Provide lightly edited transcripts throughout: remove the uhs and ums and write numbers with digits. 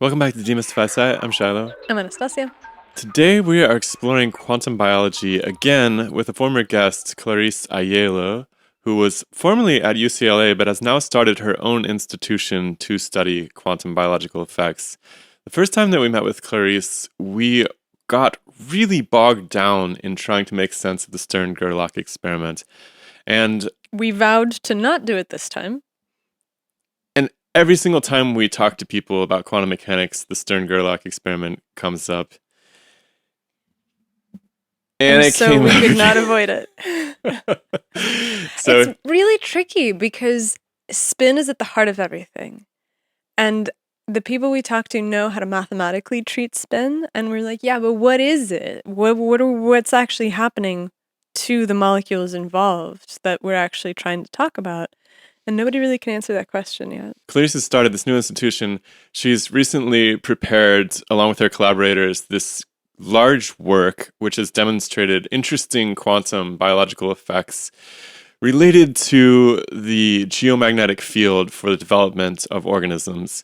Welcome back to Demystify Sci. I'm Shiloh. I'm Anastasia. Today we are exploring quantum biology again with a former guest, Clarice Aiello, who was formerly at UCLA but has now started her own institution to study quantum biological effects. The first time that we met with Clarice, we got really bogged down in trying to make sense of the Stern-Gerlach experiment. And We vowed to not do it this time. every single time we talk to people about quantum mechanics, the Stern-Gerlach experiment comes up. And it so came we up could again. not avoid it. So It's really tricky because spin is at the heart of everything. And the people we talk to know how to mathematically treat spin, and we're like, yeah, but what is it? What's actually happening to the molecules involved that we're actually trying to talk about? And nobody really can answer that question yet. Clarice has started this new institution. She's recently prepared, along with her collaborators, this large work which has demonstrated interesting quantum biological effects related to the geomagnetic field for the development of organisms.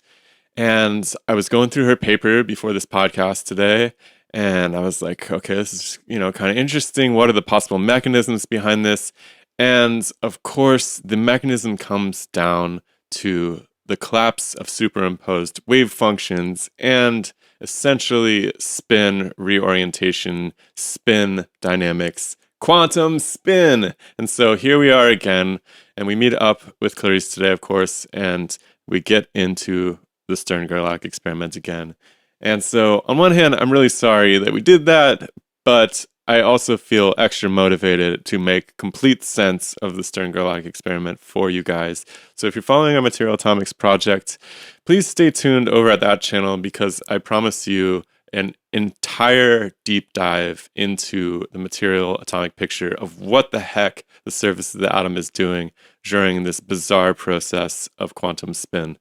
And I was going through her paper before this podcast today, and I was like, okay, this is, kind of interesting. What are the possible mechanisms behind this? And of course, the mechanism comes down to the collapse of superimposed wave functions and essentially spin reorientation, spin dynamics, quantum spin. And so here we are again, and we meet up with Clarice today, of course, and we get into the Stern-Gerlach experiment again. And so on one hand, I'm really sorry that we did that, but I also feel extra motivated to make complete sense of the Stern-Gerlach experiment for you guys. So if you're following our Material Atomics project, please stay tuned over at that channel because I promise you an entire deep dive into the material atomic picture of what the heck the surface of the atom is doing during this bizarre process of quantum spin.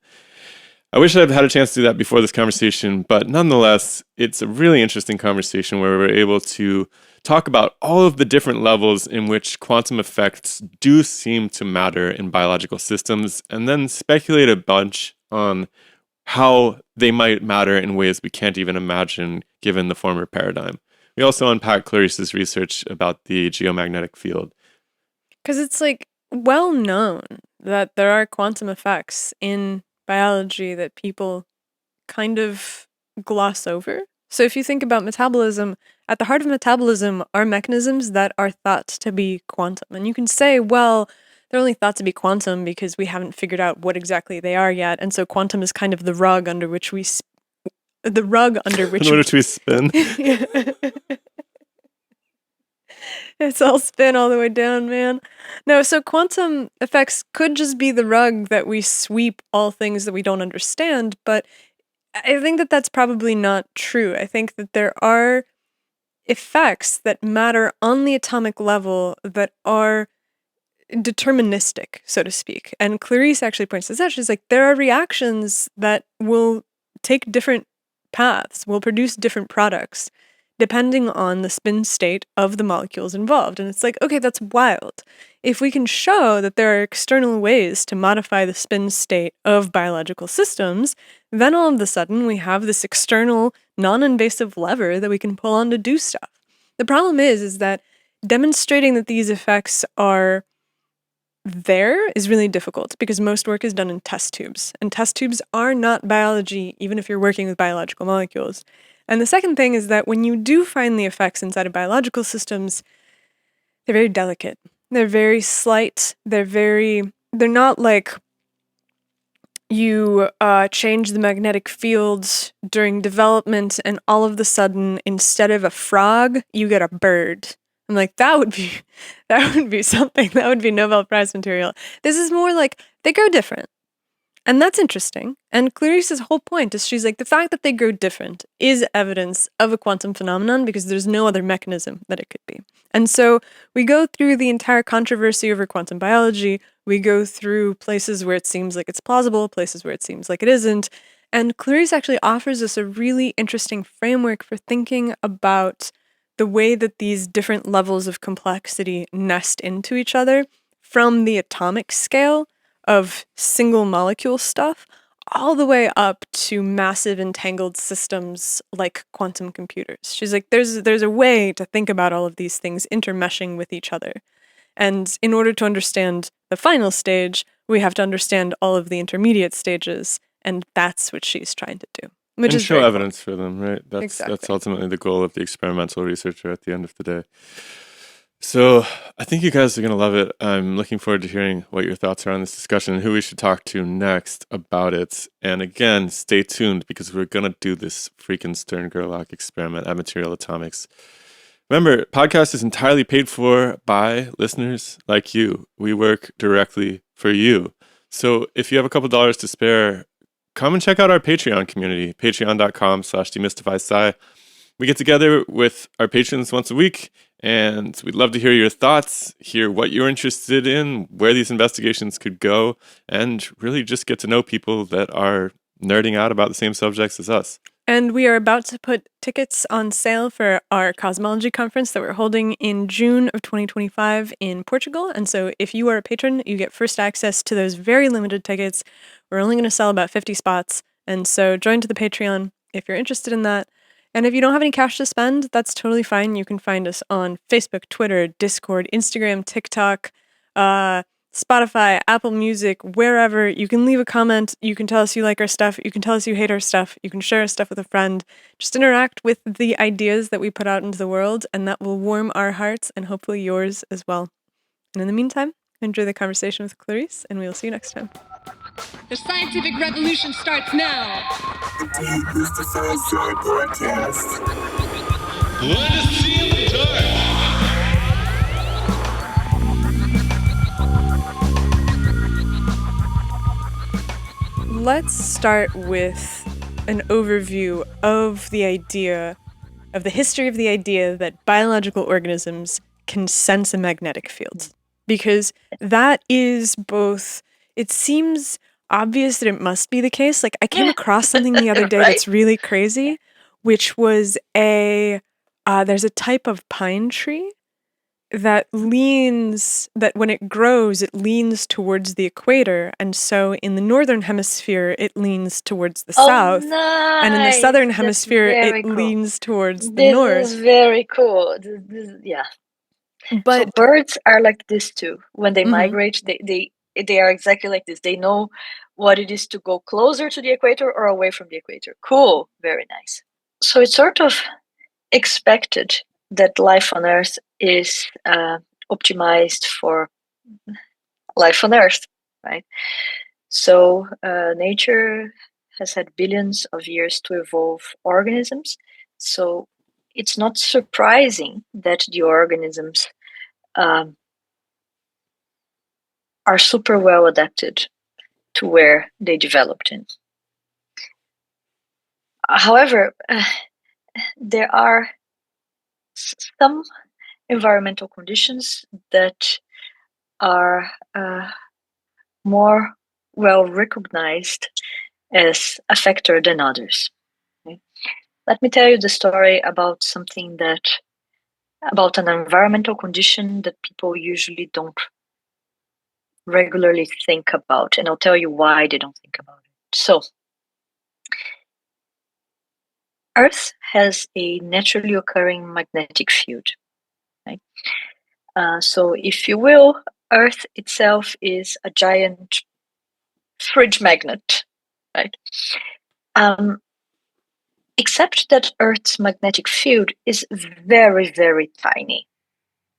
I wish I'd had a chance to do that before this conversation, but nonetheless, it's a really interesting conversation where we're able to talk about all of the different levels in which quantum effects do seem to matter in biological systems, and then speculate a bunch on how they might matter in ways we can't even imagine given the former paradigm. We also unpack Clarice's research about the geomagnetic field. Because it's well known that there are quantum effects in biology that people kind of gloss over. So if you think about metabolism, at the heart of metabolism are mechanisms that are thought to be quantum. And you can say, well, they're only thought to be quantum because we haven't figured out what exactly they are yet. And so quantum is kind of the rug under which we In order to spin. It's all spin all the way down, man. No, so quantum effects could just be the rug that we sweep all things that we don't understand, but I think that that's probably not true. I think that there are effects that matter on the atomic level that are deterministic, so to speak. And Clarice actually points this out. She's like, there are reactions that will take different paths, will produce different products depending on the spin state of the molecules involved. And it's like, okay, that's wild. If we can show that there are external ways to modify the spin state of biological systems, then all of a sudden we have this external, non-invasive lever that we can pull on to do stuff. The problem is that demonstrating that these effects are there is really difficult because most work is done in test tubes, and test tubes are not biology, even if you're working with biological molecules. And the second thing is that when you do find the effects inside of biological systems, they're very delicate. They're very slight. They're not like you change the magnetic fields during development and all of a sudden, instead of a frog, you get a bird. I'm like, that would be something. That would be Nobel Prize material. This is more like they grow different. And that's interesting. And Clarice's whole point is she's like, the fact that they grow different is evidence of a quantum phenomenon because there's no other mechanism that it could be. And so we go through the entire controversy over quantum biology. We go through places where it seems like it's plausible, places where it seems like it isn't. And Clarice actually offers us a really interesting framework for thinking about the way that these different levels of complexity nest into each other from the atomic scale of single molecule stuff all the way up to massive entangled systems like quantum computers. She's like, there's a way to think about all of these things intermeshing with each other. And in order to understand the final stage, we have to understand all of the intermediate stages, and that's what she's trying to do. Which and is show very evidence for them, right? That's Exactly. ultimately the goal of the experimental researcher at the end of the day. So I think you guys are going to love it. I'm looking forward to hearing what your thoughts are on this discussion and who we should talk to next about it. And again, stay tuned because we're going to do this freaking Stern-Gerlach experiment at Material Atomics. Remember, podcast is entirely paid for by listeners like you. We work directly for you. So if you have a couple dollars to spare, come and check out our Patreon community, patreon.com/demystifysci. We get together with our patrons once a week, and we'd love to hear your thoughts, hear what you're interested in, where these investigations could go, and really just get to know people that are nerding out about the same subjects as us. And we are about to put tickets on sale for our cosmology conference that we're holding in June of 2025 in Portugal. And so if you are a patron, you get first access to those very limited tickets. We're only going to sell about 50 spots. And so join to the Patreon if you're interested in that. And if you don't have any cash to spend, that's totally fine. You can find us on Facebook, Twitter, Discord, Instagram, TikTok, Spotify, Apple Music, wherever. You can leave a comment. You can tell us you like our stuff. You can tell us you hate our stuff. You can share our stuff with a friend. Just interact with the ideas that we put out into the world, and that will warm our hearts and hopefully yours as well. And in the meantime, enjoy the conversation with Clarice, and we will see you next time. The scientific revolution starts now. Let us see in the dark. Let's start with an overview of the idea, of the history of the idea that biological organisms can sense a magnetic field. Because that is both, it seems obvious that it must be the case. Like, I came across something the other day Right? that's really crazy, which was there's a type of pine tree that when it grows, it leans towards the equator. And so in the northern hemisphere, it leans towards the south. Nice. And in the southern That's hemisphere, very it cool. leans towards the This north. is very cool. Yeah. But so birds are like this too. When they Mhm. migrate, they are exactly like this. They know what it is to go closer to the equator or away from the equator. Cool. Very nice. So it's sort of expected that life on Earth is optimized for life on Earth, right? So nature has had billions of years to evolve organisms. So it's not surprising that the organisms are super well adapted to where they developed in. However, there are some environmental conditions that are more well recognized as a factor than others. Okay? Let me tell you the story about about an environmental condition that people usually don't regularly think about, and I'll tell you why they don't think about it. So, Earth has a naturally occurring magnetic field. Right? So, if you will, Earth itself is a giant fridge magnet, right? Except that Earth's magnetic field is very, very tiny.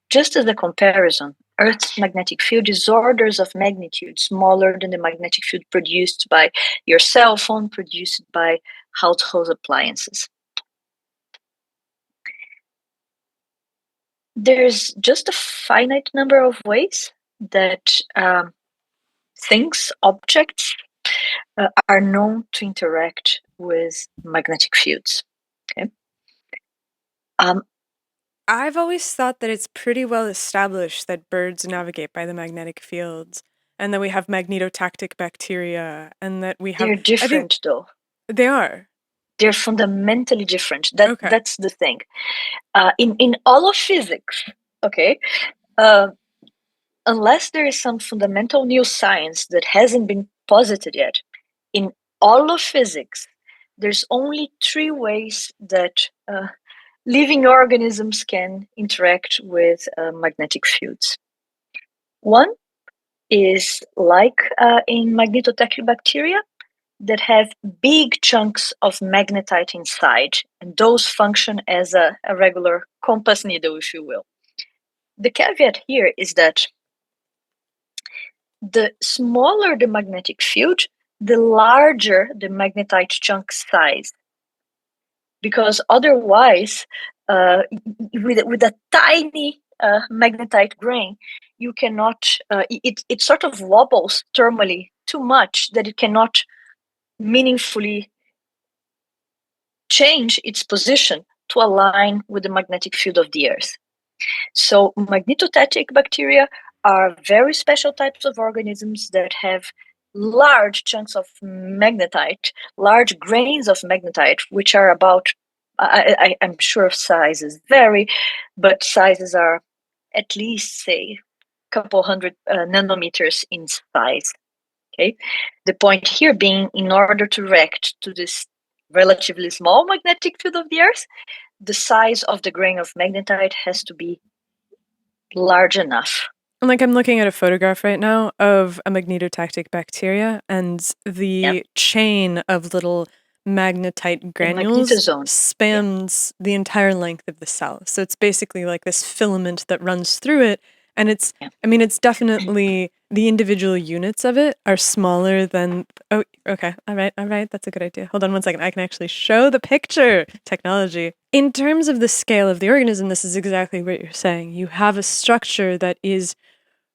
Just as a comparison, Earth's magnetic field is orders of magnitude smaller than the magnetic field produced by your cell phone, produced by household appliances. There's just a finite number of ways that things, objects, are known to interact with magnetic fields. Okay. I've always thought that it's pretty well established that birds navigate by the magnetic fields, and that we have magnetotactic bacteria, and that we have. They're different, though. They are. They're fundamentally different. Okay. That's the thing. In all of physics, okay, unless there is some fundamental new science that hasn't been posited yet, in all of physics, there's only 3 ways that living organisms can interact with magnetic fields. One is like in magnetotactic bacteria that have big chunks of magnetite inside, and those function as a regular compass needle, if you will. The caveat here is that the smaller the magnetic field, the larger the magnetite chunk size. Because otherwise, with a tiny magnetite grain, you cannot, it sort of wobbles thermally too much that it cannot meaningfully change its position to align with the magnetic field of the Earth. So magnetostatic bacteria are very special types of organisms that have large chunks of magnetite, large grains of magnetite, which are about, I'm sure sizes vary, but sizes are at least, say, a couple hundred nanometers in size. Okay, the point here being, in order to react to this relatively small magnetic field of the Earth, the size of the grain of magnetite has to be large enough. Like, I'm looking at a photograph right now of a magnetotactic bacteria, and the chain of little magnetite granules magnetosome. spans the entire length of the cell. So it's basically like this filament that runs through it, and it's, I mean, it's definitely, the individual units of it are smaller than, oh, okay, all right, that's a good idea. Hold on one second, I can actually show the picture. Technology. In terms of the scale of the organism, this is exactly what you're saying. You have a structure that is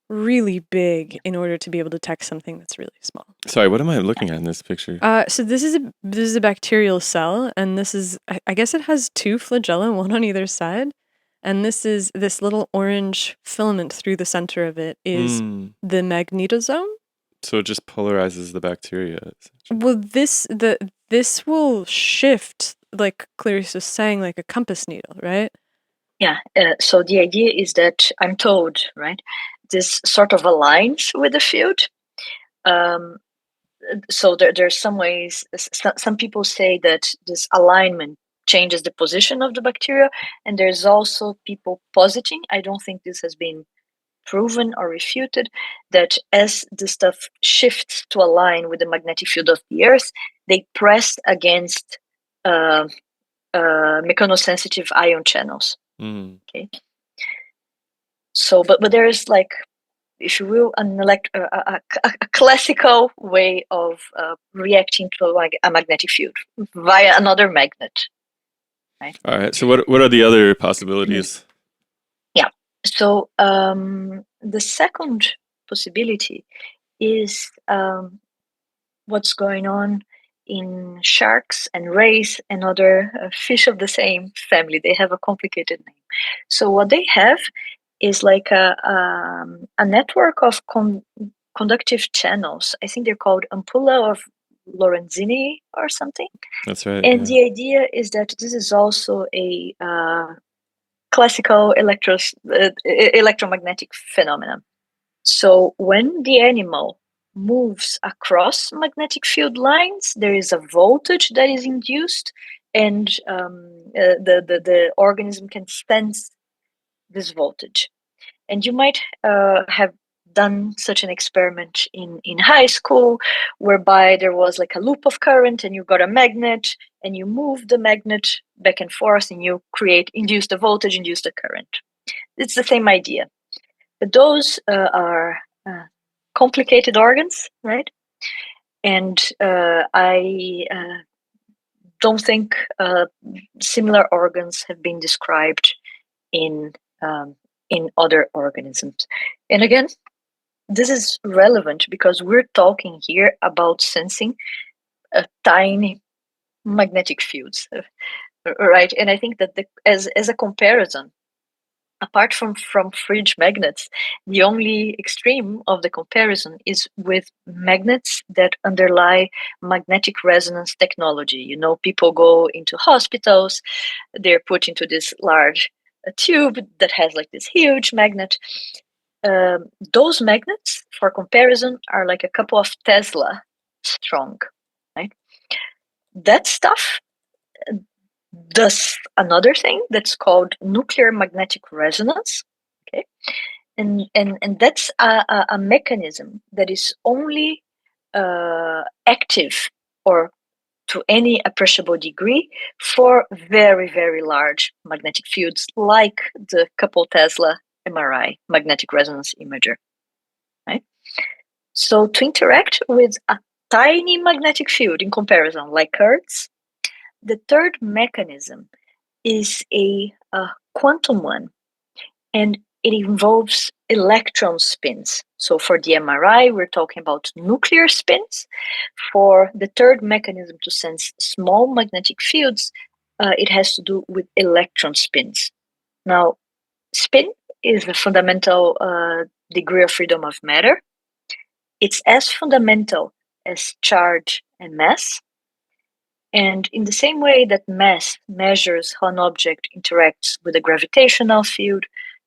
really big in order to be able to detect something that's really small. Sorry, what am I looking at in this picture? So this is a bacterial cell, and this is, I guess it has 2 flagella, one on either side, and this little orange filament through the center of it is the magnetosome. So it just polarizes the bacteria. Well, this will shift, like Clarice was saying, like a compass needle, right? Yeah. So the idea is that, I'm told, right, this sort of aligns with the field. So there's some ways, some people say that this alignment changes the position of the bacteria, and there's also people positing, I don't think this has been proven or refuted, that as the stuff shifts to align with the magnetic field of the Earth, they press against mechanosensitive ion channels. Okay. So, but there is, like, if you will, a classical way of reacting to a magnetic field via another magnet. Right. All right. So what are the other possibilities? Yeah. So the second possibility is what's going on in sharks and rays and other fish of the same family. They have a complicated name. So what they have is like a network of conductive channels. I think they're called ampulla of Lorenzini or something. That's right. And the idea is that this is also a classical electromagnetic phenomenon. So when the animal moves across magnetic field lines, there is a voltage that is induced, and the organism can sense this voltage. And you might have done such an experiment in high school, whereby there was like a loop of current, and you got a magnet, and you move the magnet back and forth, and you induce the voltage, induce the current. It's the same idea. But those are complicated organs, right? And I don't think similar organs have been described in other organisms. And again, this is relevant because we're talking here about sensing tiny magnetic fields, right? And I think that as a comparison, apart from fridge magnets, the only extreme of the comparison is with magnets that underlie magnetic resonance technology. You know, people go into hospitals, they're put into this large tube that has like this huge magnet. Those magnets, for comparison, are like a couple of Tesla strong, right? that stuff does another thing that's called nuclear magnetic resonance. Okay, and that's a mechanism that is only active or to any appreciable degree for very, very large magnetic fields like the couple Tesla MRI, magnetic resonance imager. Right? So to interact with a tiny magnetic field in comparison, like Hertz, the third mechanism is a quantum one, and it involves electron spins. So for the MRI, we're talking about nuclear spins. For the third mechanism to sense small magnetic fields, it has to do with electron spins. Now, spin is the fundamental degree of freedom of matter. It's as fundamental as charge and mass. And in the same way that mass measures how an object interacts with a gravitational field,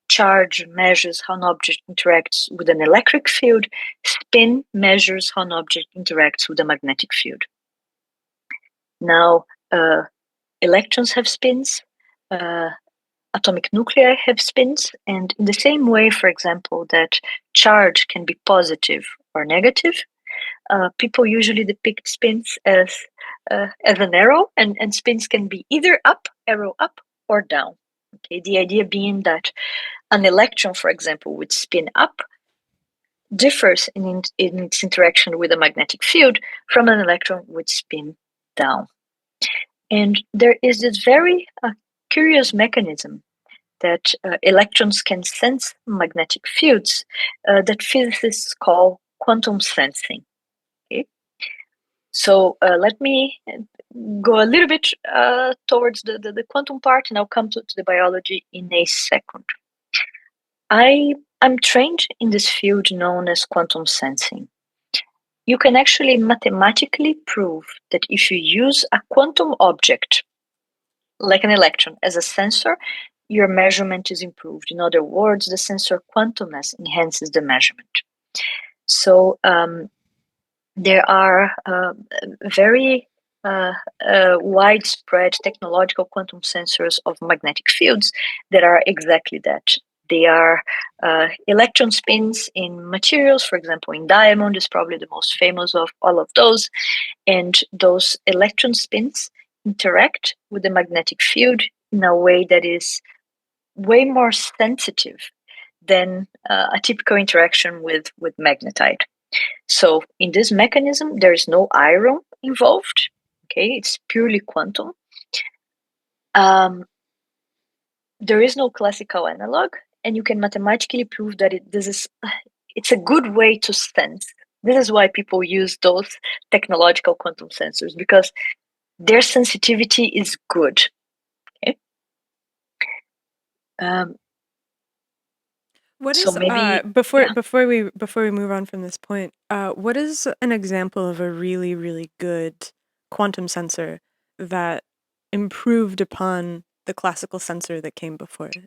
charge measures how an object interacts with an electric field, spin measures how an object interacts with a magnetic field. Now, electrons have spins, atomic nuclei have spins, and in the same way, for example, that charge can be positive or negative, people usually depict spins as an arrow, and spins can be either up, arrow up, or down. Okay, the idea being that an electron, for example, would spin up, differs in its interaction with a magnetic field from an electron would spin down. And there is this very curious mechanism that electrons can sense magnetic fields that physicists call quantum sensing. Okay? So let me go a little bit towards the quantum part, and I'll come to the biology in a second. I'm trained in this field known as quantum sensing. You can actually mathematically prove that if you use a quantum object, like an electron, as a sensor, your measurement is improved. In other words, the sensor quantumness enhances the measurement. So there are very widespread technological quantum sensors of magnetic fields that are exactly that. They are electron spins in materials, for example, in diamond is probably the most famous of all of those. And those electron spins interact with the magnetic field in a way that is way more sensitive than a typical interaction with magnetite. So in this mechanism, there is no iron involved. Okay, it's purely quantum. There is no classical analog, and you can mathematically prove that it's a good way to sense. This is why people use those technological quantum sensors, because their sensitivity is good. Okay. What So is maybe before we move on from this point? What is an example of a really, really good quantum sensor that improved upon the classical sensor that came before it?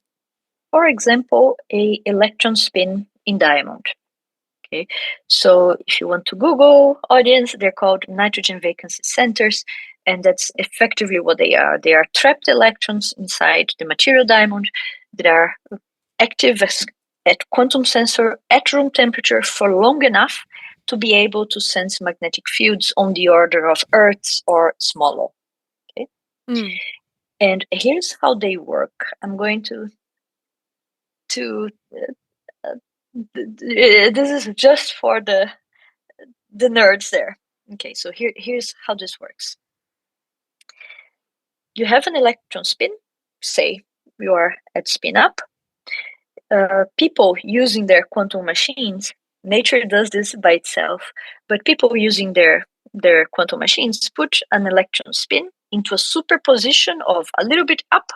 For example, a electron spin in diamond. Okay, so if you want to Google, audience, they're called nitrogen vacancy centers, and that's effectively what they are. They are trapped electrons inside the material diamond that are active at quantum sensor at room temperature for long enough to be able to sense magnetic fields on the order of Earth's or smaller. Okay, and here's how they work. I'm going to this is just for the nerds there. Okay, so here's how this works. You have an electron spin, say you are at spin up. People using their quantum machines, nature does this by itself, but people using their quantum machines put an electron spin into a superposition of a little bit up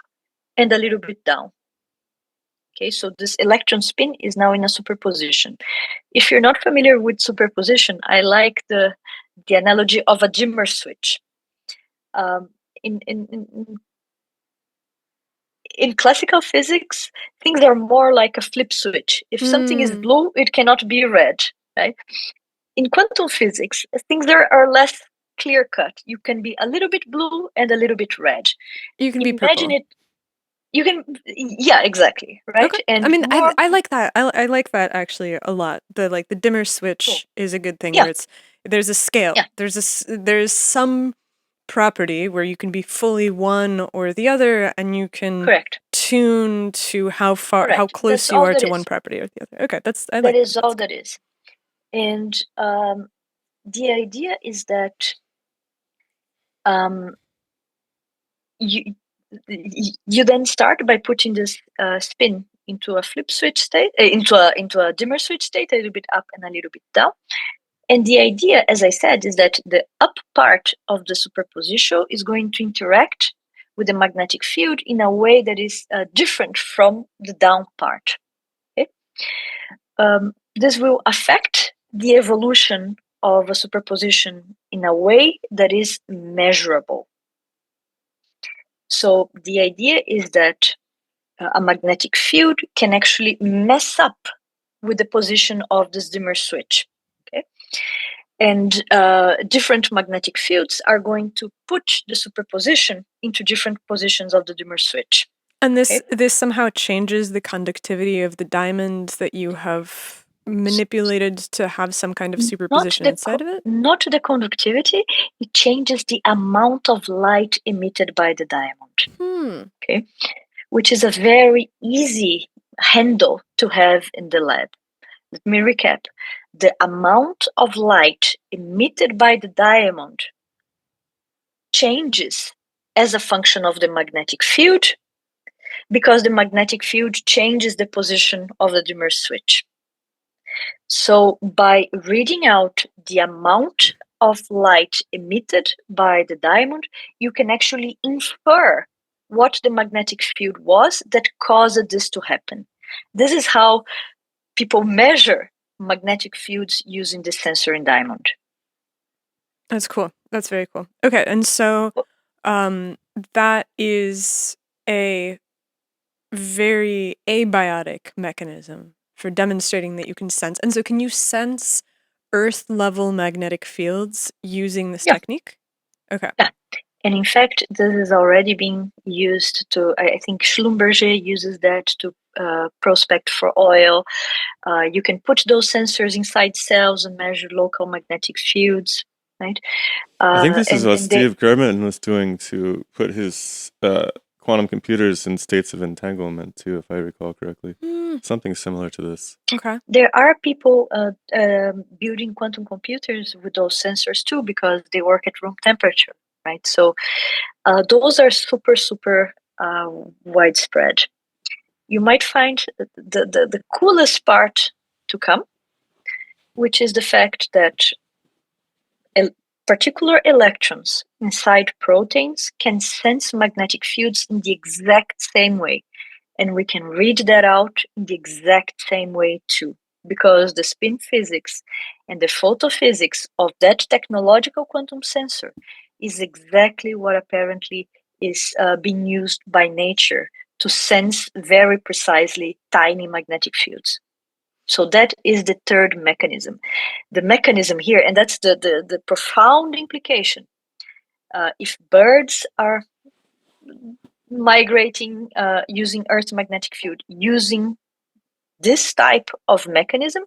and a little bit down. Okay, so this electron spin is now in a superposition. If you're not familiar with superposition, I like the analogy of a dimmer switch. In classical physics, things are more like a flip switch. If something is blue, it cannot be red, right? In quantum physics, things are less clear cut. You can be a little bit blue and a little bit red. You can be Imagine purple. it. You can, yeah, exactly, right? Okay. And I mean, more, I like that. I like that actually a lot. The dimmer switch Cool. is a good thing Yeah. where there's a scale. Yeah. There's some property where you can be fully one or the other, and you can correct. tune to how Correct. close That's you all are that to is. one property or the other. Okay, I That like is that. all that is. And the idea is that you then start by putting this spin into a flip switch state, into a dimmer switch state, a little bit up and a little bit down. And the idea, as I said, is that the up part of the superposition is going to interact with the magnetic field in a way that is different from the down part. Okay? This will affect the evolution of a superposition in a way that is measurable. So the idea is that a magnetic field can actually mess up with the position of this dimmer switch. Okay? And different magnetic fields are going to put the superposition into different positions of the dimmer switch. And this somehow changes the conductivity of the diamond that you have manipulated to have some kind of superposition inside of it? Not the conductivity, it changes the amount of light emitted by the diamond. Okay, which is a very easy handle to have in the lab. Let me recap. The amount of light emitted by the diamond changes as a function of the magnetic field, because the magnetic field changes the position of the dimmer switch. So by reading out the amount of light emitted by the diamond, you can actually infer what the magnetic field was that caused this to happen. This is how people measure magnetic fields using the sensor in diamond. That's cool. That's very cool. Okay, and so that is a very abiotic mechanism for demonstrating that you can sense. And so can you sense Earth-level magnetic fields using this technique? Okay. Yeah. And in fact, this is already being used to, I think Schlumberger uses that to prospect for oil. You can put those sensors inside cells and measure local magnetic fields, right? I think this is what Steve German was doing to put his quantum computers in states of entanglement too, if I recall correctly. Something similar to this. Okay. There are people building quantum computers with those sensors too, because they work at room temperature, right? So those are super widespread. You might find the coolest part to come, which is the fact that particular electrons inside proteins can sense magnetic fields in the exact same way. And we can read that out in the exact same way too, because the spin physics and the photophysics of that technological quantum sensor is exactly what apparently is being used by nature to sense very precisely tiny magnetic fields. So that is the third mechanism. The mechanism here, and that's the profound implication. If birds are migrating using Earth's magnetic field, using this type of mechanism,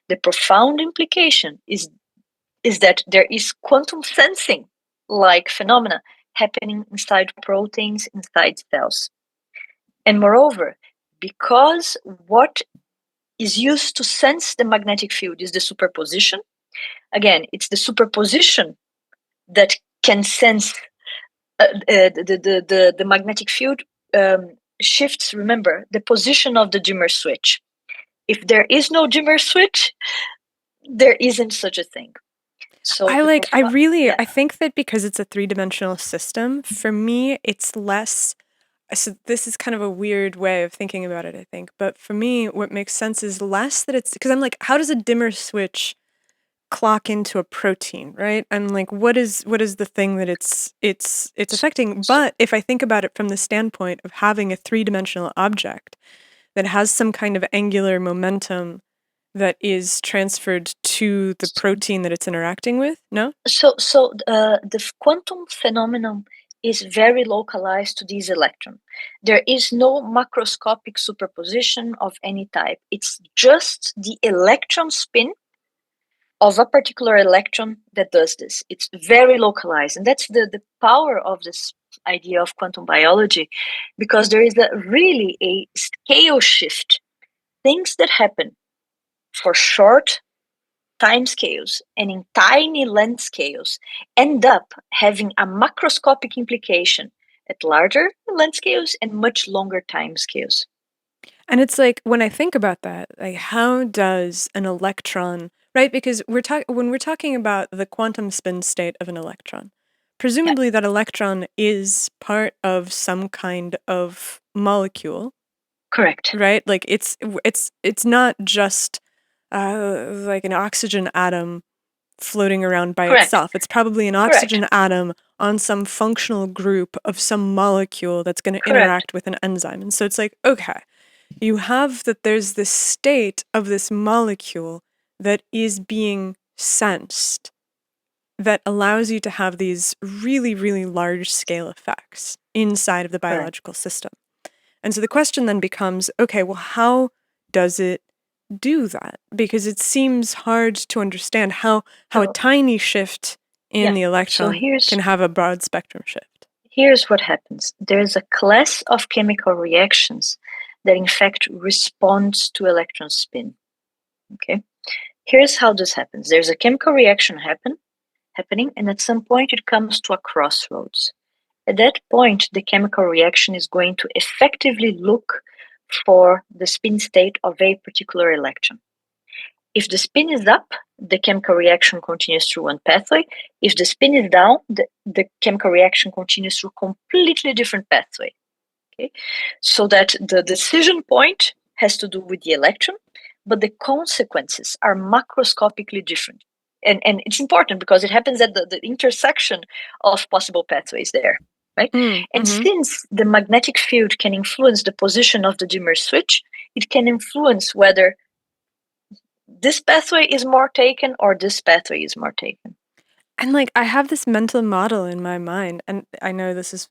the profound implication is that there is quantum sensing like phenomena happening inside proteins, inside cells. And moreover, because what is used to sense the magnetic field is the superposition, again, it's the superposition that can sense the magnetic field shifts, remember, the position of the dimmer switch. If there is no dimmer switch, there isn't such a thing. So I think that because it's a three-dimensional system, for me, it's less. So this is kind of a weird way of thinking about it, I think. But for me, what makes sense is less that it's, because I'm like, how does a dimmer switch clock into a protein, right? I'm like, what is the thing that it's affecting? But if I think about it from the standpoint of having a three-dimensional object that has some kind of angular momentum that is transferred to the protein that it's interacting with? No? So the quantum phenomenon is very localized to this electron. There is no macroscopic superposition of any type. It's just the electron spin of a particular electron that does this. It's very localized. And that's the power of this idea of quantum biology, because there is really a scale shift. Things that happen for short time scales and in tiny length scales end up having a macroscopic implication at larger length scales and much longer time scales. And it's like, when I think about that, like, how does an electron, right? Because when we're talking about the quantum spin state of an electron, presumably that electron is part of some kind of molecule. Correct. Right? Like, it's not just like an oxygen atom floating around by Correct. itself. It's probably an oxygen atom on some functional group of some molecule that's going to interact with an enzyme. And so it's like, okay, you have that there's this state of this molecule that is being sensed that allows you to have these really, really large scale effects inside of the biological system. And so the question then becomes, okay, well, how does it do that? Because it seems hard to understand how a tiny shift in the electron can have a broad spectrum shift. Here's what happens. There's a class of chemical reactions that in fact responds to electron spin. Okay. Here's how this happens. There's a chemical reaction happening, and at some point it comes to a crossroads. At that point, the chemical reaction is going to effectively look for the spin state of a particular electron. If the spin is up, the chemical reaction continues through one pathway. If the spin is down, the chemical reaction continues through a completely different pathway. Okay? So that the decision point has to do with the electron, but the consequences are macroscopically different. And it's important because it happens at the intersection of possible pathways there. Right? And since the magnetic field can influence the position of the dimmer switch, it can influence whether this pathway is more taken or this pathway is more taken. And like, I have this mental model in my mind, and I know this is,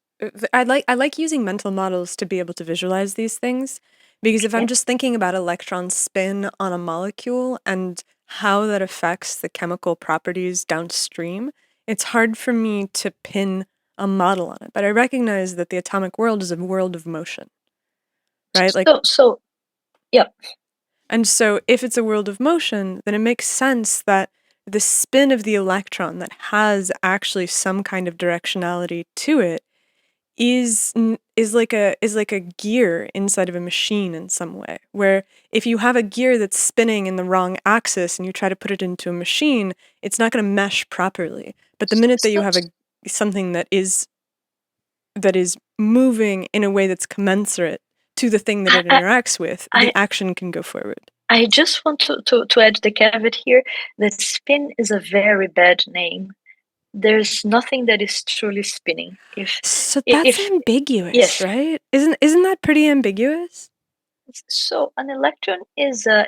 I like using mental models to be able to visualize these things, because if I'm just thinking about electron spin on a molecule and how that affects the chemical properties downstream, it's hard for me to pin a model on it. But I recognize that the atomic world is a world of motion, right? Like, yeah. And so if it's a world of motion, then it makes sense that the spin of the electron that has actually some kind of directionality to it is like a gear inside of a machine in some way, where if you have a gear that's spinning in the wrong axis and you try to put it into a machine, it's not going to mesh properly. But the minute that you have something that is moving in a way that's commensurate to the thing that it interacts with, the action can go forward. I just want to add the caveat here that spin is a very bad name. There's nothing that is truly spinning. That's ambiguous, right? Isn't that pretty ambiguous? So an electron is a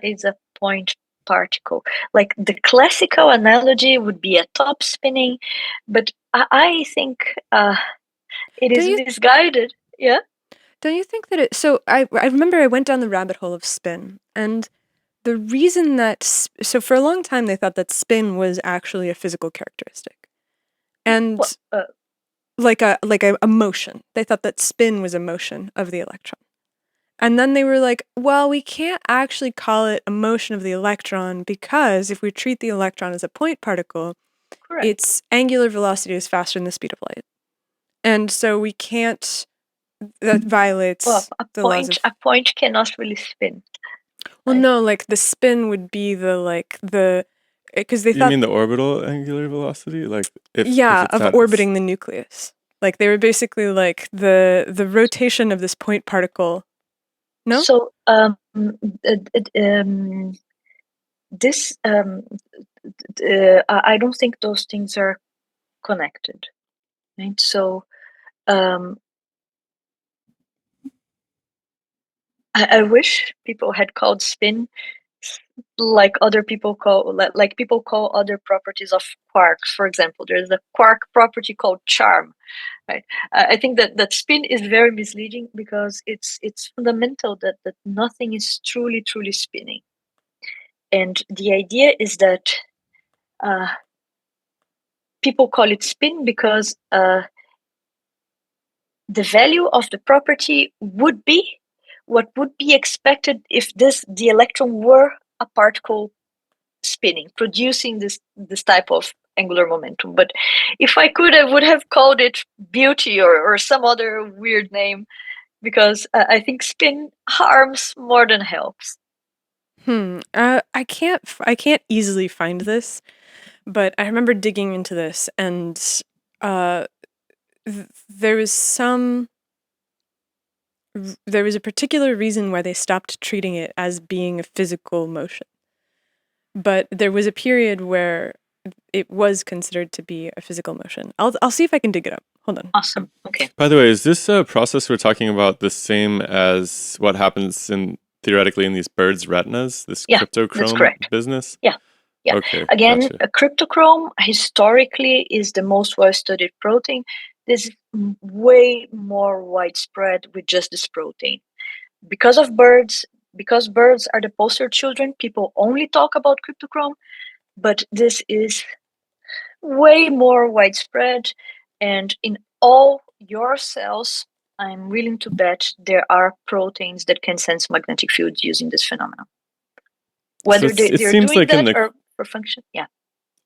point particle. Like the classical analogy would be a top spinning, but I think it is misguided. Yeah. Don't you think that so I remember I went down the rabbit hole of spin, and the reason that so for a long time they thought that spin was actually a physical characteristic, and like a motion. They thought that spin was a motion of the electron, and then they were like, well, we can't actually call it a motion of the electron because if we treat the electron as a point particle, its angular velocity is faster than the speed of light, and so we can't. That violates the laws of... A point cannot really spin. Well, no, like the spin would be because they thought... You mean the orbital angular velocity? Like if of orbiting the nucleus. Like they were basically like the rotation of this point particle. No? So this I don't think those things are connected. Right? So I wish people had called spin like other people call, like people call other properties of quarks. For example, there's a quark property called charm, right? I think that spin is very misleading because it's fundamental that nothing is truly spinning, and the idea is that people call it spin because the value of the property would be what would be expected if the electron were a particle spinning, producing this type of angular momentum. But if I could, I would have called it beauty or some other weird name, because I think spin harms more than helps. I can't easily find this, but I remember digging into this, and there was a particular reason why they stopped treating it as being a physical motion. But there was a period where it was considered to be a physical motion. I'll see if I can dig it up. Hold on. Awesome. Okay. By the way, is this process we're talking about the same as what happens theoretically in these birds' retinas? This Yeah, that's cryptochrome correct. business? Yeah. Okay. Again, gotcha. a cryptochrome historically is the most well-studied protein. This is way more widespread with just this protein. Because birds are the poster children, people only talk about cryptochrome, but this is way more widespread, and in all your cells, I'm willing to bet there are proteins that can sense magnetic fields using this phenomenon. Whether So it they're seems doing like in that the or for function, yeah.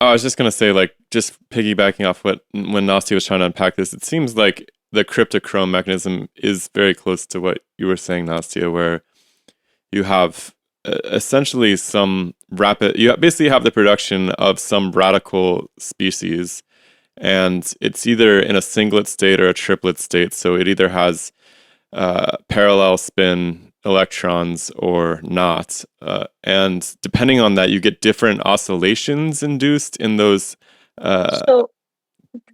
I was just gonna say, like, just piggybacking off when Nastia was trying to unpack this, it seems like the cryptochrome mechanism is very close to what you were saying, Nastia, where you have essentially you basically have the production of some radical species, and it's either in a singlet state or a triplet state. So it either has parallel spin electrons or not. And depending on that, you get different oscillations induced in those. So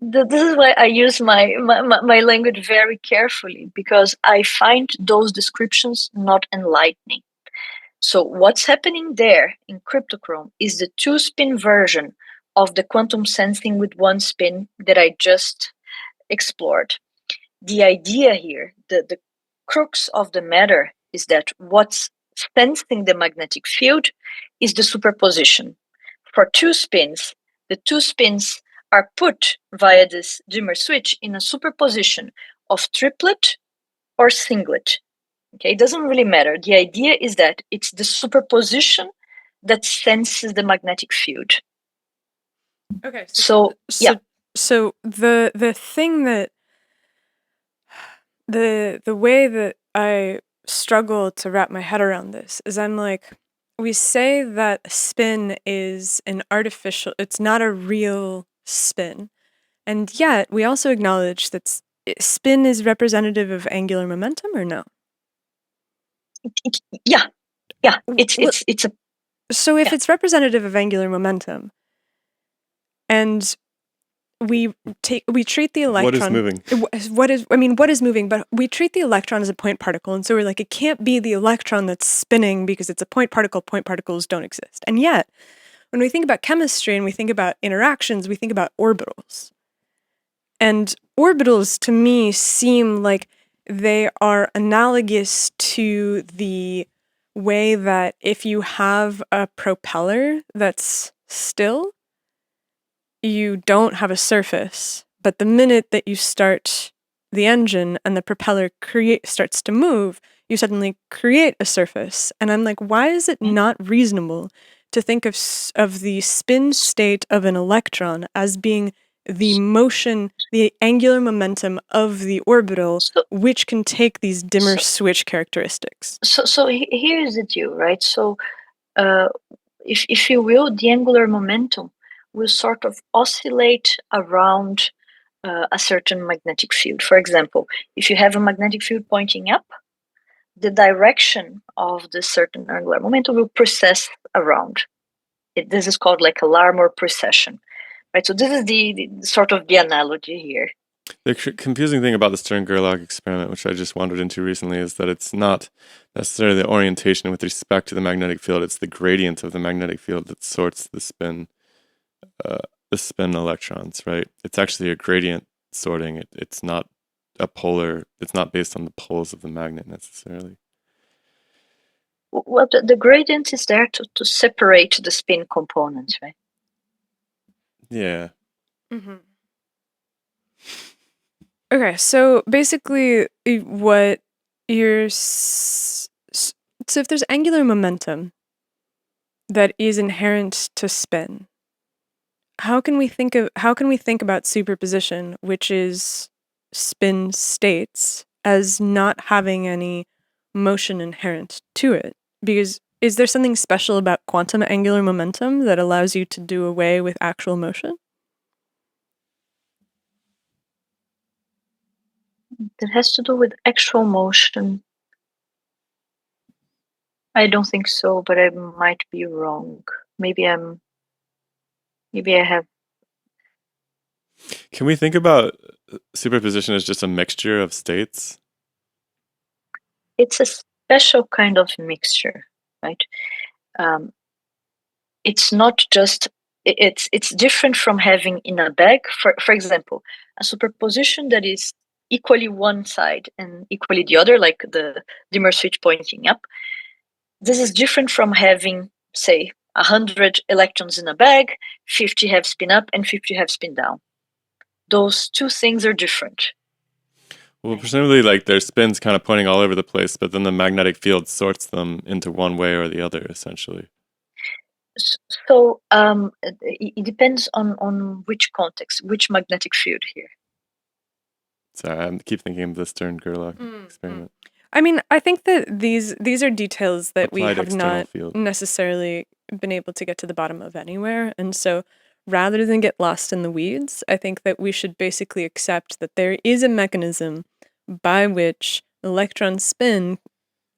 this is why I use my language very carefully, because I find those descriptions not enlightening. So what's happening there in cryptochrome is the two-spin version of the quantum sensing with one spin that I just explored. The idea here, the crux of the matter, is that what's sensing the magnetic field is the superposition. For two spins, the two spins are put via this dimmer switch in a superposition of triplet or singlet. Okay, it doesn't really matter. The idea is that it's the superposition that senses the magnetic field. Okay. So yeah. So the thing that the way that I struggle to wrap my head around this is, I'm like, we say that a spin is an artificial, it's not a real spin. And yet we also acknowledge that spin is representative of angular momentum, or no? Yeah. It's a. So if it's representative of angular momentum, and we treat the electron. What is moving? What is moving? But we treat the electron as a point particle, and so we're like, it can't be the electron that's spinning because it's a point particle. Point particles don't exist. And yet, when we think about chemistry and we think about interactions, we think about orbitals. And orbitals, to me, seem like they are analogous to the way that if you have a propeller that's still, you don't have a surface, but the minute that you start the engine and the propeller starts to move, you suddenly create a surface. And I'm like, why is it not reasonable to think of the spin state of an electron as being the motion, the angular momentum of the orbital, which can take these dimmer switch characteristics? So here's the deal, right? So if you will, the angular momentum will sort of oscillate around a certain magnetic field. For example, if you have a magnetic field pointing up, the direction of the certain angular momentum will precess around. This is called like a Larmor precession, right? So this is the sort of the analogy here. The confusing thing about the Stern-Gerlach experiment, which I just wandered into recently, is that it's not necessarily the orientation with respect to the magnetic field. It's the gradient of the magnetic field that sorts the spin electrons, right? It's actually a gradient sorting. It's not a polar. It's not based on the poles of the magnet necessarily. Well, the gradient is there to separate the spin components, right? Yeah. Mm-hmm. Okay, so basically, what you're so if there's angular momentum that is inherent to spin, how can we think about superposition, which is spin states, as not having any motion inherent to it? Because is there something special about quantum angular momentum that allows you to do away with actual motion? That has to do with actual motion. I don't think so, but I might be wrong. Maybe I have. Can we think about superposition as just a mixture of states? It's a special kind of mixture, right? It's not just. It's different from having in a bag. For example, a superposition that is equally one side and equally the other, like the dimmer switch pointing up. This is different from having, say, 100 electrons in a bag, 50 have spin up and 50 have spin down. Those two things are different. Well, presumably, like their spin's kind of pointing all over the place, but then the magnetic field sorts them into one way or the other, essentially. So it depends on which context, which magnetic field here. Sorry, I keep thinking of the Stern-Gerlach experiment. I mean, I think that these are details that we Applied have external not field. necessarily been able to get to the bottom of anywhere. And so rather than get lost in the weeds, I think that we should basically accept that there is a mechanism by which electron spin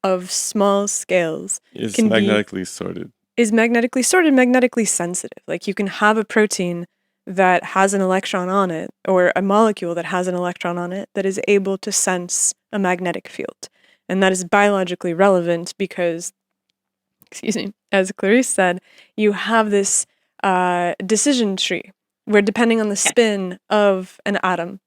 of small scales Is magnetically sorted. Is magnetically sorted, magnetically sensitive. Like you can have a protein that has an electron on it, or a molecule that has an electron on it, that is able to sense a magnetic field. And that is biologically relevant because, as Clarice said, you have this decision tree where depending on the spin of an atom,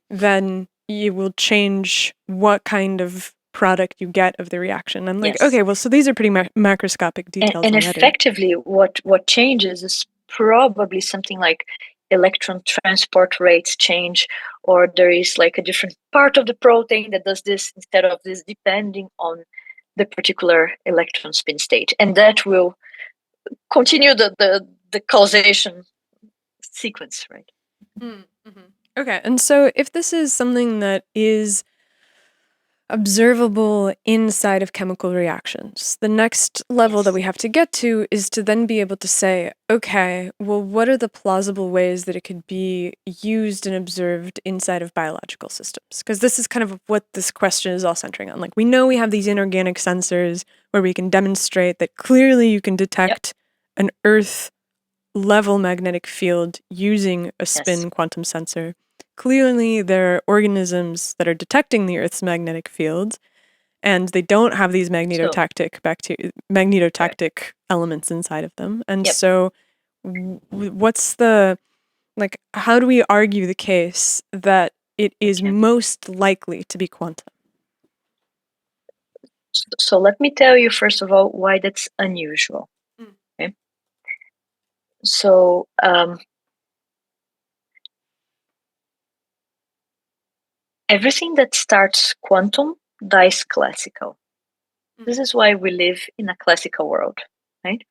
then you will change what kind of product you get of the reaction. I'm like, Yes. okay, well, so these are pretty macroscopic details and already. effectively, what changes is probably something like electron transport rates change, or there is like a different part of the protein that does this instead of this, depending on the particular electron spin state, and that will continue the causation sequence, right? Mm-hmm. Okay, and so if this is something that is observable inside of chemical reactions, the next level that we have to get to is to then be able to say, okay, well, what are the plausible ways that it could be used and observed inside of biological systems? Because this is kind of what this question is all centering on. Like, we know we have these inorganic sensors where we can demonstrate that clearly you can detect an Earth level magnetic field using a spin quantum sensor. Clearly, there are organisms that are detecting the Earth's magnetic field, and they don't have these magnetotactic elements inside of them. And so, what's the, like, how do we argue the case that it is most likely to be quantum? So let me tell you first of all why that's unusual. Okay? So everything that starts quantum dies classical. This is why we live in a classical world, right?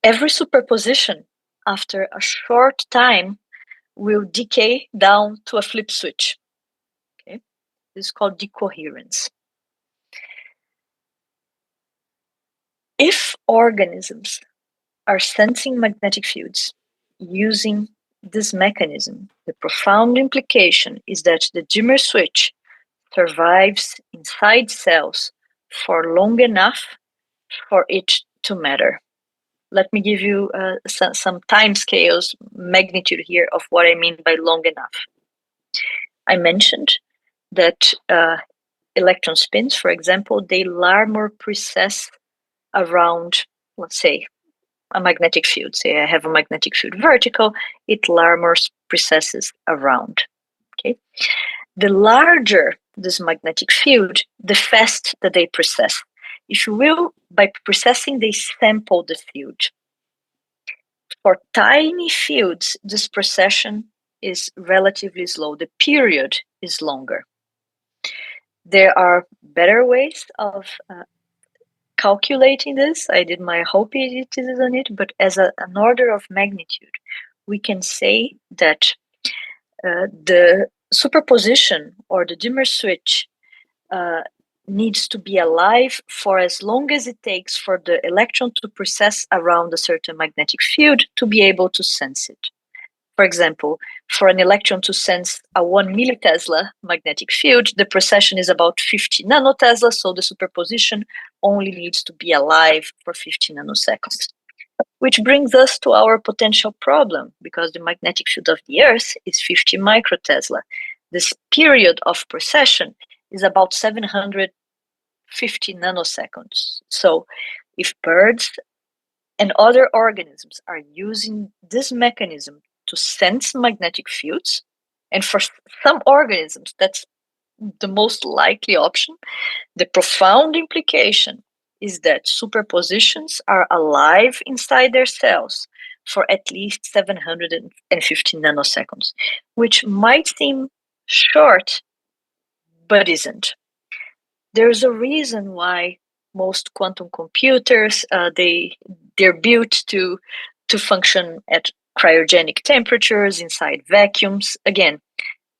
Every superposition after a short time will decay down to a flip switch. Okay, this is called decoherence. If organisms are sensing magnetic fields using this mechanism, the profound implication is that the dimmer switch survives inside cells for long enough for it to matter. Let me give you some time scales, magnitude here of what I mean by long enough. I mentioned that electron spins, for example, they are more precise around, let's say, a magnetic field. Say I have a magnetic field vertical, it are more precise around. Okay, the larger this magnetic field, the faster that they precise. If you will, by precessing, they sample the field. For tiny fields, this precession is relatively slow. The period is longer. There are better ways of calculating this. I did my whole PhD thesis on it, but as an order of magnitude, we can say that the superposition or the dimmer switch needs to be alive for as long as it takes for the electron to precess around a certain magnetic field to be able to sense it. For example, for an electron to sense a 1 millitesla magnetic field, the precession is about 50 nanotesla, so the superposition only needs to be alive for 50 nanoseconds. Which brings us to our potential problem, because the magnetic field of the Earth is 50 microtesla. This period of precession is about 750 nanoseconds. So if birds and other organisms are using this mechanism to sense magnetic fields, and for some organisms, that's the most likely option, the profound implication is that superpositions are alive inside their cells for at least 750 nanoseconds, which might seem short, but isn't. There's a reason why most quantum computers, they're built to function at cryogenic temperatures inside vacuums. Again,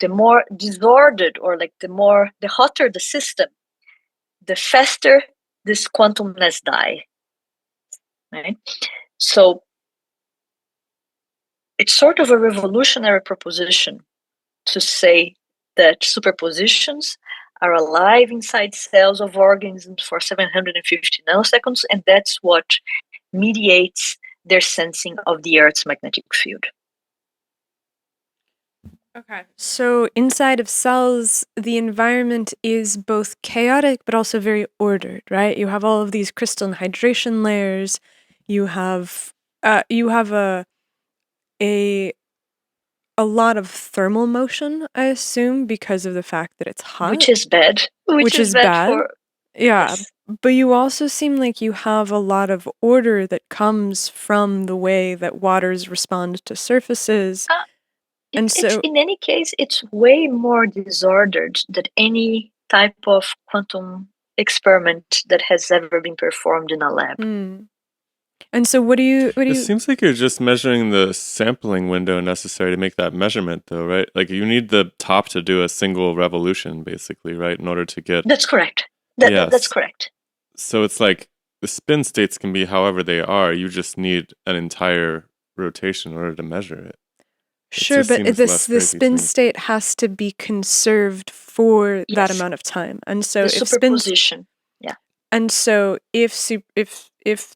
the more disordered or the hotter the system, the faster this quantumness die, right? So it's sort of a revolutionary proposition to say that superpositions are alive inside cells of organisms for 750 nanoseconds, and that's what mediates their sensing of the Earth's magnetic field. Okay. So inside of cells, the environment is both chaotic but also very ordered, right? You have all of these crystalline hydration layers. You have a lot of thermal motion, I assume, because of the fact that it's hot. Which is bad. Which is bad. For yeah. Yes. But you also seem like you have a lot of order that comes from the way that waters respond to surfaces. And so, in any case, it's way more disordered than any type of quantum experiment that has ever been performed in a lab. And so what do you It seems like you're just measuring the sampling window necessary to make that measurement, though, right? Like you need the top to do a single revolution, basically, right? In order to get... That's correct. Yes. That's correct. So it's like the spin states can be however they are. You just need an entire rotation in order to measure it. Sure, but the spin state has to be conserved for that amount of time. And so the superposition, and so if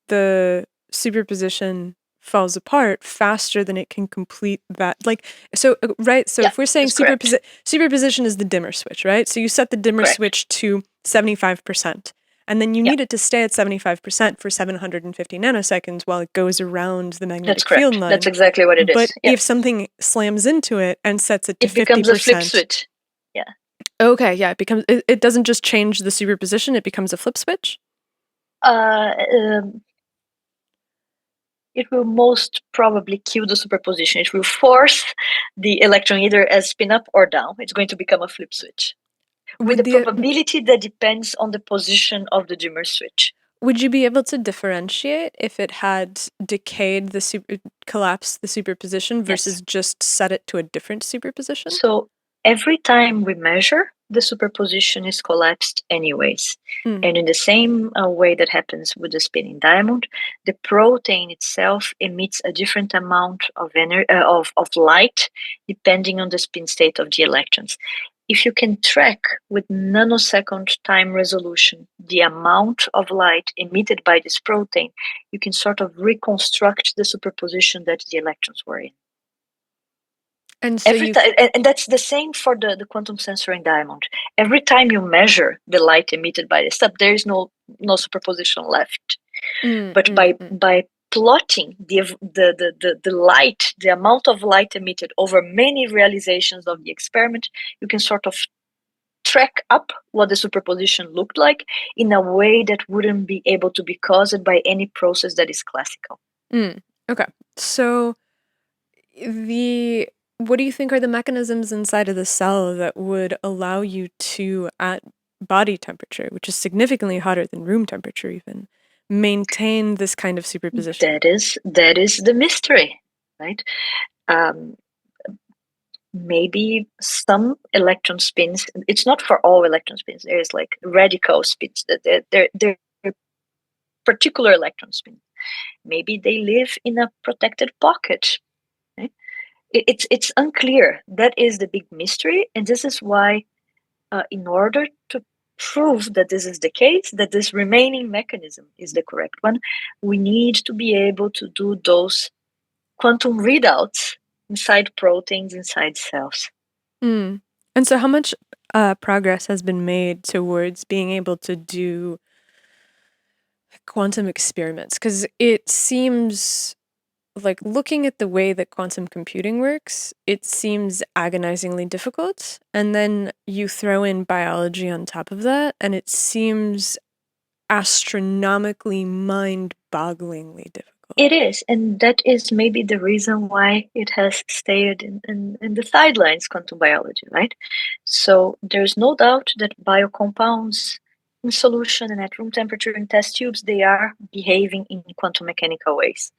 the superposition falls apart faster than it can complete that, right? So if we're saying superposition is the dimmer switch, right? So you set the dimmer switch to 75%. And then you need it to stay at 75% for 750 nanoseconds while it goes around the magnetic field line. That's exactly what it is. But if something slams into it and sets it to 50%... It becomes a flip switch. Yeah. Okay, yeah. It doesn't just change the superposition, it becomes a flip switch? It will most probably kill the superposition. It will force the electron either as spin up or down. It's going to become a flip switch. With a probability that depends on the position of the dimmer switch. Would you be able to differentiate if it had decayed collapsed the superposition versus just set it to a different superposition? So every time we measure, the superposition is collapsed anyways. And in the same way that happens with the spinning diamond, the protein itself emits a different amount of light depending on the spin state of the electrons. If you can track with nanosecond time resolution the amount of light emitted by this protein, you can sort of reconstruct the superposition that the electrons were in. And so Every time, and that's the same for the quantum sensor in diamond. Every time you measure the light emitted by the stub, there is no superposition left. But by plotting the light, the amount of light emitted over many realizations of the experiment, you can sort of track up what the superposition looked like in a way that wouldn't be able to be caused by any process that is classical. Okay. So what do you think are the mechanisms inside of the cell that would allow you to, at body temperature, which is significantly hotter than room temperature even, maintain this kind of superposition? That is the mystery, right? Maybe some electron spins. It's not for all electron spins. There's like radical spins. They're particular electron spins. Maybe they live in a protected pocket. Right? It's unclear. That is the big mystery, and this is why, in order to prove that this is the case, that this remaining mechanism is the correct one, we need to be able to do those quantum readouts inside proteins, inside cells. And so how much progress has been made towards being able to do quantum experiments? Because it seems like, looking at the way that quantum computing works, it seems agonizingly difficult. And then you throw in biology on top of that, and it seems astronomically mind-bogglingly difficult. It is, and that is maybe the reason why it has stayed in the sidelines, quantum biology, right? So there's no doubt that biocompounds in solution and at room temperature in test tubes, they are behaving in quantum mechanical ways.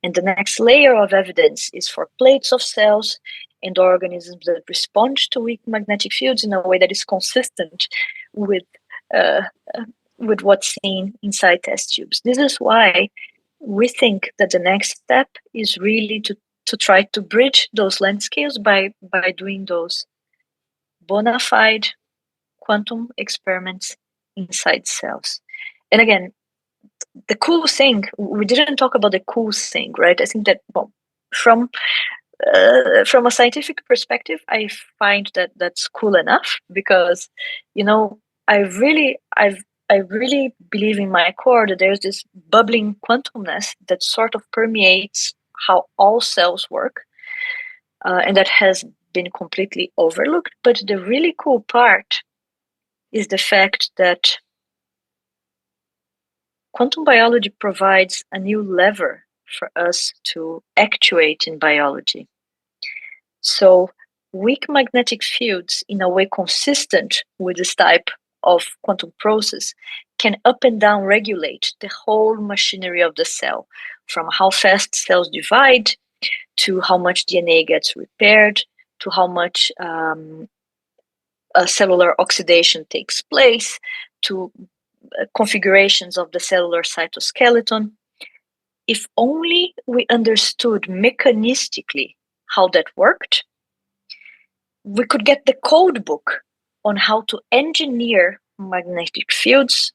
And the next layer of evidence is for plates of cells and organisms that respond to weak magnetic fields in a way that is consistent with what's seen inside test tubes. This is why we think that the next step is really to try to bridge those landscapes by doing those bona fide quantum experiments inside cells. And again, the cool thing, we didn't talk about the cool thing, right? I think that, well, from a scientific perspective, I find that that's cool enough because, I really believe in my core that there's this bubbling quantumness that sort of permeates how all cells work, and that has been completely overlooked. But the really cool part is the fact that quantum biology provides a new lever for us to actuate in biology. So weak magnetic fields, in a way consistent with this type of quantum process, can up and down regulate the whole machinery of the cell, from how fast cells divide, to how much DNA gets repaired, to how much cellular oxidation takes place, to configurations of the cellular cytoskeleton. If only we understood mechanistically how that worked, we could get the code book on how to engineer magnetic fields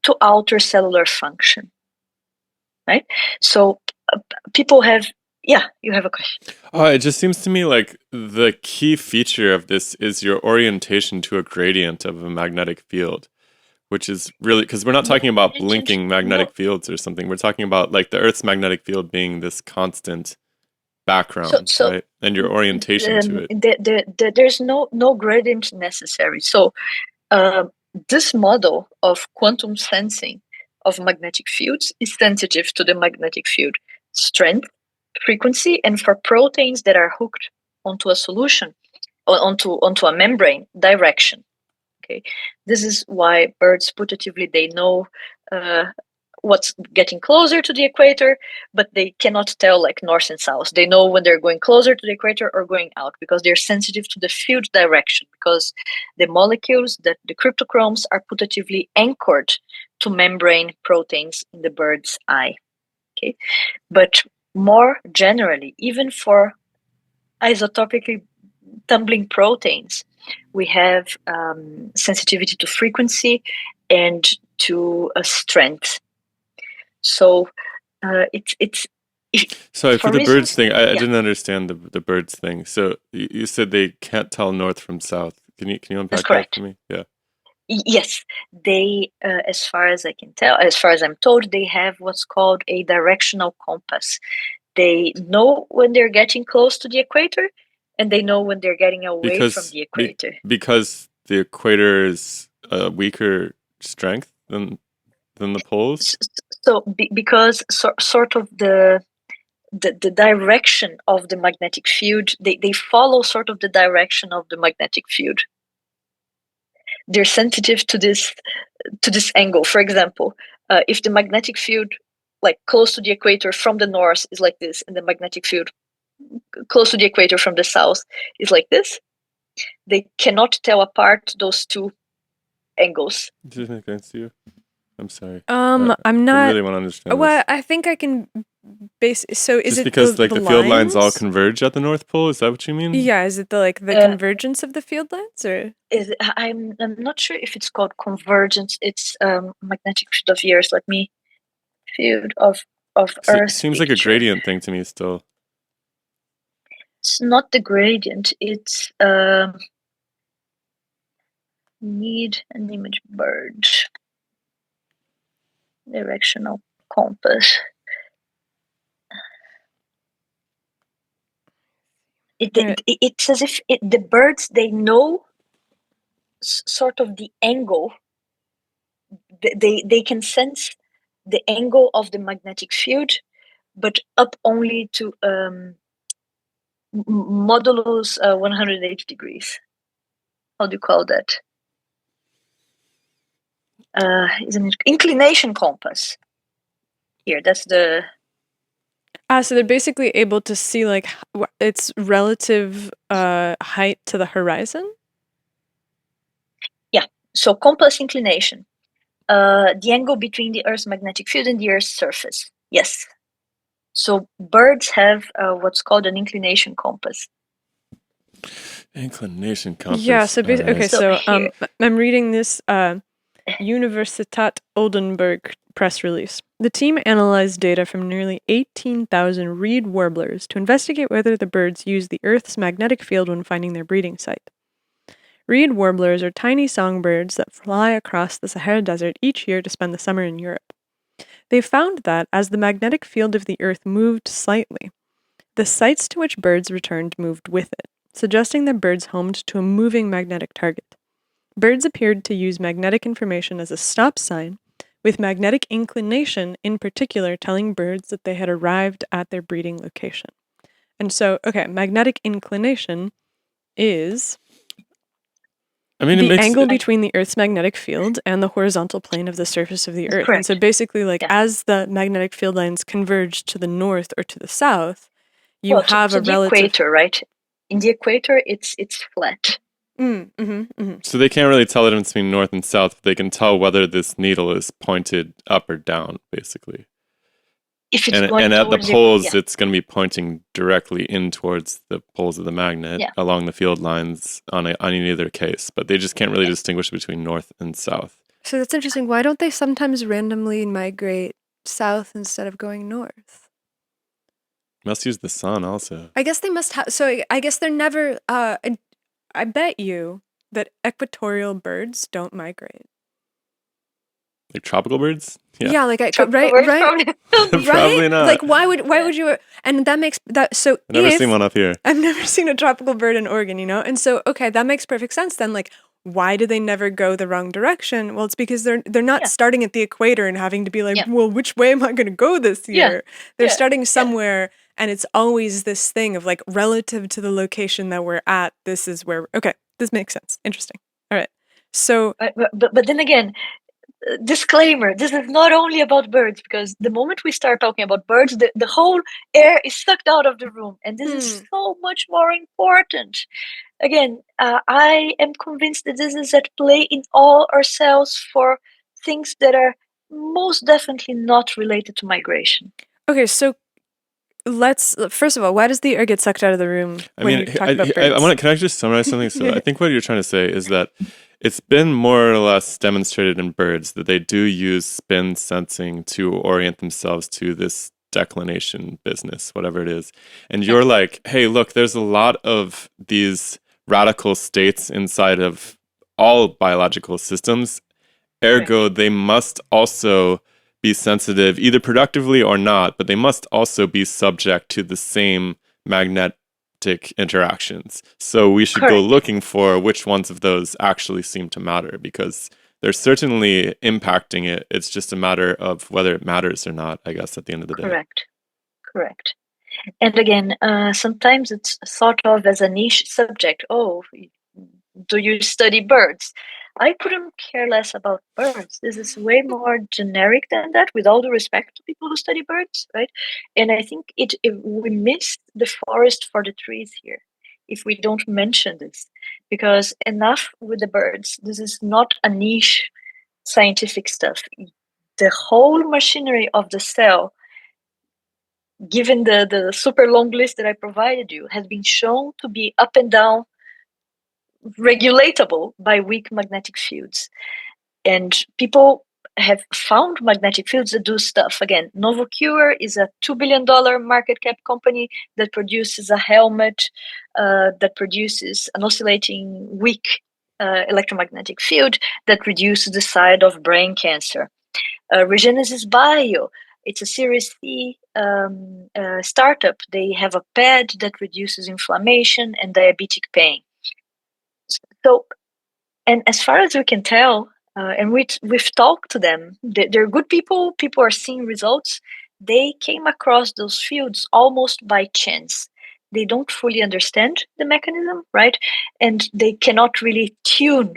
to alter cellular function, right? So people have, you have a question. It just seems to me like the key feature of this is your orientation to a gradient of a magnetic field, which is really, because we're not talking about blinking magnetic fields or something. We're talking about like the Earth's magnetic field being this constant background, right? And your orientation to it. There's no gradient necessary. So this model of quantum sensing of magnetic fields is sensitive to the magnetic field strength, frequency, and for proteins that are hooked onto a solution, or onto a membrane, direction. Okay, this is why birds putatively, they know what's getting closer to the equator, but they cannot tell like north and south. They know when they're going closer to the equator or going out, because they're sensitive to the field direction, because the molecules, that the cryptochromes, are putatively anchored to membrane proteins in the bird's eye. Okay, but more generally, even for isotopically tumbling proteins, we have sensitivity to frequency and to strength. So it's Sorry, for For the birds reasons, thing, I yeah, didn't understand the birds thing. So you said they can't tell north from south. Can you that's unpack that for correct. me? Yeah. Yes, they, as far as I can tell, as far as I'm told, they have what's called a directional compass. They know when they're getting close to the equator, and they know when they're getting away from Because the equator. because the equator is a weaker strength than the poles. So, because sort of the direction of the magnetic field, they follow sort of the direction of the magnetic field. They're sensitive to this angle. For example, if the magnetic field like close to the equator from the north is like this, and the magnetic field close to the equator from the south is like this, they cannot tell apart those two angles. Does it make sense to you? I'm sorry. I'm I not. really want to understand Well, this. I think I can base. So is Just it because like the the field lines all lines? converge at the North Pole, is that what you mean? Yeah, is it the convergence of the field lines, or I'm not sure if it's called convergence. It's magnetic field of years. Let me field of Earth Seems like a picture. gradient thing to me still. It's not the gradient. It's need an image bird directional compass. It's as if the birds, they know sort of the angle. They can sense the angle of the magnetic field, but up only to modulus 180 degrees. How do you call that? Is an inclination compass. Here, that's the. so they're basically able to see like its relative height to the horizon. Yeah. So compass inclination, the angle between the Earth's magnetic field and the Earth's surface. Yes. So birds have what's called an inclination compass. Inclination compass. Yeah. So alright. okay. So So here- I'm reading this Universitat Oldenburg press release. The team analyzed data from nearly 18,000 reed warblers to investigate whether the birds use the Earth's magnetic field when finding their breeding site. Reed warblers are tiny songbirds that fly across the Sahara Desert each year to spend the summer in Europe. They found that as the magnetic field of the Earth moved slightly, the sites to which birds returned moved with it, suggesting that birds homed to a moving magnetic target. Birds appeared to use magnetic information as a stop sign, with magnetic inclination in particular telling birds that they had arrived at their breeding location. And so, okay, magnetic inclination is the angle between the Earth's magnetic field and the horizontal plane of the surface of the Earth. correct. And so basically, like, Yeah. as the magnetic field lines converge to the north or to the south, you Well, have to a the relative... equator, right? In the equator, it's flat. So they can't really tell the difference between north and south, but they can tell whether this needle is pointed up or down, basically. If it's And going at the towards poles, yeah. it's going to be pointing directly in towards the poles of the magnet Yeah. along the field lines on in either case. But they just can't really distinguish between north and south. So that's interesting. Why don't they sometimes randomly migrate south instead of going north? Must use the sun also. I guess they must have... So I guess they're never... I bet you that equatorial birds don't migrate. Like tropical birds? Yeah, like right, Tropical right, birds right. Probably not. Like why would you? And that makes that so. I've never seen one up here. I've never seen a tropical bird in Oregon, and so okay, that makes perfect sense. Then, like, why do they never go the wrong direction? Well, it's because they're not starting at the equator and having to be like, well, which way am I going to go this year? They're starting somewhere, and it's always this thing of like relative to the location that we're at. This is where this makes sense. Interesting. All right. So, but then again, disclaimer, this is not only about birds, because the moment we start talking about birds, the whole air is sucked out of the room, and this is so much more important. Again, I am convinced that this is at play in all our cells for things that are most definitely not related to migration. Okay, so let's first of all, why does the air get sucked out of the room when you talk about birds? Can I just summarize something? So I think what you're trying to say is that it's been more or less demonstrated in birds that they do use spin sensing to orient themselves to this declination business, whatever it is. And you're like, hey, look, there's a lot of these radical states inside of all biological systems. Ergo, they must also be sensitive, either productively or not, but they must also be subject to the same magnetic interactions. So we should go looking for which ones of those actually seem to matter, because they're certainly impacting it. It's just a matter of whether it matters or not, I guess, at the end of the day. Correct. And again, sometimes it's thought of as a niche subject. Oh, do you study birds? I couldn't care less about birds. This is way more generic than that, with all due respect to people who study birds, right? And I think if we miss the forest for the trees here if we don't mention this, because enough with the birds. This is not a niche scientific stuff. The whole machinery of the cell, given the super long list that I provided you, has been shown to be up and down regulatable by weak magnetic fields. And people have found magnetic fields that do stuff. Again, Novocure is a $2 billion market cap company that produces a helmet that produces an oscillating weak electromagnetic field that reduces the side of brain cancer. Regenesis Bio, it's a Series C startup. They have a pad that reduces inflammation and diabetic pain. So, and as far as we can tell, and we've talked to them, they're good people. People are seeing results. They came across those fields almost by chance. They don't fully understand the mechanism, right? And they cannot really tune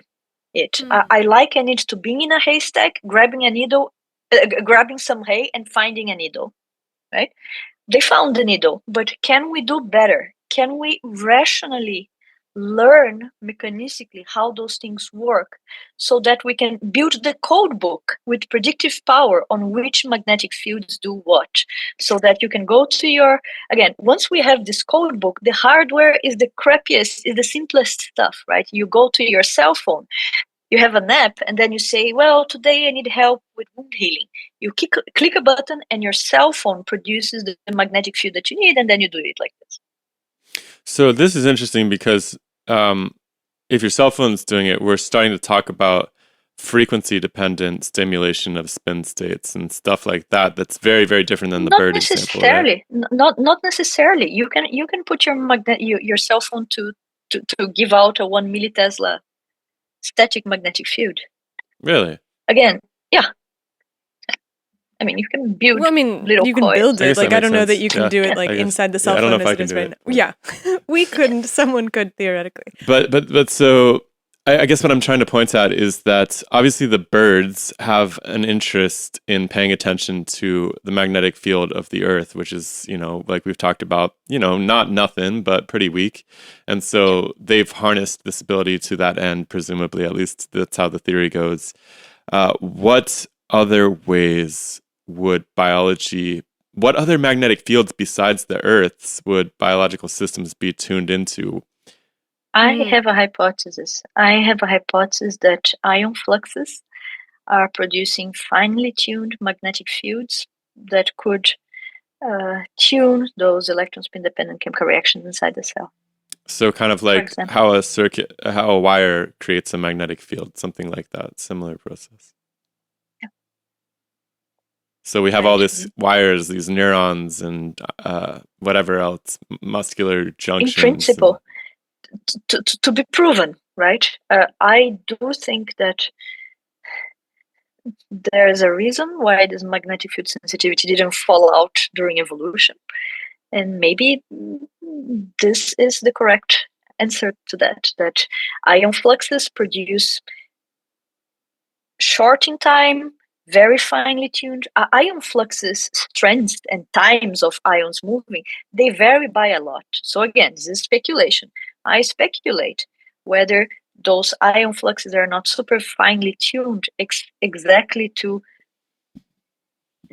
it. I liken it to being in a haystack, grabbing a needle, grabbing some hay and finding a needle, right? They found the needle, but can we do better? Can we rationally learn mechanistically how those things work so that we can build the code book with predictive power on which magnetic fields do what, so that you can go to your, again, once we have this code book, the hardware is the crappiest, is the simplest stuff, right? You go to your cell phone, you have an app, and then you say, well, today I need help with wound healing. You click a button and your cell phone produces the magnetic field that you need, and then you do it like this. So this is interesting because if your cell phone's doing it, we're starting to talk about frequency-dependent stimulation of spin states and stuff like that. That's very, very different than the bird example, right? Not necessarily. You can put your cell phone to give out a 1 millitesla static magnetic field. Really? Again, yeah. I mean, you can build. Well, I mean, little you can coils. build it. Like, I don't know that you can do it I like guess. inside the cell I don't know phone if I as it can is do right it. now. Yeah, we couldn't. Someone could theoretically. But so I guess what I'm trying to point at is that obviously the birds have an interest in paying attention to the magnetic field of the Earth, which is, like we've talked about, not nothing, but pretty weak. And so they've harnessed this ability to that end, presumably, at least that's how the theory goes. What other ways would what other magnetic fields besides the Earth's would biological systems be tuned into? I have a hypothesis. That ion fluxes are producing finely tuned magnetic fields that could tune those electron spin dependent chemical reactions inside the cell. So kind of like how a wire creates a magnetic field, something like that, similar process. Yeah. So we have all these wires, these neurons, and whatever else, muscular junctions. In principle, to be proven, right? I do think that there is a reason why this magnetic field sensitivity didn't fall out during evolution. And maybe this is the correct answer to that ion fluxes produce short in time, very finely tuned. Ion fluxes, strengths and times of ions moving, they vary by a lot. So again, this is speculation. I speculate whether those ion fluxes are not super finely tuned exactly to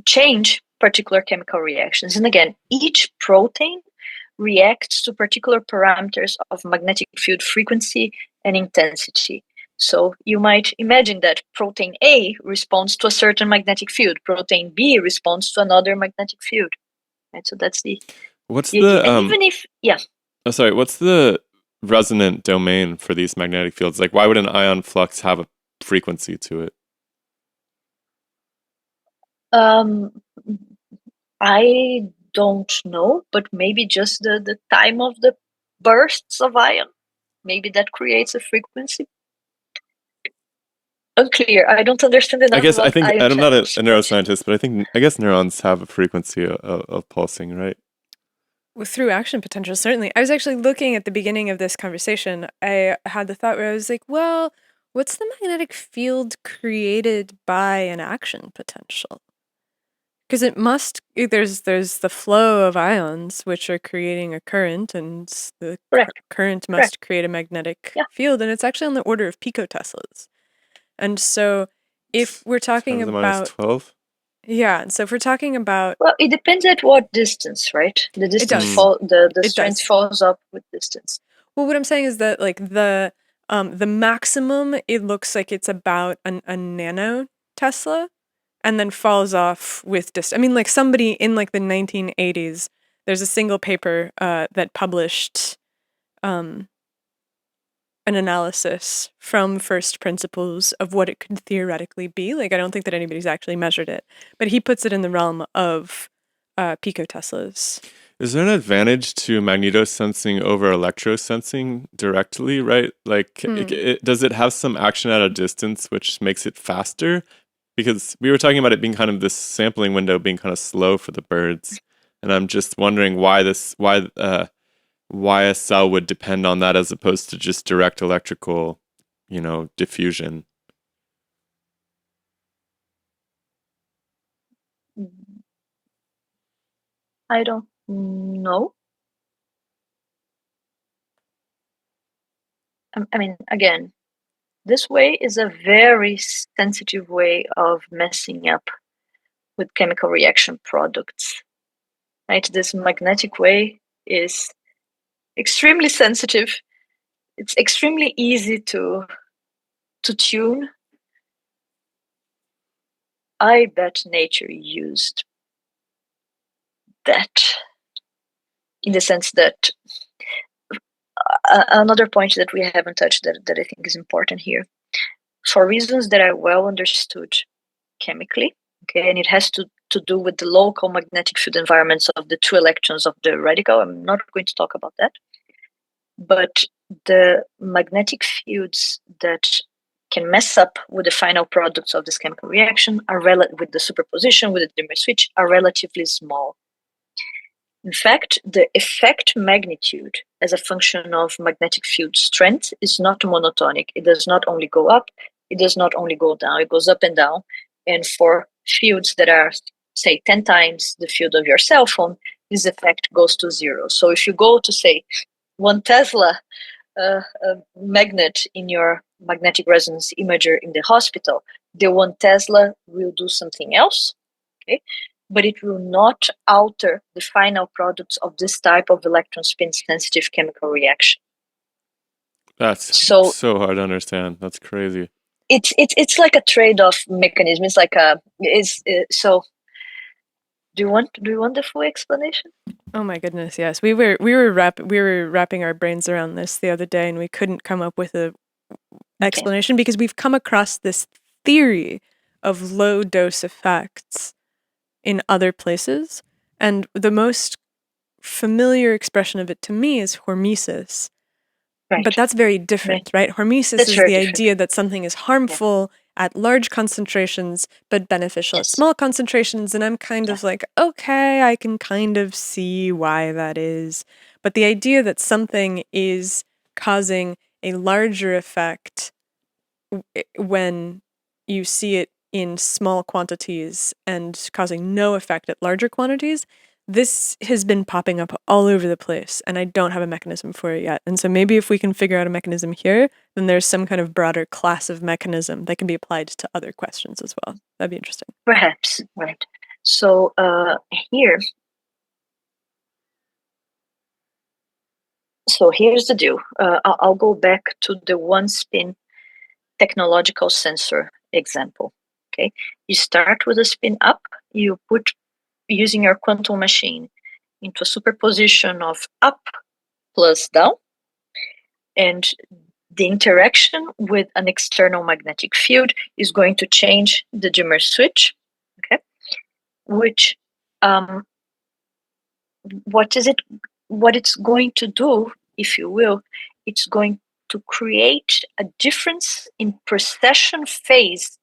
change particular chemical reactions. And again, each protein reacts to particular parameters of magnetic field frequency and intensity. So you might imagine that protein A responds to a certain magnetic field, protein B responds to another magnetic field. right? So that's What's the idea. the And even if, yeah, oh, sorry, what's the resonant domain for these magnetic fields? Like, why would an ion flux have a frequency to it? um, I don't know, but maybe just the time of the bursts of ion, maybe that creates a frequency. Unclear. I don't understand I enough guess I about think ion I'm not a channels. neuroscientist, but I guess neurons have a frequency of pulsing, right? Through action potential, certainly. I was actually looking at the beginning of this conversation. I had the thought where I was like, well, what's the magnetic field created by an action potential? Because there's the flow of ions which are creating a current, and the Correct. current Correct. must create a magnetic Yeah. field, and it's actually on the order of picoteslas. And so if we're talking 10 to the minus about 12. yeah, and so if we're talking about Well, it depends at what distance, right? The distance does. the It strength does. falls up with distance. Well, what I'm saying is that like the maximum, it looks like it's about a nano Tesla, and then falls off with I mean, like somebody in like the 1980s, there's a single paper that published an analysis from first principles of what it could theoretically be. Like, I don't think that anybody's actually measured it, but he puts it in the realm of picoteslas. Is there an advantage to magnetosensing over electrosensing directly, right? Like, does it have some action at a distance which makes it faster? Because we were talking about it being kind of this sampling window being kind of slow for the birds, and I'm just wondering why a cell would depend on that as opposed to just direct electrical, diffusion. I don't know. I mean, again, this way is a very sensitive way of messing up with chemical reaction products. Right? This magnetic way is extremely sensitive. It's extremely easy to tune. I bet nature used that in the sense that another point that we haven't touched that I think is important here, for reasons that are well understood chemically, okay, and it has to do with the local magnetic field environments of the two electrons of the radical. I'm not going to talk about that, but the magnetic fields that can mess up with the final products of this chemical reaction are with the superposition, with the dimmer switch, are relatively small. In fact, the effect magnitude as a function of magnetic field strength is not monotonic. It does not only go up, it does not only go down, it goes up and down. And for fields that are, say, 10 times the field of your cell phone, this effect goes to zero. So if you go to, say, 1 Tesla magnet in your magnetic resonance imager in the hospital, the 1 Tesla will do something else, okay? But it will not alter the final products of this type of electron spin sensitive chemical reaction. That's so hard to understand. That's crazy. It's like a trade-off mechanism. It's like so. Do you want the full explanation? Oh my goodness, yes. We were wrapping our brains around this the other day, and we couldn't come up with a explanation because we've come across this theory of low dose effects in other places, and the most familiar expression of it to me is hormesis. Right. But that's very different, right? Hormesis is the idea that something is harmful at large concentrations, but beneficial at small concentrations. And I'm kind of like, okay, I can kind of see why that is. But the idea that something is causing a larger effect when you see it in small quantities and causing no effect at larger quantities, this has been popping up all over the place, and I don't have a mechanism for it yet. And so maybe if we can figure out a mechanism here, then there's some kind of broader class of mechanism that can be applied to other questions as well. That'd be interesting. Perhaps, right. So here, so here's the deal. I'll go back to the one spin technological sensor example. Okay, you start with a spin up, you put using your quantum machine, into a superposition of up plus down, and the interaction with an external magnetic field is going to change the dimmer switch, okay? Which, what it's going to do, if you will, it's going to create a difference in precession phase.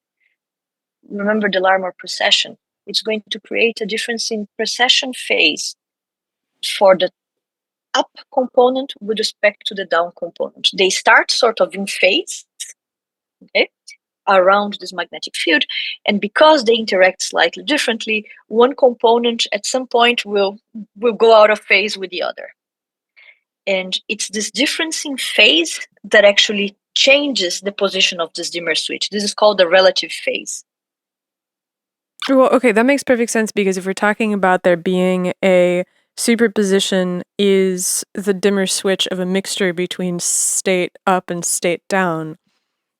Remember the Larmor precession. It's going to create a difference in precession phase for the up component with respect to the down component. They start sort of in phase, okay, around this magnetic field, and because they interact slightly differently, one component at some point will go out of phase with the other. And it's this difference in phase that actually changes the position of this dimmer switch. This is called the relative phase. Well, okay, that makes perfect sense, because if we're talking about there being a superposition is the dimmer switch of a mixture between state up and state down,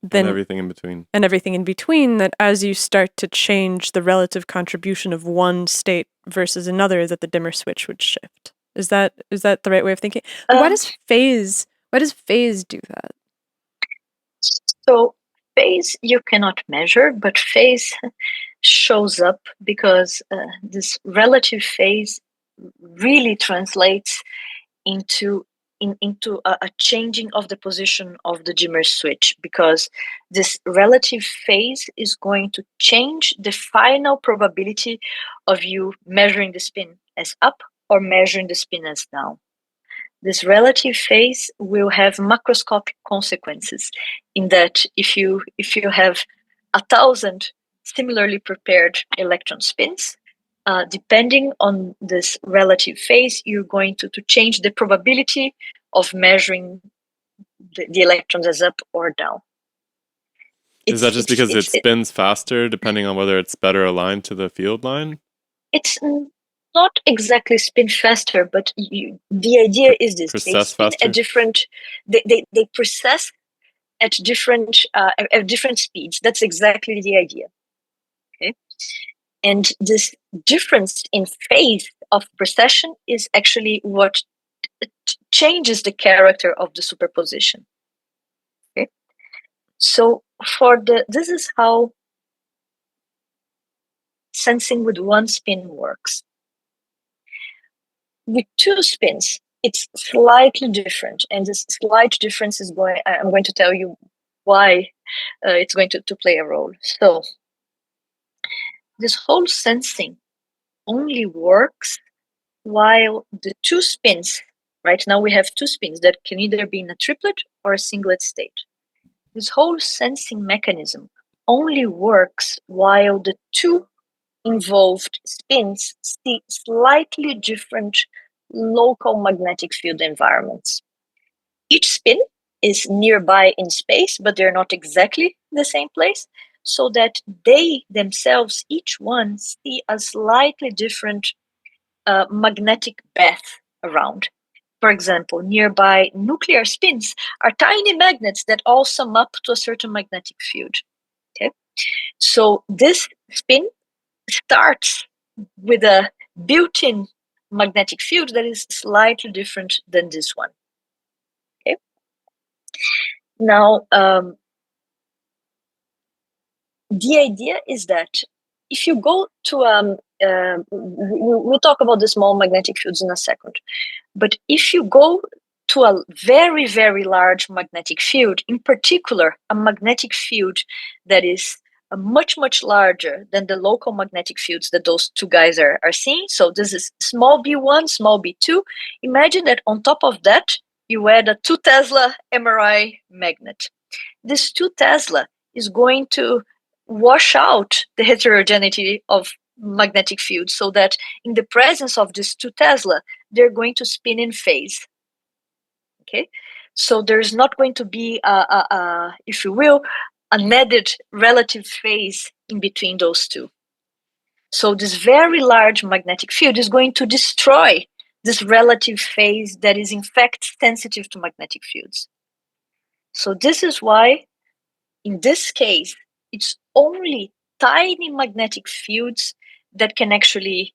then and everything in between. And everything in between, that as you start to change the relative contribution of one state versus another, that the dimmer switch would shift. Is that the right way of thinking? Why does phase do that? So phase you cannot measure, but phase shows up because this relative phase really translates into a changing of the position of the dimmer switch, because this relative phase is going to change the final probability of you measuring the spin as up or measuring the spin as down. This relative phase will have macroscopic consequences in that if you have 1,000 similarly prepared electron spins, depending on this relative phase, you're going to change the probability of measuring the electrons as up or down. Is that just because it spins faster depending on whether it's better aligned to the field line? It's not exactly spin faster, but the idea is this: they spin at different. They precess at different speeds. That's exactly the idea. Okay, and this difference in phase of precession is actually what changes the character of the superposition. Okay, so this is how sensing with one spin works. With two spins, it's slightly different, and this slight difference is I'm going to tell you why it's going to play a role. So this whole sensing only works while the two spins, right now we have two spins that can either be in a triplet or a singlet state. This whole sensing mechanism only works while the two involved spins see slightly different local magnetic field environments. Each spin is nearby in space, but they're not exactly the same place, so that they themselves, each one, see a slightly different magnetic path around. For example, nearby nuclear spins are tiny magnets that all sum up to a certain magnetic field. Okay, so this spin starts with a built-in magnetic field that is slightly different than this one. Okay. Now, the idea is that if you go to we'll talk about the small magnetic fields in a second, but if you go to a very, very large magnetic field, in particular, a magnetic field that is much, much larger than the local magnetic fields that those two guys are seeing. So this is small b1, small b2. Imagine that on top of that, you add a 2 Tesla MRI magnet. This 2 Tesla is going to wash out the heterogeneity of magnetic fields, so that in the presence of this 2 Tesla, they're going to spin in phase. Okay, so there's not going to be if you will, an added relative phase in between those two. So this very large magnetic field is going to destroy this relative phase that is in fact sensitive to magnetic fields. So this is why, in this case, it's only tiny magnetic fields that can actually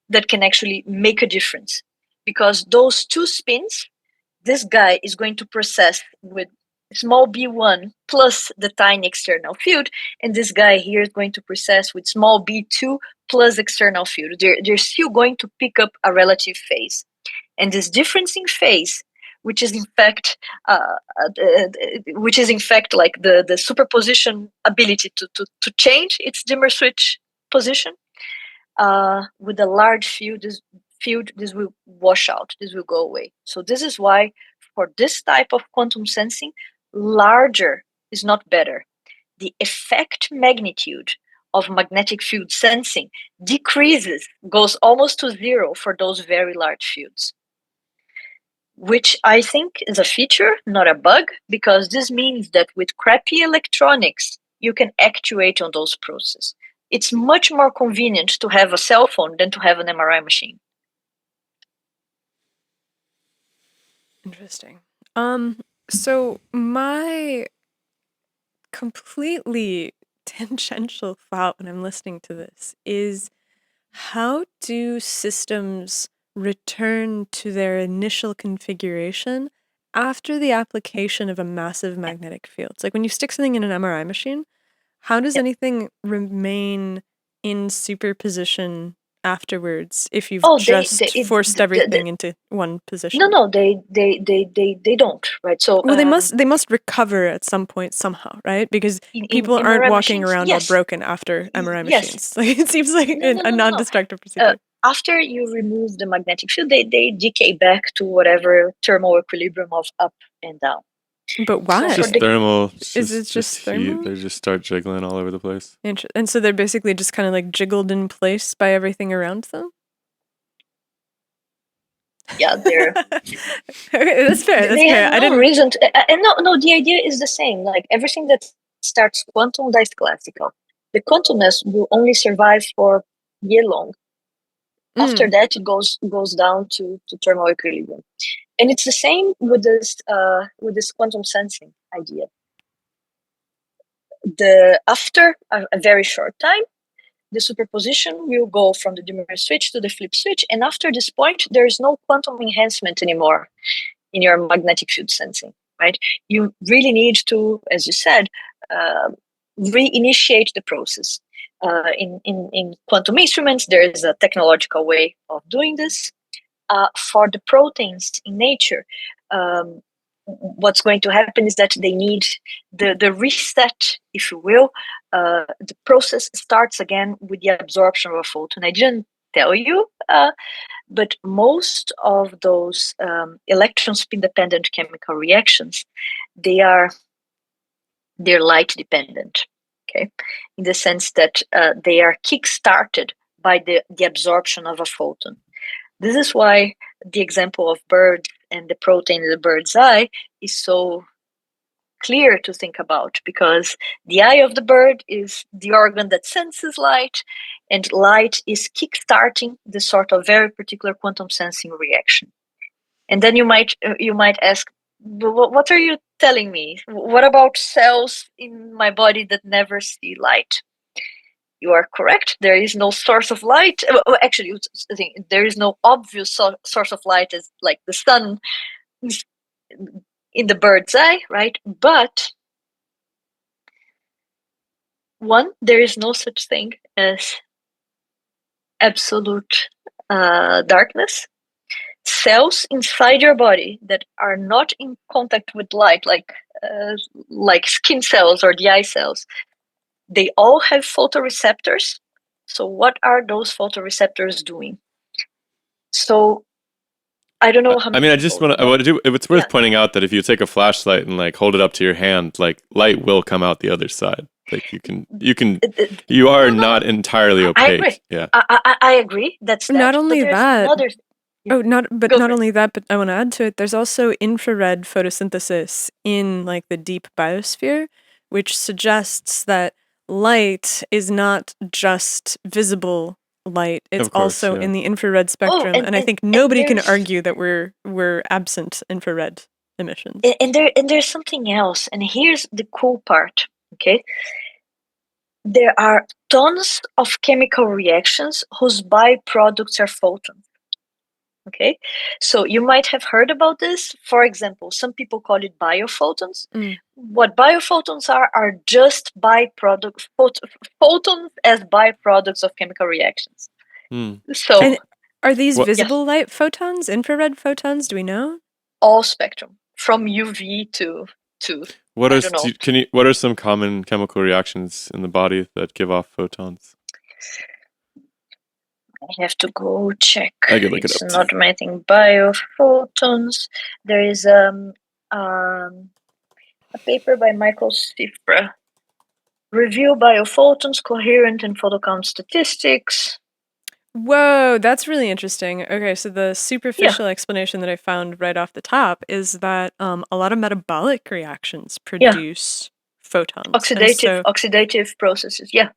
that can actually make a difference. Because those two spins, this guy is going to process with small b1 plus the tiny external field, and this guy here is going to process with small b2 plus external field. They're still going to pick up a relative phase. And this difference in phase, which is in fact like the superposition ability to change its dimmer switch position, with a large field, this will wash out, this will go away. So this is why for this type of quantum sensing, larger is not better. The effect magnitude of magnetic field sensing decreases, goes almost to zero for those very large fields, which I think is a feature, not a bug, because this means that with crappy electronics, you can actuate on those processes. It's much more convenient to have a cell phone than to have an MRI machine. Interesting. So my completely tangential thought when I'm listening to this is, how do systems return to their initial configuration after the application of a massive magnetic field? It's like when you stick something in an MRI machine, how does anything remain in superposition afterwards if you've forced everything into one position? No, they don't, right? So well, they must recover at some point somehow, right? Because people aren't MRI walking machines, around yes. all broken after MRI Yes. machines. Like, it seems like a non-destructive procedure. After you remove the magnetic field, they decay back to whatever thermal equilibrium of up and down. But why? It's just thermal. Is it just thermal? Heat. They just start jiggling all over the place. And so they're basically just kind of like jiggled in place by everything around them? Yeah, they're... That's fair. They have no reason to... and no, the idea is the same. Like, everything that starts quantum dies classical. The quantumness will only survive for year long. After that, it goes down to thermal equilibrium. And it's the same with this quantum sensing idea. After a very short time, the superposition will go from the dimmer switch to the flip switch, and after this point, there is no quantum enhancement anymore in your magnetic field sensing, right? You really need to, as you said, reinitiate the process. In quantum instruments, there is a technological way of doing this. For the proteins in nature, what's going to happen is that they need the reset, if you will. The process starts again with the absorption of a photon. I didn't tell you, but most of those electron spin dependent chemical reactions, they're light dependent. Okay, in the sense that they are kick-started by the absorption of a photon. This is why the example of bird and the protein in the bird's eye is so clear to think about, because the eye of the bird is the organ that senses light, and light is kick-starting this sort of very particular quantum sensing reaction. And then you might ask, what are you telling me? What about cells in my body that never see light? You are correct. There is no source of light. Actually, there is no obvious source of light as like the sun in the bird's eye, right? But one, there is no such thing as absolute darkness. Cells inside your body that are not in contact with light, like skin cells or the eye cells, they all have photoreceptors. So what are those photoreceptors doing? So I don't know how many. I want to do. It's worth pointing out that if you take a flashlight and like hold it up to your hand, like light will come out the other side. Like you are not entirely opaque. I agree. Yeah, I agree. That's not only that. Not only that, but I want to add to it. There's also infrared photosynthesis in like the deep biosphere, which suggests that light is not just visible light. It's also in the infrared spectrum, and I think nobody can argue that we're absent infrared emissions. And there's something else, and here's the cool part. Okay, there are tons of chemical reactions whose byproducts are photons. Okay, so you might have heard about this. For example, some people call it biophotons. What biophotons are just byproducts, photons as byproducts of chemical reactions. So, and are these What- visible light photons, infrared photons? Do we know? all spectrum from UV to What I are don't know. what are some common chemical reactions in the body that give off photons? I have to go check. I could look it It's up not too. my thing. Biophotons. There is a paper by Michael Sifra. Review biophotons, coherent and photocount statistics. Whoa, that's really interesting. Okay, so the superficial explanation that I found right off the top is that a lot of metabolic reactions produce photons. Oxidative processes. Yeah.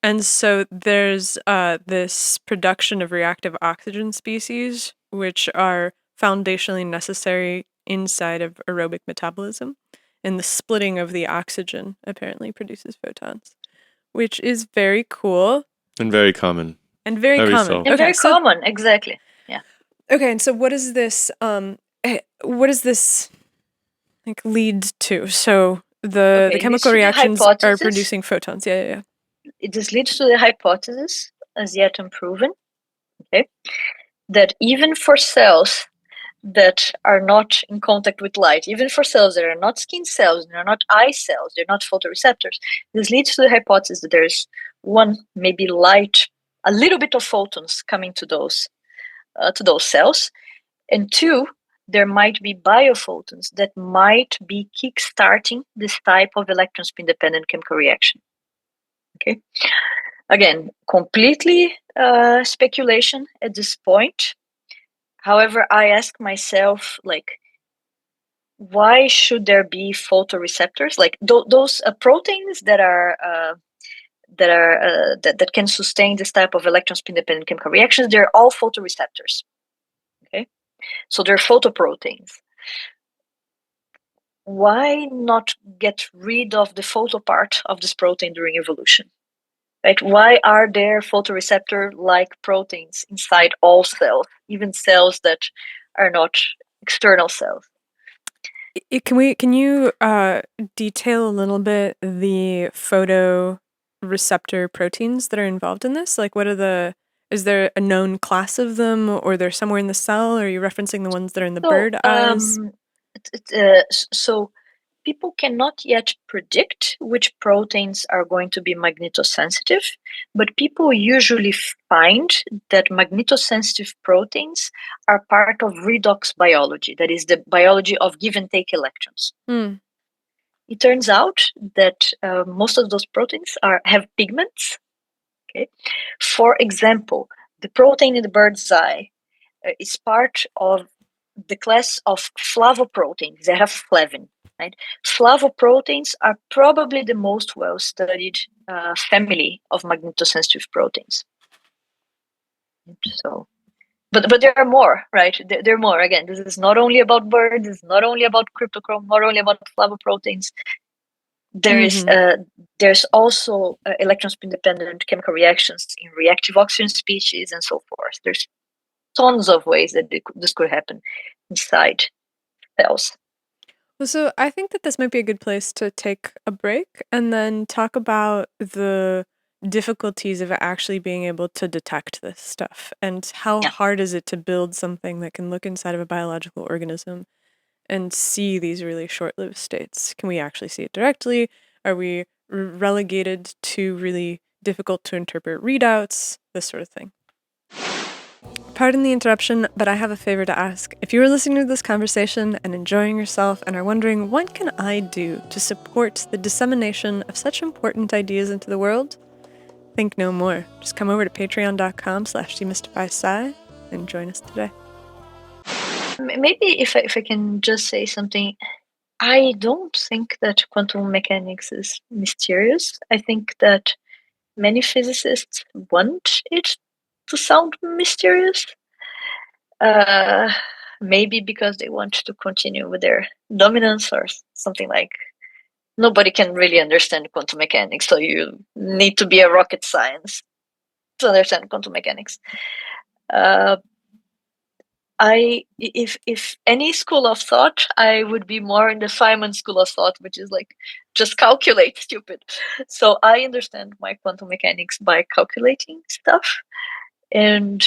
And so there's this production of reactive oxygen species, which are foundationally necessary inside of aerobic metabolism. And the splitting of the oxygen apparently produces photons, which is very cool. And very common. And very common. And very common, exactly. Yeah. Okay, and so what does this like lead to? So the chemical reactions are producing photons. Yeah. This leads to the hypothesis, as yet unproven, okay, that even for cells that are not in contact with light, even for cells that are not skin cells, they're not eye cells, they're not photoreceptors, this leads to the hypothesis that there's one, maybe light, a little bit of photons coming to those cells, and two, there might be biophotons that might be kickstarting this type of electron spin dependent chemical reaction. Okay. Again, completely speculation at this point. However, I ask myself, like, why should there be photoreceptors? Like those proteins that can sustain this type of electron spin dependent chemical reactions, they're all photoreceptors. Okay, so they're photoproteins. Why not get rid of the photo part of this protein during evolution? Right? Why are there photoreceptor-like proteins inside all cells, even cells that are not external cells? Can you detail a little bit the photoreceptor proteins that are involved in this? Like, is there a known class of them, or they're somewhere in the cell? Or are you referencing the ones that are in the bird eyes? So people cannot yet predict which proteins are going to be magnetosensitive, but people usually find that magnetosensitive proteins are part of redox biology, that is the biology of give and take electrons. It turns out that most of those proteins have pigments. Okay, for example, the protein in the bird's eye is part of the class of flavoproteins. They have flavin. Right? Flavoproteins are probably the most well-studied family of magnetosensitive proteins. So, but there are more, right? There are more. Again, this is not only about birds. It's not only about cryptochrome. Not only about flavoproteins. There's also electron spin dependent chemical reactions in reactive oxygen species and so forth. There's tons of ways that this could happen inside cells. Well, so I think that this might be a good place to take a break and then talk about the difficulties of actually being able to detect this stuff and how hard is it to build something that can look inside of a biological organism and see these really short-lived states. Can we actually see it directly? Are we relegated to really difficult to interpret readouts? This sort of thing. Pardon the interruption, but I have a favor to ask. If you are listening to this conversation and enjoying yourself and are wondering, what can I do to support the dissemination of such important ideas into the world? Think no more. Just come over to patreon.com/demystifysci and join us today. Maybe if I can just say something, I don't think that quantum mechanics is mysterious. I think that many physicists want it to sound mysterious. Maybe because they want to continue with their dominance or something like nobody can really understand quantum mechanics, so you need to be a rocket science to understand quantum mechanics. If any school of thought, I would be more in the Feynman school of thought, which is like just calculate, stupid. So I understand my quantum mechanics by calculating stuff, and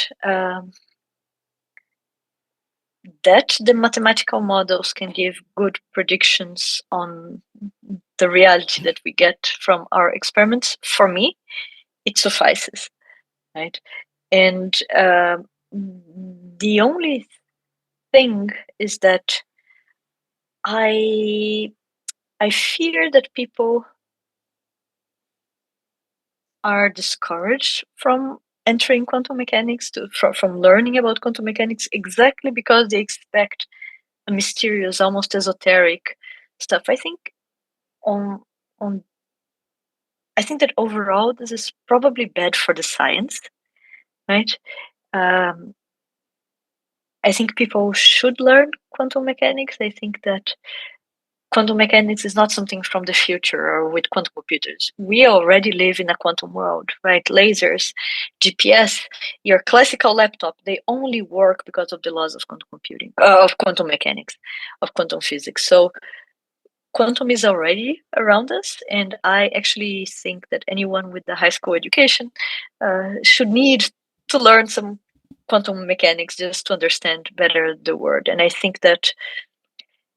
that the mathematical models can give good predictions on the reality that we get from our experiments. For me, it suffices, right? And the only thing is that I fear that people are discouraged from entering quantum mechanics, from learning about quantum mechanics, exactly because they expect a mysterious, almost esoteric stuff. I think on I think that overall this is probably bad for the science, right? I think people should learn quantum mechanics. I think that quantum mechanics is not something from the future or with quantum computers. We already live in a quantum world, right? Lasers, GPS, your classical laptop, they only work because of the laws of quantum computing, of quantum mechanics, of quantum physics. So quantum is already around us, and I actually think that anyone with a high school education should need to learn some quantum mechanics just to understand better the world. And I think that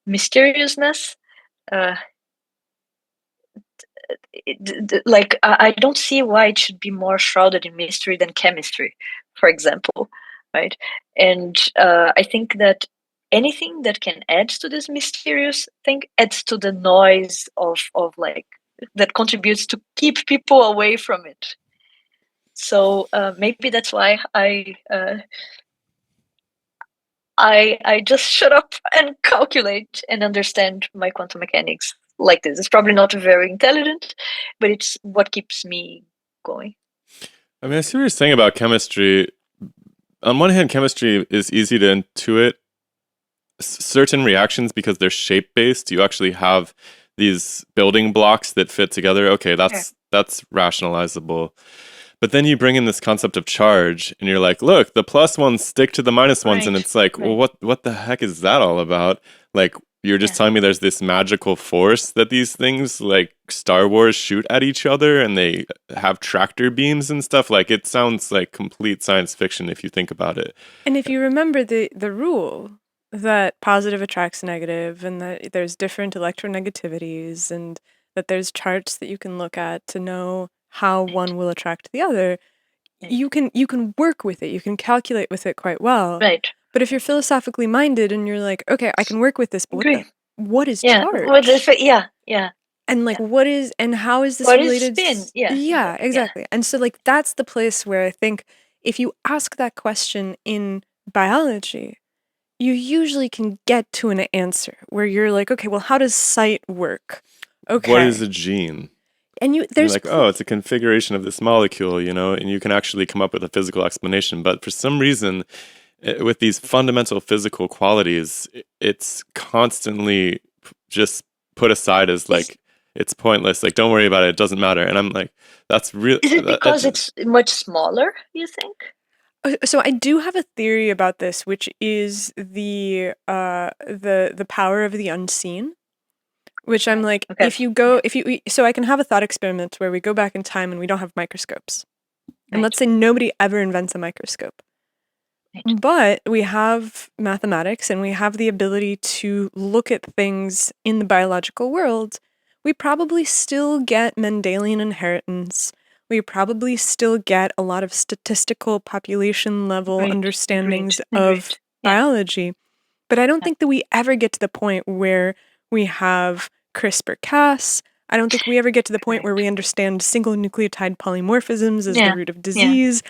mysteriousness, like I don't see why it should be more shrouded in mystery than chemistry, for example, right? And I think that anything that can add to this mysterious thing adds to the noise of like that contributes to keep people away from it. So maybe that's why I just shut up and calculate and understand my quantum mechanics like this. It's probably not very intelligent, but it's what keeps me going. I mean, I see what you're saying about chemistry. On one hand, chemistry is easy to intuit certain reactions because they're shape-based. You actually have these building blocks that fit together. Okay, that's rationalizable. But then you bring in this concept of charge, and you're like, look, the plus ones stick to the minus ones, and it's like, well, what the heck is that all about? Like, you're just telling me there's this magical force that these things, like Star Wars, shoot at each other, and they have tractor beams and stuff. Like, it sounds like complete science fiction if you think about it. And if you remember the rule that positive attracts negative, and that there's different electronegativities, and that there's charts that you can look at to know how one will attract the other, you can work with it, you can calculate with it quite well. Right. But if you're philosophically minded and you're like, okay, I can work with this, but what is charge? And like, what is, and how is this related? Is spin? Yeah, exactly. And so like, that's the place where I think if you ask that question in biology, you usually can get to an answer where you're like, okay, well, how does sight work? Okay. What is a gene? And there's like, oh, it's a configuration of this molecule, you know, and you can actually come up with a physical explanation. But for some reason, with these fundamental physical qualities, it's constantly just put aside as like, it's pointless. Like, don't worry about it. It doesn't matter. And I'm like, that's really... Is it because it's much smaller, you think? So I do have a theory about this, which is the power of the unseen. Which I'm like, so I can have a thought experiment where we go back in time and we don't have microscopes. And let's say nobody ever invents a microscope. But we have mathematics and we have the ability to look at things in the biological world. We probably still get Mendelian inheritance. We probably still get a lot of statistical population level understandings of biology. But I don't think that we ever get to the point where we have CRISPR-Cas. I don't think we ever get to the point where we understand single nucleotide polymorphisms as the root of disease.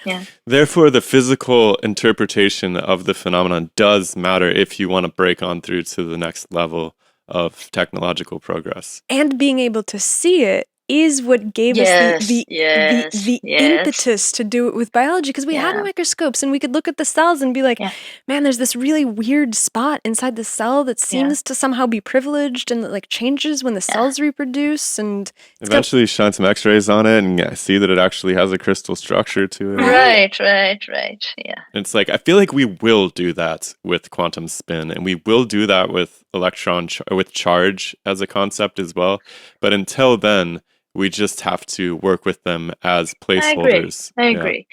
Therefore, the physical interpretation of the phenomenon does matter if you want to break on through to the next level of technological progress. And being able to see it is what gave us the yes. impetus to do it with biology, because we had Yeah. microscopes and we could look at the cells and be like, Yeah. man, there's this really weird spot inside the cell that seems to somehow be privileged and that like changes when the cells reproduce, and Eventually shine some x-rays on it and see that it actually has a crystal structure to it. Right. Yeah. And it's like, I feel like we will do that with quantum spin, and we will do that with electron, with charge as a concept as well. But until then, we just have to work with them as placeholders. I agree.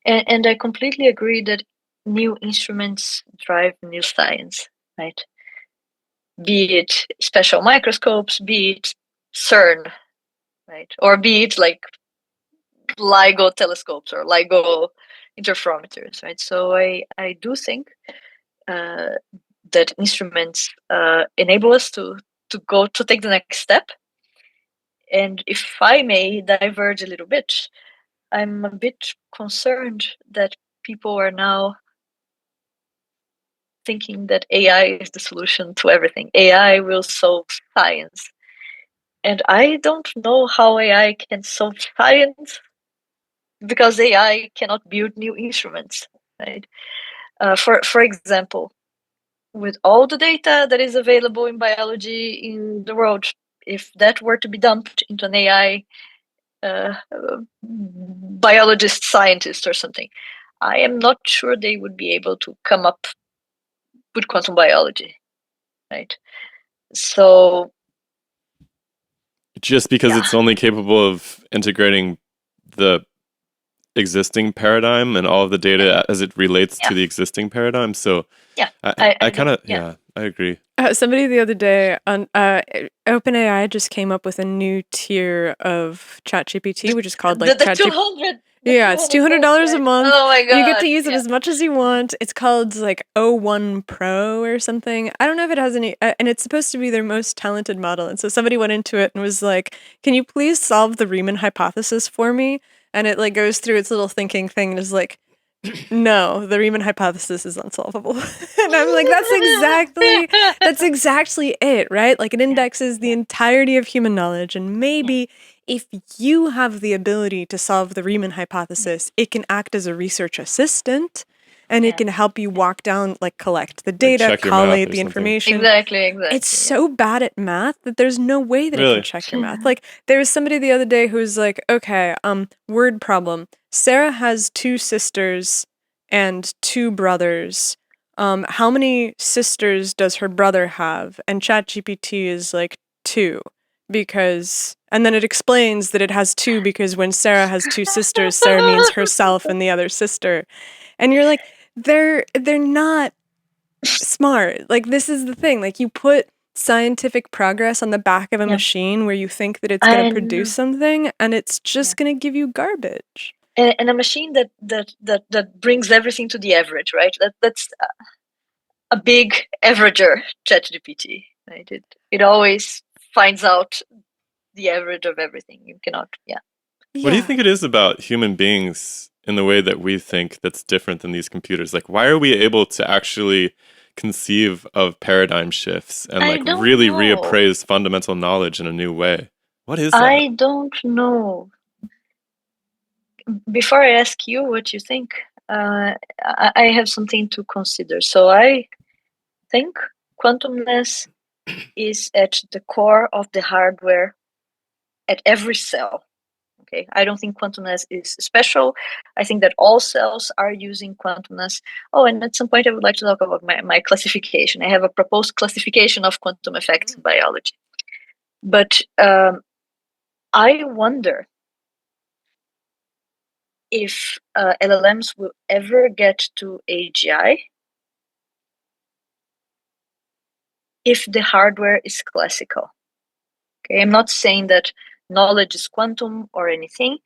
And I completely agree that new instruments drive new science, right? Be it special microscopes, be it CERN, right? Or be it like LIGO telescopes or LIGO interferometers, right? So I do think that instruments enable us to take the next step. And if I may diverge a little bit, I'm a bit concerned that people are now thinking that AI is the solution to everything. AI will solve science. And I don't know how AI can solve science, because AI cannot build new instruments, right? For example, with all the data that is available in biology in the world, if that were to be dumped into an AI biologist, scientist, or something, I am not sure they would be able to come up with quantum biology, right? So Just because it's only capable of integrating the existing paradigm and all of the data as it relates to the existing paradigm. So yeah, I kind of, I agree. Somebody the other day on OpenAI just came up with a new tier of ChatGPT, which is called like the ChatGPT. 200. Yeah, it's $200 a month. Oh my god! You get to use it as much as you want. It's called like O1 Pro or something. I don't know if it has any, and it's supposed to be their most talented model. And so somebody went into it and was like, "Can you please solve the Riemann hypothesis for me?" And it like goes through its little thinking thing and is like, "No, the Riemann hypothesis is unsolvable." And I'm like, that's exactly it, right? Like it indexes the entirety of human knowledge, and maybe if you have the ability to solve the Riemann hypothesis, it can act as a research assistant, and it can help you walk down, like collect the data, check your math collate or the something. information. Exactly. It's so bad at math that there's no way that it Really? can check your math. Like there was somebody the other day who was like, okay, word problem. Sarah has 2 sisters and 2 brothers. How many sisters does her brother have? And ChatGPT is like 2, because, and then it explains that it has 2 because when Sarah has 2 sisters, Sarah means herself and the other sister. And you're like, they're not smart. Like this is the thing. Like you put scientific progress on the back of a machine where you think that it's going to produce something, and it's just going to give you garbage. And a machine that brings everything to the average, right? That's a big averager, ChatGPT, right? It always finds out the average of everything. You cannot, What do you think it is about human beings in the way that we think that's different than these computers? Like, why are we able to actually conceive of paradigm shifts and like really reappraise fundamental knowledge in a new way? What is that? I don't know. Before I ask you what you think, I have something to consider. So I think quantumness is at the core of the hardware at every cell. Okay, I don't think quantumness is special. I think that all cells are using quantumness. Oh, and at some point I would like to talk about my classification. I have a proposed classification of quantum effects in biology. But I wonder if LLMs will ever get to AGI if the hardware is classical. Okay, I'm not saying that knowledge is quantum or anything.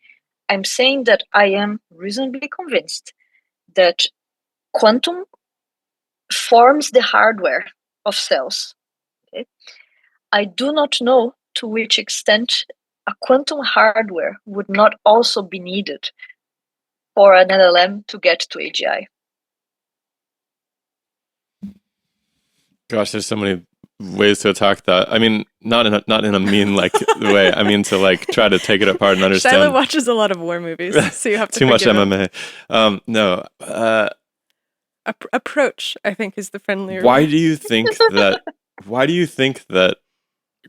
I'm saying that I am reasonably convinced that quantum forms the hardware of cells. Okay? I do not know to which extent a quantum hardware would not also be needed for an LLM to get to AGI. Gosh, there's so many ways to attack that. I mean, not in a mean like way. I mean to like try to take it apart and Shiloh understand. watches a lot of war movies, so you have to Too much forgive him. MMA. No. Approach, I think, is the friendlier Why word. do you think that? Why do you think that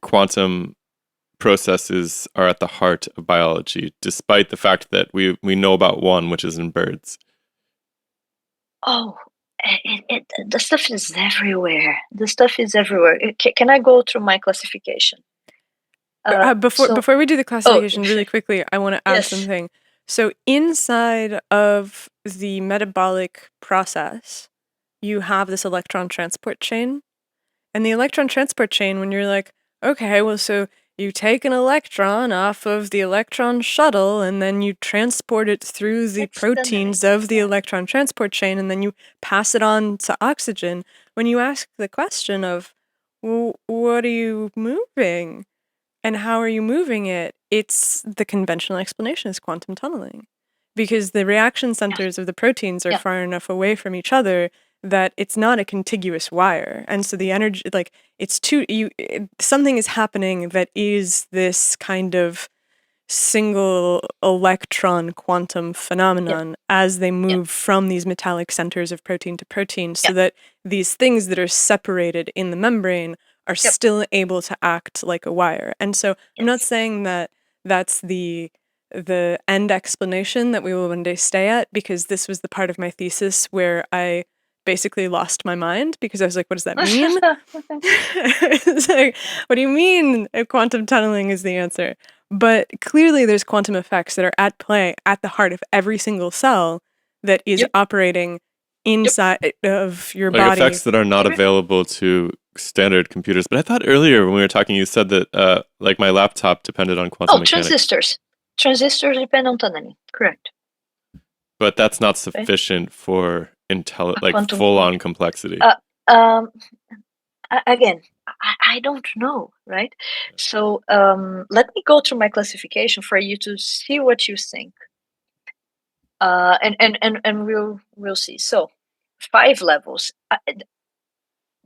quantum processes are at the heart of biology, despite the fact that we know about one, which is in birds? Oh, the stuff is everywhere. The stuff is everywhere. Can I go through my classification? Before we do the classification, really quickly, I want to add Yes. something. So inside of the metabolic process, you have this electron transport chain. And the electron transport chain, when you're like, okay, well, so you take an electron off of the electron shuttle and then you transport it through the proteins of the electron transport chain and then you pass it on to oxygen. When you ask the question of, well, what are you moving? And how are you moving it? It's the conventional explanation is quantum tunneling. Because the reaction centers of the proteins are far enough away from each other that it's not a contiguous wire. And so the energy, like, something is happening that is this kind of single electron quantum phenomenon as they move from these metallic centers of protein to protein, so that these things that are separated in the membrane are still able to act like a wire. And so I'm not saying that that's the end explanation that we will one day stay at, because this was the part of my thesis where I basically lost my mind, because I was like, what does that mean? It's like, what do you mean quantum tunneling is the answer? But clearly there's quantum effects that are at play at the heart of every single cell that is operating inside of your Like body. effects that are not available to standard computers. But I thought earlier when we were talking, you said that like my laptop depended on quantum mechanics. Transistors. Transistors depend on tunneling. Correct. But that's not sufficient for full-on complexity. Again, I don't know, right? So let me go through my classification for you to see what you think, and we'll see. So 5 levels.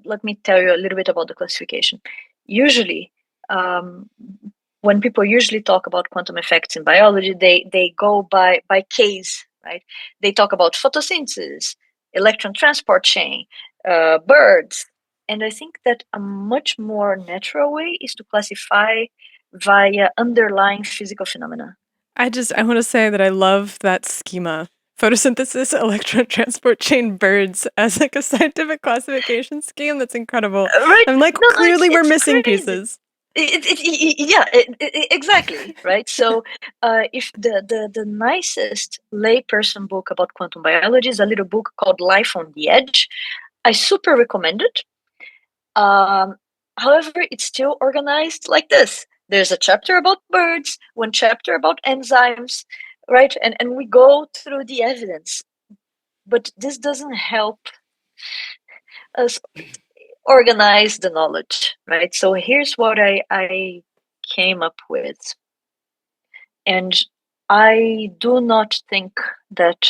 Let me tell you a little bit about the classification. Usually, when people usually talk about quantum effects in biology, they go by case, right? They talk about photosynthesis, electron transport chain, birds. And I think that a much more natural way is to classify via underlying physical phenomena. I want to say that I love that schema. Photosynthesis, electron transport chain, birds as like a scientific classification scheme. That's incredible. Right? I'm like, clearly we're missing pieces. Exactly, right? So if the nicest layperson book about quantum biology is a little book called Life on the Edge, I super recommend it. However, it's still organized like this. There's a chapter about birds, one chapter about enzymes, right? And we go through the evidence. But this doesn't help us organize the knowledge, right? So here's what I came up with. And I do not think that,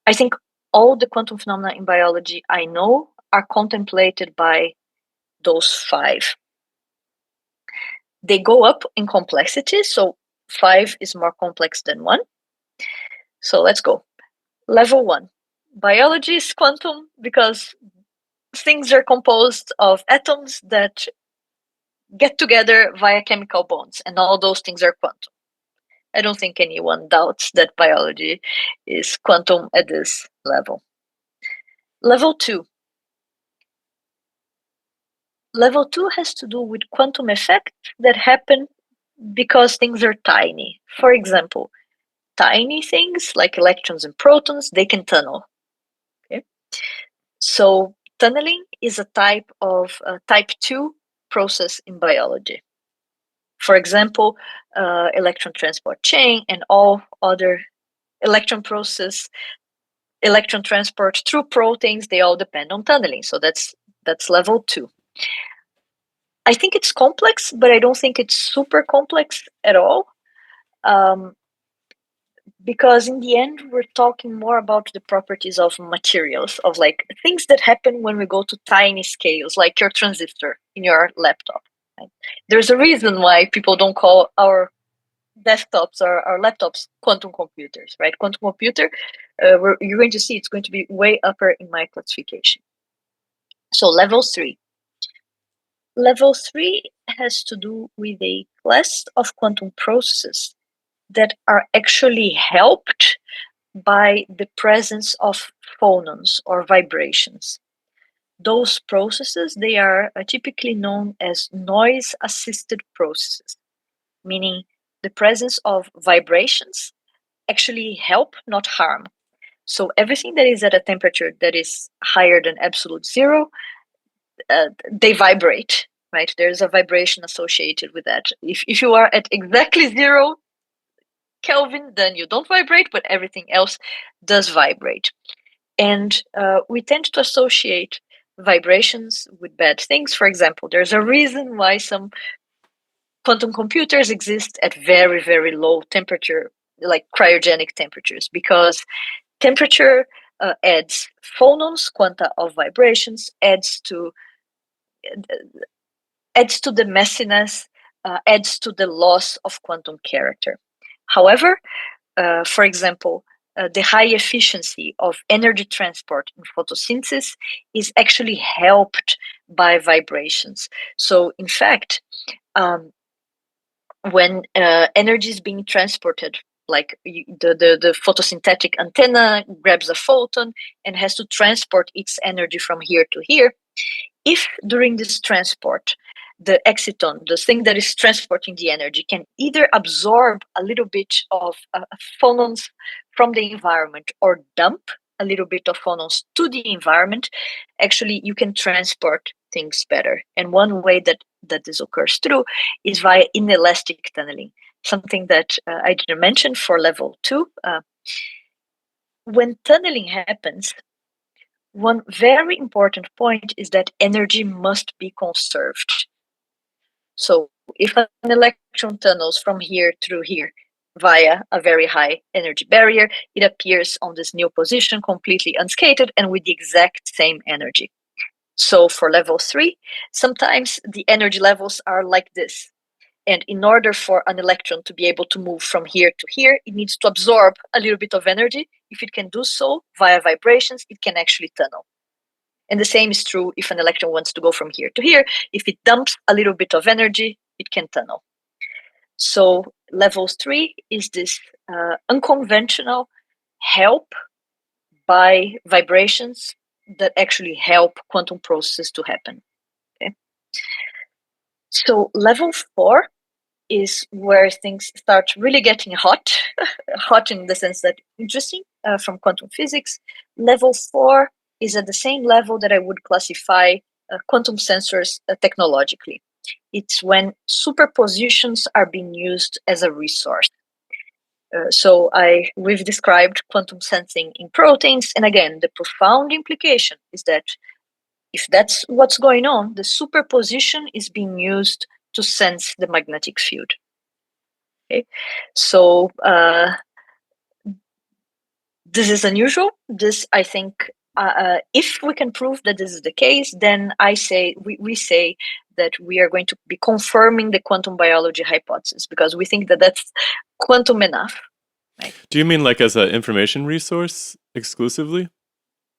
I think all the quantum phenomena in biology I know are contemplated by those 5. They go up in complexity, so 5 is more complex than 1. So let's go. Level 1. Biology is quantum because things are composed of atoms that get together via chemical bonds, and all those things are quantum. I don't think anyone doubts that biology is quantum at this level. Level 2. Level 2 has to do with quantum effects that happen because things are tiny. For example, tiny things like electrons and protons, they can tunnel. Okay? So tunneling is a type of type 2 process in biology. For example, electron transport chain and all other electron transport through proteins, they all depend on tunneling. So that's level 2. I think it's complex, but I don't think it's super complex at all. because in the end, we're talking more about the properties of materials, of like things that happen when we go to tiny scales, like your transistor in your laptop. Right? There's a reason why people don't call our desktops or our laptops quantum computers, right? Quantum computer, you're going to see it's going to be way upper in my classification. So level 3. Level 3 has to do with a class of quantum processes that are actually helped by the presence of phonons or vibrations. Those processes, they are typically known as noise-assisted processes, meaning the presence of vibrations actually help, not harm. So everything that is at a temperature that is higher than absolute zero, they vibrate, right? There's a vibration associated with that. If you are at exactly 0 Kelvin, then you don't vibrate, but everything else does vibrate. And we tend to associate vibrations with bad things. For example, there's a reason why some quantum computers exist at very, very low temperature, like cryogenic temperatures, because temperature adds phonons, quanta of vibrations, adds to the messiness, adds to the loss of quantum character. However, for example, the high efficiency of energy transport in photosynthesis is actually helped by vibrations. So, in fact, when energy is being transported, like the photosynthetic antenna grabs a photon and has to transport its energy from here to here, if during this transport, the exciton, the thing that is transporting the energy, can either absorb a little bit of phonons from the environment or dump a little bit of phonons to the environment, actually you can transport things better. And one way that this occurs through is via inelastic tunneling, something that I didn't mention for level 2. When tunneling happens, one very important point is that energy must be conserved. So if an electron tunnels from here through here via a very high energy barrier, it appears on this new position completely unscated and with the exact same energy. So for level 3, sometimes the energy levels are like this. And in order for an electron to be able to move from here to here, it needs to absorb a little bit of energy. If it can do so via vibrations, it can actually tunnel. And the same is true if an electron wants to go from here to here. If it dumps a little bit of energy, it can tunnel. So level 3 is this unconventional help by vibrations that actually help quantum processes to happen. Okay? So level 4 is where things start really getting hot, hot in the sense that interesting from quantum physics. Level 4 is at the same level that I would classify quantum sensors technologically. It's when superpositions are being used as a resource. So we've described quantum sensing in proteins, and again, the profound implication is that if that's what's going on, the superposition is being used to sense the magnetic field. Okay, so this is unusual. This, I think, if we can prove that this is the case, then we say that we are going to be confirming the quantum biology hypothesis, because we think that that's quantum enough. Right? Do you mean like as an information resource exclusively?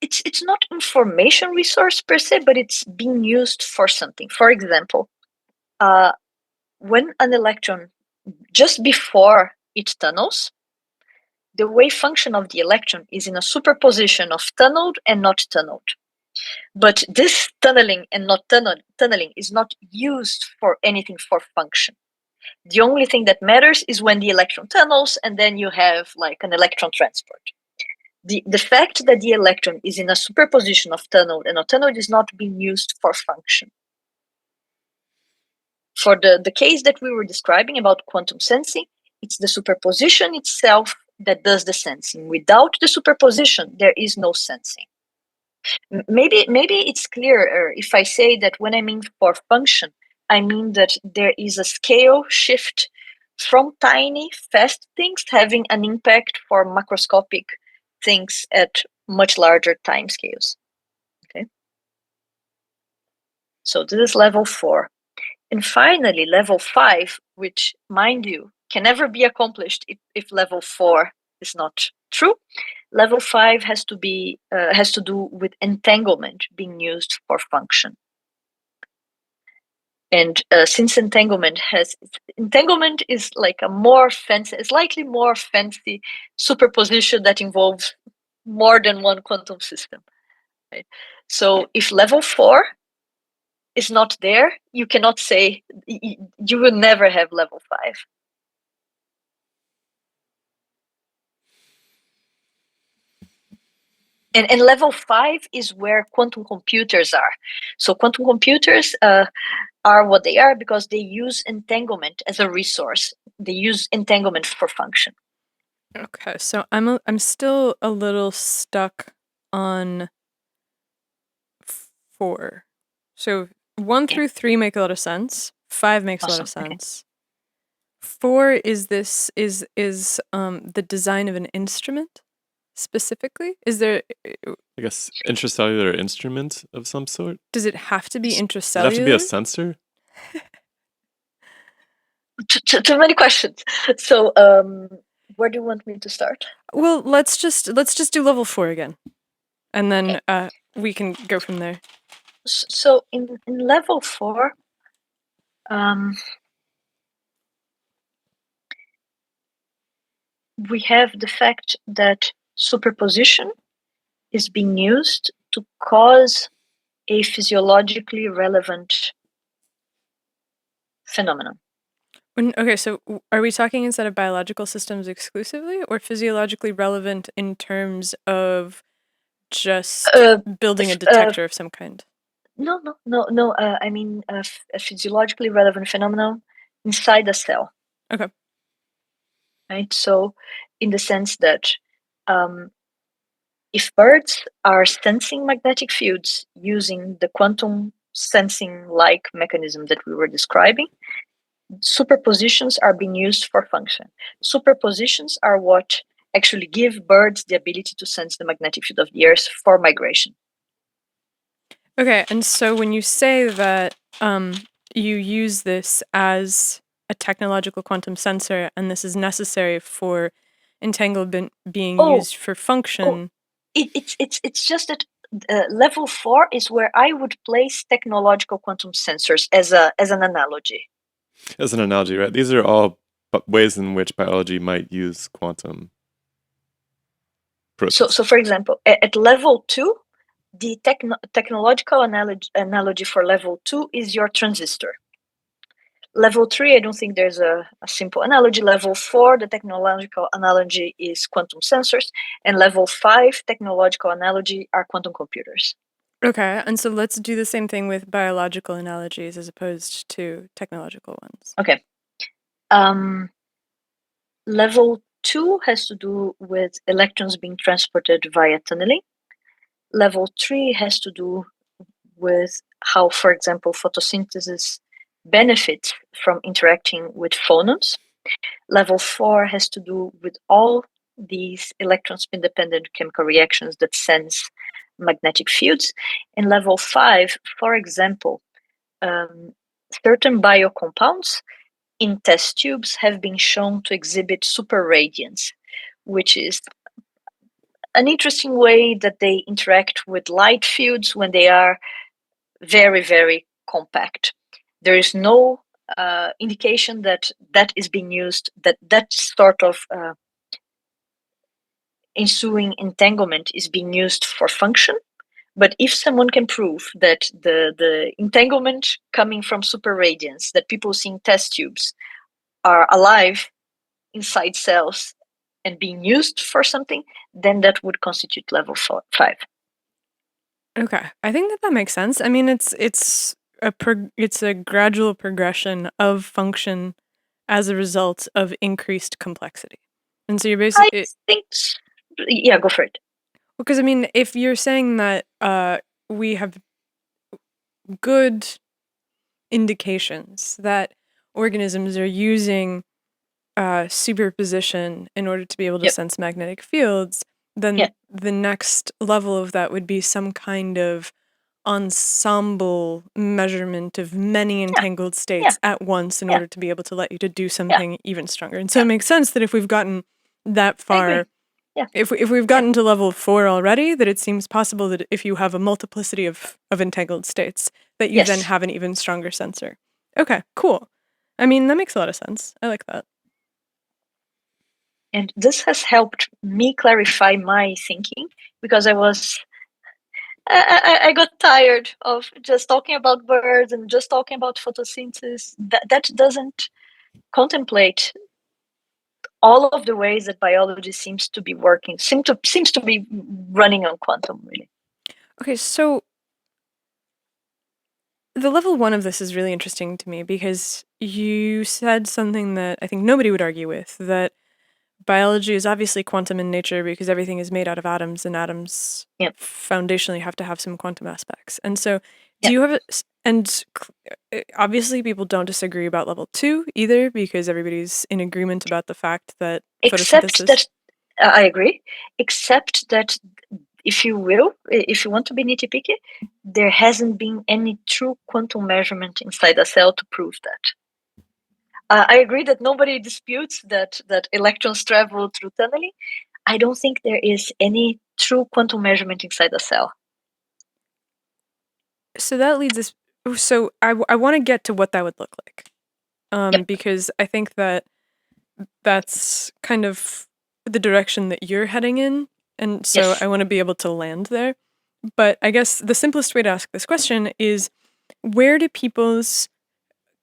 It's not information resource per se, but it's being used for something. For example, when an electron, just before it tunnels, the wave function of the electron is in a superposition of tunneled and not tunneled. But this tunneling and not tunneling is not used for anything for function. The only thing that matters is when the electron tunnels, and then you have like an electron transport. The fact that the electron is in a superposition of tunneled and not tunneled is not being used for function. For the case that we were describing about quantum sensing, it's the superposition itself that does the sensing. Without the superposition, there is no sensing. Maybe it's clearer if I say that when I mean for function, I mean that there is a scale shift from tiny, fast things having an impact for macroscopic things at much larger timescales. Okay. So this is level 4. And finally, level 5, which, mind you, can never be accomplished if level 4 is not true. Level 5 has to do with entanglement being used for function. And since entanglement is like a slightly more fancy superposition that involves more than one quantum system. Right? So if level 4 is not there, you cannot say, you will never have level 5. And level 5 is where quantum computers are. So quantum computers are what they are because they use entanglement as a resource. They use entanglement for function. Okay, so I'm still a little stuck on 4. So 1 through 3 make a lot of sense. 5 makes a lot of Awesome. Okay. sense. 4 is the design of an instrument specifically? Is there I guess intracellular instrument of some sort. does it have to be Does it intracellular? have to be a sensor? Too many questions. So where do you want me to start? Well, let's just do level 4 again. And then we can go from there. So in level 4, we have the fact that superposition is being used to cause a physiologically relevant phenomenon. Okay, so are we talking instead of biological systems exclusively, or physiologically relevant in terms of just building a detector of some kind? No. I mean a physiologically relevant phenomenon inside a cell. Okay. Right. So, in the sense that if birds are sensing magnetic fields using the quantum sensing-like mechanism that we were describing, superpositions are being used for function. Superpositions are what actually give birds the ability to sense the magnetic field of the Earth for migration. Okay, and so when you say that you use this as a technological quantum sensor, and this is necessary for entanglement being used for function. It's just that level 4 is where I would place technological quantum sensors as an analogy. As an analogy, right? These are all ways in which biology might use quantum processes. So for example, at level 2, the technological analogy for level 2 is your transistor. Level 3, I don't think there's a simple analogy. Level 4, the technological analogy is quantum sensors. And level 5, technological analogy are quantum computers. Okay, and so let's do the same thing with biological analogies as opposed to technological ones. Okay. Level 2 has to do with electrons being transported via tunneling. Level 3 has to do with how, for example, photosynthesis benefits from interacting with phonons. Level 4 has to do with all these electron spin-dependent chemical reactions that sense magnetic fields. And level 5, for example, certain biocompounds in test tubes have been shown to exhibit super-radiance, which is an interesting way that they interact with light fields when they are very, very compact. There is no indication that is being used, that sort of ensuing entanglement is being used for function. But if someone can prove that the entanglement coming from super-radiance that people see in test tubes are alive inside cells and being used for something, then that would constitute level 5. Okay, I think that makes sense. I mean, it's a gradual progression of function as a result of increased complexity, and so you're basically. I think, yeah, go for it. Because I mean, if you're saying that we have good indications that organisms are using superposition in order to be able to Yep. sense magnetic fields, then Yeah. the next level of that would be some kind of ensemble measurement of many entangled states at once in Yeah. order to be able to let you to do something even stronger. And so it makes sense that if we've gotten that far, Yeah. if we've gotten to level 4 already, that it seems possible that if you have a multiplicity of entangled states, that you then Yes. have an even stronger sensor. Okay, cool. I mean, that makes a lot of sense. I like that. And this has helped me clarify my thinking, because I got tired of just talking about birds and just talking about photosynthesis. That doesn't contemplate all of the ways that biology seems to be working, seems to be running on quantum, really. Okay, so the level 1 of this is really interesting to me because you said something that I think nobody would argue with, that biology is obviously quantum in nature because everything is made out of atoms, and atoms Yep. foundationally have to have some quantum aspects. And so, do Yep. you have obviously people don't disagree about level 2 either, because everybody's in agreement about the fact that Except photosynthesis. that, I agree, except that if you want to be nitpicky, there hasn't been any true quantum measurement inside a cell to prove that. I agree that nobody disputes that electrons travel through tunneling. I don't think there is any true quantum measurement inside a cell. So that leads us. So I want to get to what that would look like, Yep. because I think that that's kind of the direction that you're heading in, and so Yes. I want to be able to land there. But I guess the simplest way to ask this question is, where do people's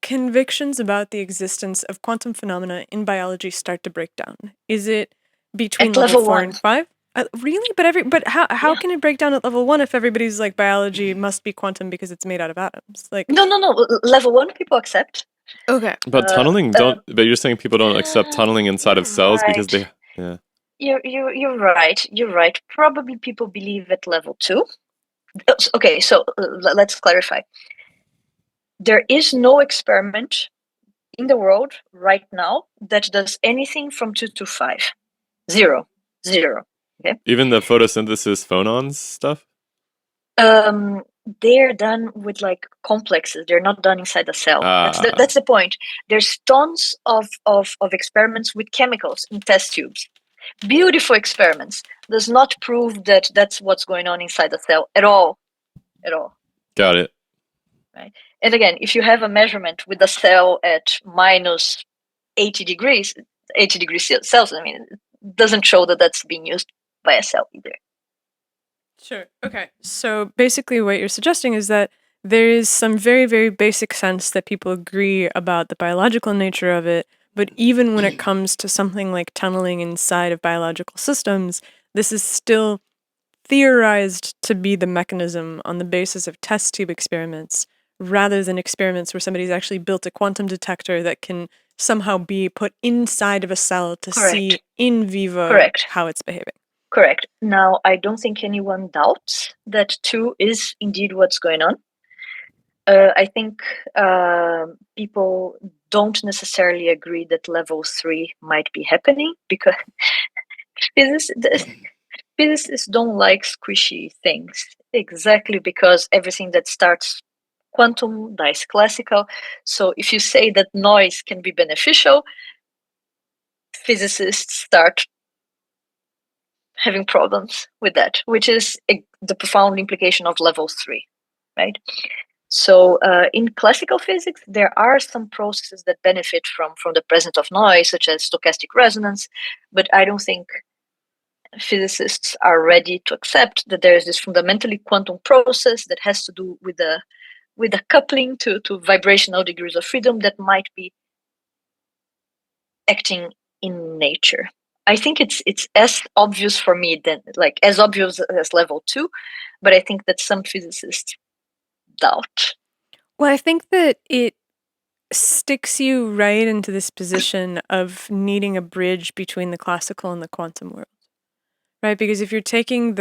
convictions about the existence of quantum phenomena in biology start to break down? Is it between At level level 4 1. and 5? Really? But how can it break down at level 1 if everybody's like, biology must be quantum because it's made out of atoms? Like, No. Level 1 people accept. okay. But tunneling but you're saying people don't accept tunneling inside of cells because they You're right. You're right. Probably people believe at level 2. Okay, so let's clarify. There is no experiment in the world right now that does anything from 2 to 5. Zero. Okay. even the photosynthesis phonons stuff? They're done with like complexes. They're not done inside the cell. That's the point. There's tons of experiments with chemicals in test tubes. Beautiful experiments. Does not prove that that's what's going on inside the cell at all. Got it. Right. And again, if you have a measurement with a cell at minus 80 degrees Celsius, I mean, it doesn't show that that's being used by a cell either. Sure. Okay. So basically what you're suggesting is that there is some very, very basic sense that people agree about the biological nature of it, but even when it comes to something like tunneling inside of biological systems, this is still theorized to be the mechanism on the basis of test tube experiments, rather than experiments where somebody's actually built a quantum detector that can somehow be put inside of a cell to see in vivo how it's behaving. Correct. Now, I don't think anyone doubts that 2 is indeed what's going on. I think people don't necessarily agree that level 3 might be happening, because physicists don't like squishy things, exactly because everything that starts quantum dies classical. So if you say that noise can be beneficial, physicists start having problems with that, which is the profound implication of level 3, right? So in classical physics, there are some processes that benefit from the presence of noise, such as stochastic resonance, but I don't think physicists are ready to accept that there is this fundamentally quantum process that has to do with a coupling to vibrational degrees of freedom that might be acting in nature. I think it's as obvious for me as obvious as level 2, but I think that some physicists doubt. Well, I think that it sticks you right into this position of needing a bridge between the classical and the quantum world, right? Because if you're taking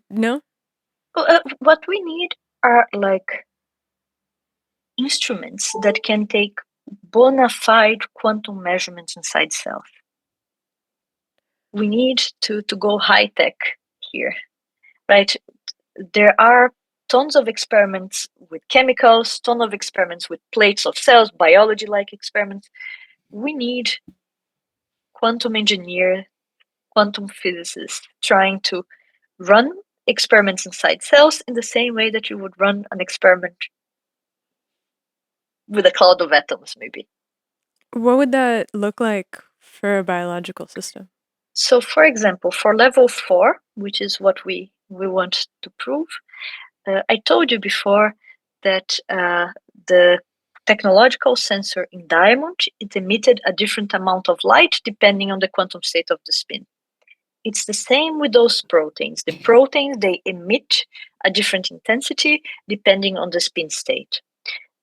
no? What we need are like instruments that can take bona fide quantum measurements inside cells. We need to go high tech here, right? There are tons of experiments with chemicals, tons of experiments with plates of cells, biology-like experiments. We need quantum engineers, quantum physicists trying to run experiments inside cells in the same way that you would run an experiment with a cloud of atoms, maybe. What would that look like for a biological system? So, for example, for level 4, which is what we want to prove, I told you before that the technological sensor in diamond, it emitted a different amount of light depending on the quantum state of the spin. It's the same with those proteins. The proteins, they emit a different intensity depending on the spin state.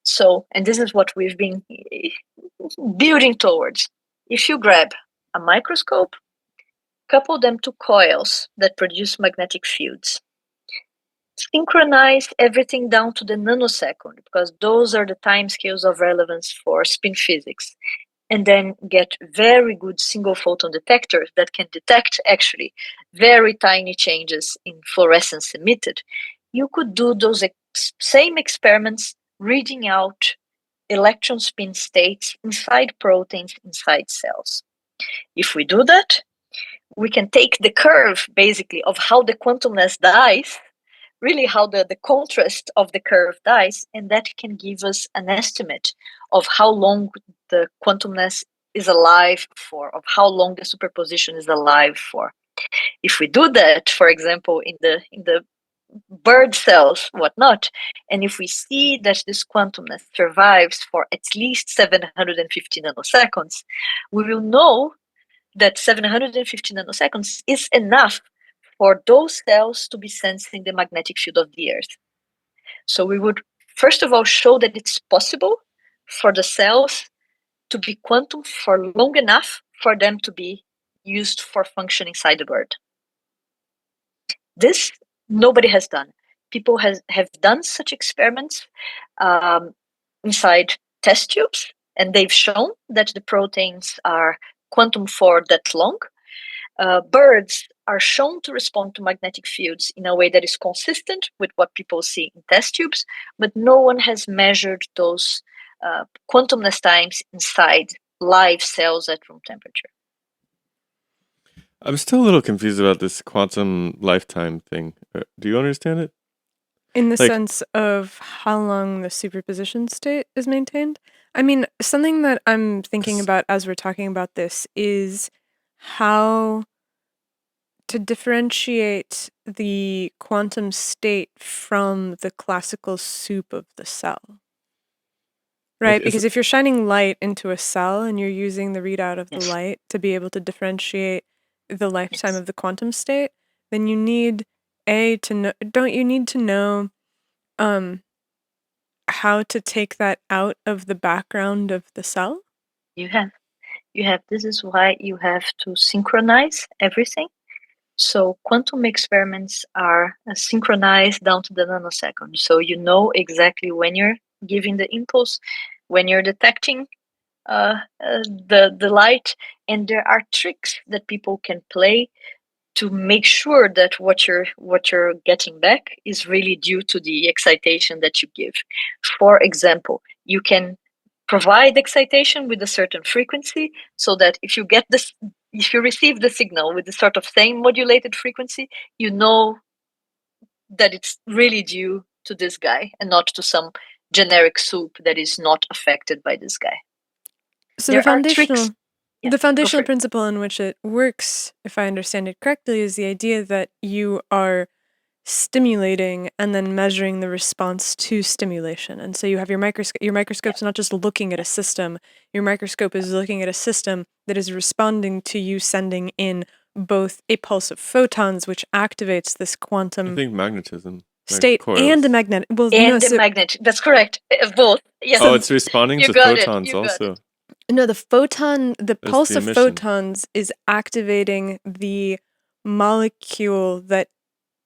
So, and this is what we've been building towards. If you grab a microscope, couple them to coils that produce magnetic fields, synchronize everything down to the nanosecond, because those are the timescales of relevance for spin physics, and then get very good single photon detectors that can detect actually very tiny changes in fluorescence emitted, you could do those same experiments reading out electron spin states inside proteins, inside cells. If we do that, we can take the curve basically of how the quantumness dies, really how the contrast of the curve dies, and that can give us an estimate of how long the quantumness is alive for, of how long the superposition is alive for. If we do that, for example, in the bird cells, whatnot, and if we see that this quantumness survives for at least 750 nanoseconds, we will know that 750 nanoseconds is enough for those cells to be sensing the magnetic field of the Earth. So we would, first of all, show that it's possible for the cells to be quantum for long enough for them to be used for function inside the bird. This nobody has done. People have done such experiments inside test tubes, and they've shown that the proteins are quantum for that long. Birds are shown to respond to magnetic fields in a way that is consistent with what people see in test tubes, but no one has measured those quantumness times inside live cells at room temperature. I'm still a little confused about this quantum lifetime thing. Do you understand it? In the sense of how long the superposition state is maintained? I mean, something that I'm thinking about as we're talking about this is how to differentiate the quantum state from the classical soup of the cell. Right? Like, because if you're shining light into a cell and you're using the readout of the light to be able to differentiate the lifetime of the quantum state, then you need to know, don't you need to know how to take that out of the background of the cell? You have. This is why you have to synchronize everything. So quantum experiments are synchronized down to the nanosecond. So you know exactly when you're giving the impulse, when you're detecting the light, and there are tricks that people can play to make sure that what you're getting back is really due to the excitation that you give. For example, you can provide excitation with a certain frequency, so that if you receive the signal with the sort of same modulated frequency, you know that it's really due to this guy and not to some generic soup that is not affected by this guy. So There the are tricks. foundational principle in which it works, if I understand it correctly, is the idea that you are stimulating and then measuring the response to stimulation. And so you have your microscope. Your microscope's not just looking at a system. Your microscope is looking at a system that is responding to you sending in both a pulse of photons, which activates this quantum I think magnetism state, and the magnetic. Well, and the magnet. That's correct. Both. Yes. Oh, it's responding to photons also. No, the pulse the of emission. photons is activating the molecule that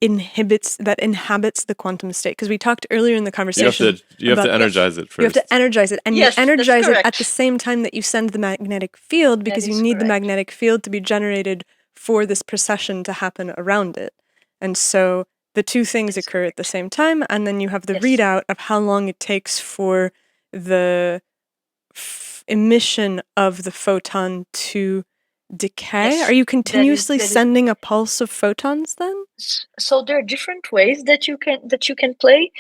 inhabits the quantum state, because we talked earlier in the conversation You have to about energize it you have first. to energize it, and Yes, you that's energize it at correct. the same time that you send the magnetic field, because That you is need the correct. magnetic field to be generated for this precession to happen around it. And so the two things That is occur at the correct. same time, and then you have the Yes. readout of how long it takes for the emission of the photon to decay. Yes, Are you that continuously is sending a pulse of photons then? so there are different ways that you can play.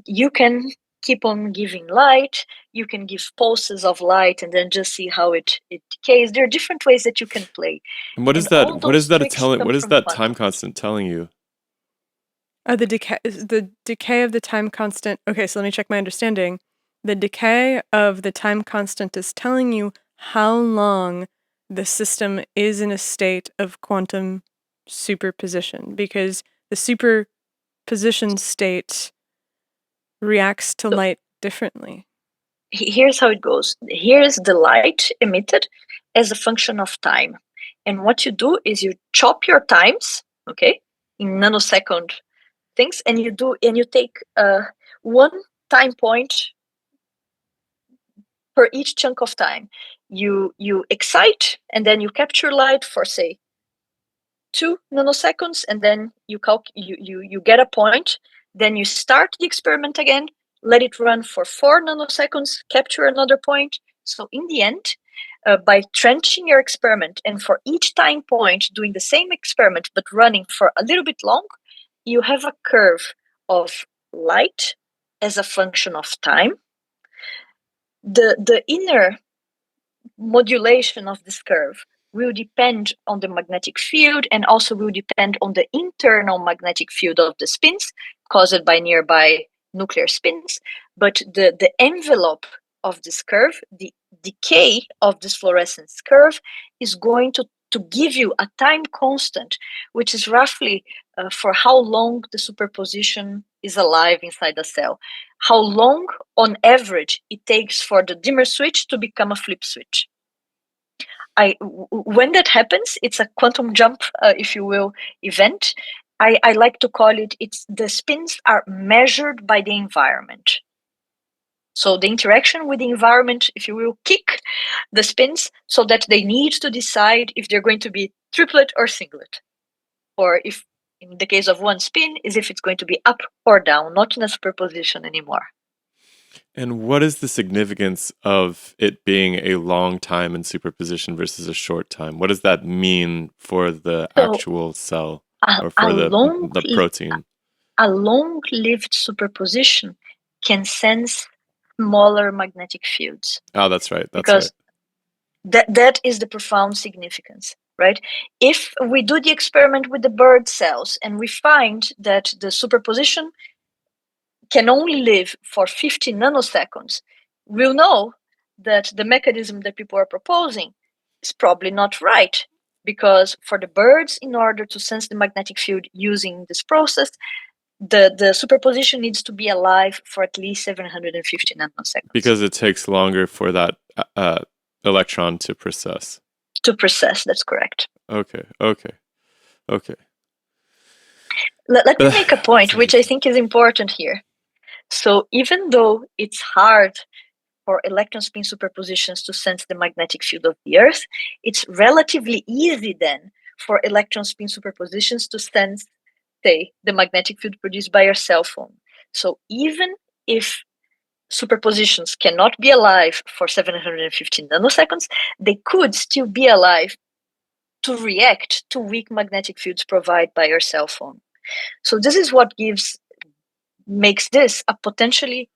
You can keep on giving light. You can give pulses of light and then just see how it decays. There are different ways that you can play. And what is And that? all What is those that tricks telling? come What is from that quantum. time constant telling you? The decay of the time constant. Okay, so let me check my understanding. The decay of the time constant is telling you how long the system is in a state of quantum superposition, because the superposition state reacts to So light differently. here's how it goes. Here's the light emitted as a function of time. And what you do is you chop your times, okay, in nanosecond things, and you take one time point per each chunk of time. You excite and then you capture light for say 2 nanoseconds, and then you get a point. Then you start the experiment again, let it run for 4 nanoseconds, capture another point. So in the end, by trenching your experiment and for each time point doing the same experiment but running for a little bit long, you have a curve of light as a function of time. The inner modulation of this curve will depend on the magnetic field and also will depend on the internal magnetic field of the spins caused by nearby nuclear spins. But the envelope of this curve, the decay of this fluorescence curve, is going to give you a time constant, which is roughly for how long the superposition is alive inside the cell. How long, on average, it takes for the dimmer switch to become a flip switch. When that happens, it's a quantum jump, if you will, event. I like to call it, it's the spins are measured by the environment. So the interaction with the environment, if you will, kick the spins so that they need to decide if they're going to be triplet or singlet. Or if, in the case of one spin, is if it's going to be up or down, not in a superposition anymore. And what is the significance of it being a long time in superposition versus a short time? What does that mean for the actual cell or for the protein? A long-lived superposition can sense smaller magnetic fields. Oh, that's right. Because that is the profound significance, right? If we do the experiment with the bird cells and we find that the superposition can only live for 50 nanoseconds, we'll know that the mechanism that people are proposing is probably not right. Because for the birds, in order to sense the magnetic field using this process, the superposition needs to be alive for at least 750 nanoseconds. Because it takes longer for that electron to process. That's correct. Okay. Let me make a point, which I think is important here. So even though it's hard for electron spin superpositions to sense the magnetic field of the Earth, it's relatively easy then for electron spin superpositions to sense, say, the magnetic field produced by your cell phone. So even if superpositions cannot be alive for 750 nanoseconds, they could still be alive to react to weak magnetic fields provided by your cell phone. So this is what makes this a potentially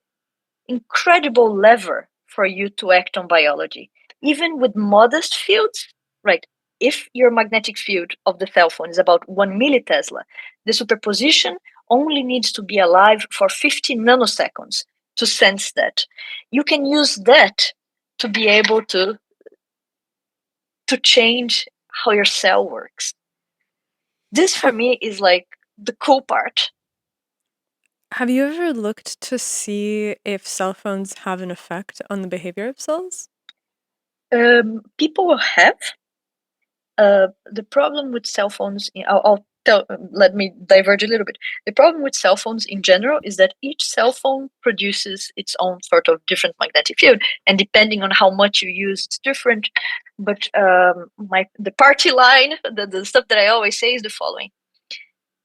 incredible lever for you to act on biology. Even with modest fields, right? If your magnetic field of the cell phone is about 1 millitesla, the superposition only needs to be alive for 50 nanoseconds to sense that. You can use that to be able to change how your cell works. This for me is like the cool part. Have you ever looked to see if cell phones have an effect on the behavior of cells? People have. The problem with cell phones, I'll So let me diverge a little bit. The problem with cell phones in general is that each cell phone produces its own sort of different magnetic field, and depending on how much you use, it's different. But the party line, the stuff that I always say is the following: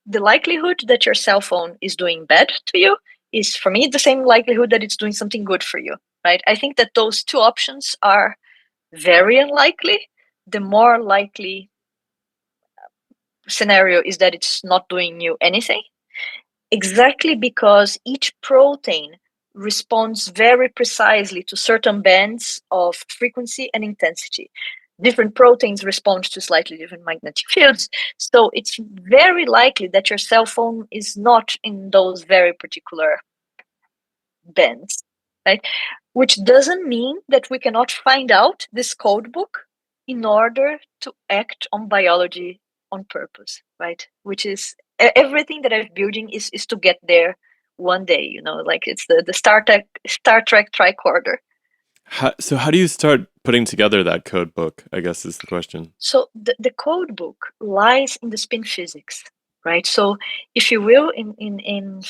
the likelihood that your cell phone is doing bad to you is, for me, the same likelihood that it's doing something good for you, right? I think that those two options are very unlikely. The more likely scenario is that it's not doing you anything, exactly because each protein responds very precisely to certain bands of frequency and intensity. Different proteins respond to slightly different magnetic fields. So it's very likely that your cell phone is not in those very particular bands, right? Which doesn't mean that we cannot find out this code book in order to act on biology on purpose, right? Which is everything that I'm building is to get there one day, like it's the Star Trek tricorder. So how do you start putting together that code book, I guess is the question. So the code book lies in the spin physics, right? So if you will, in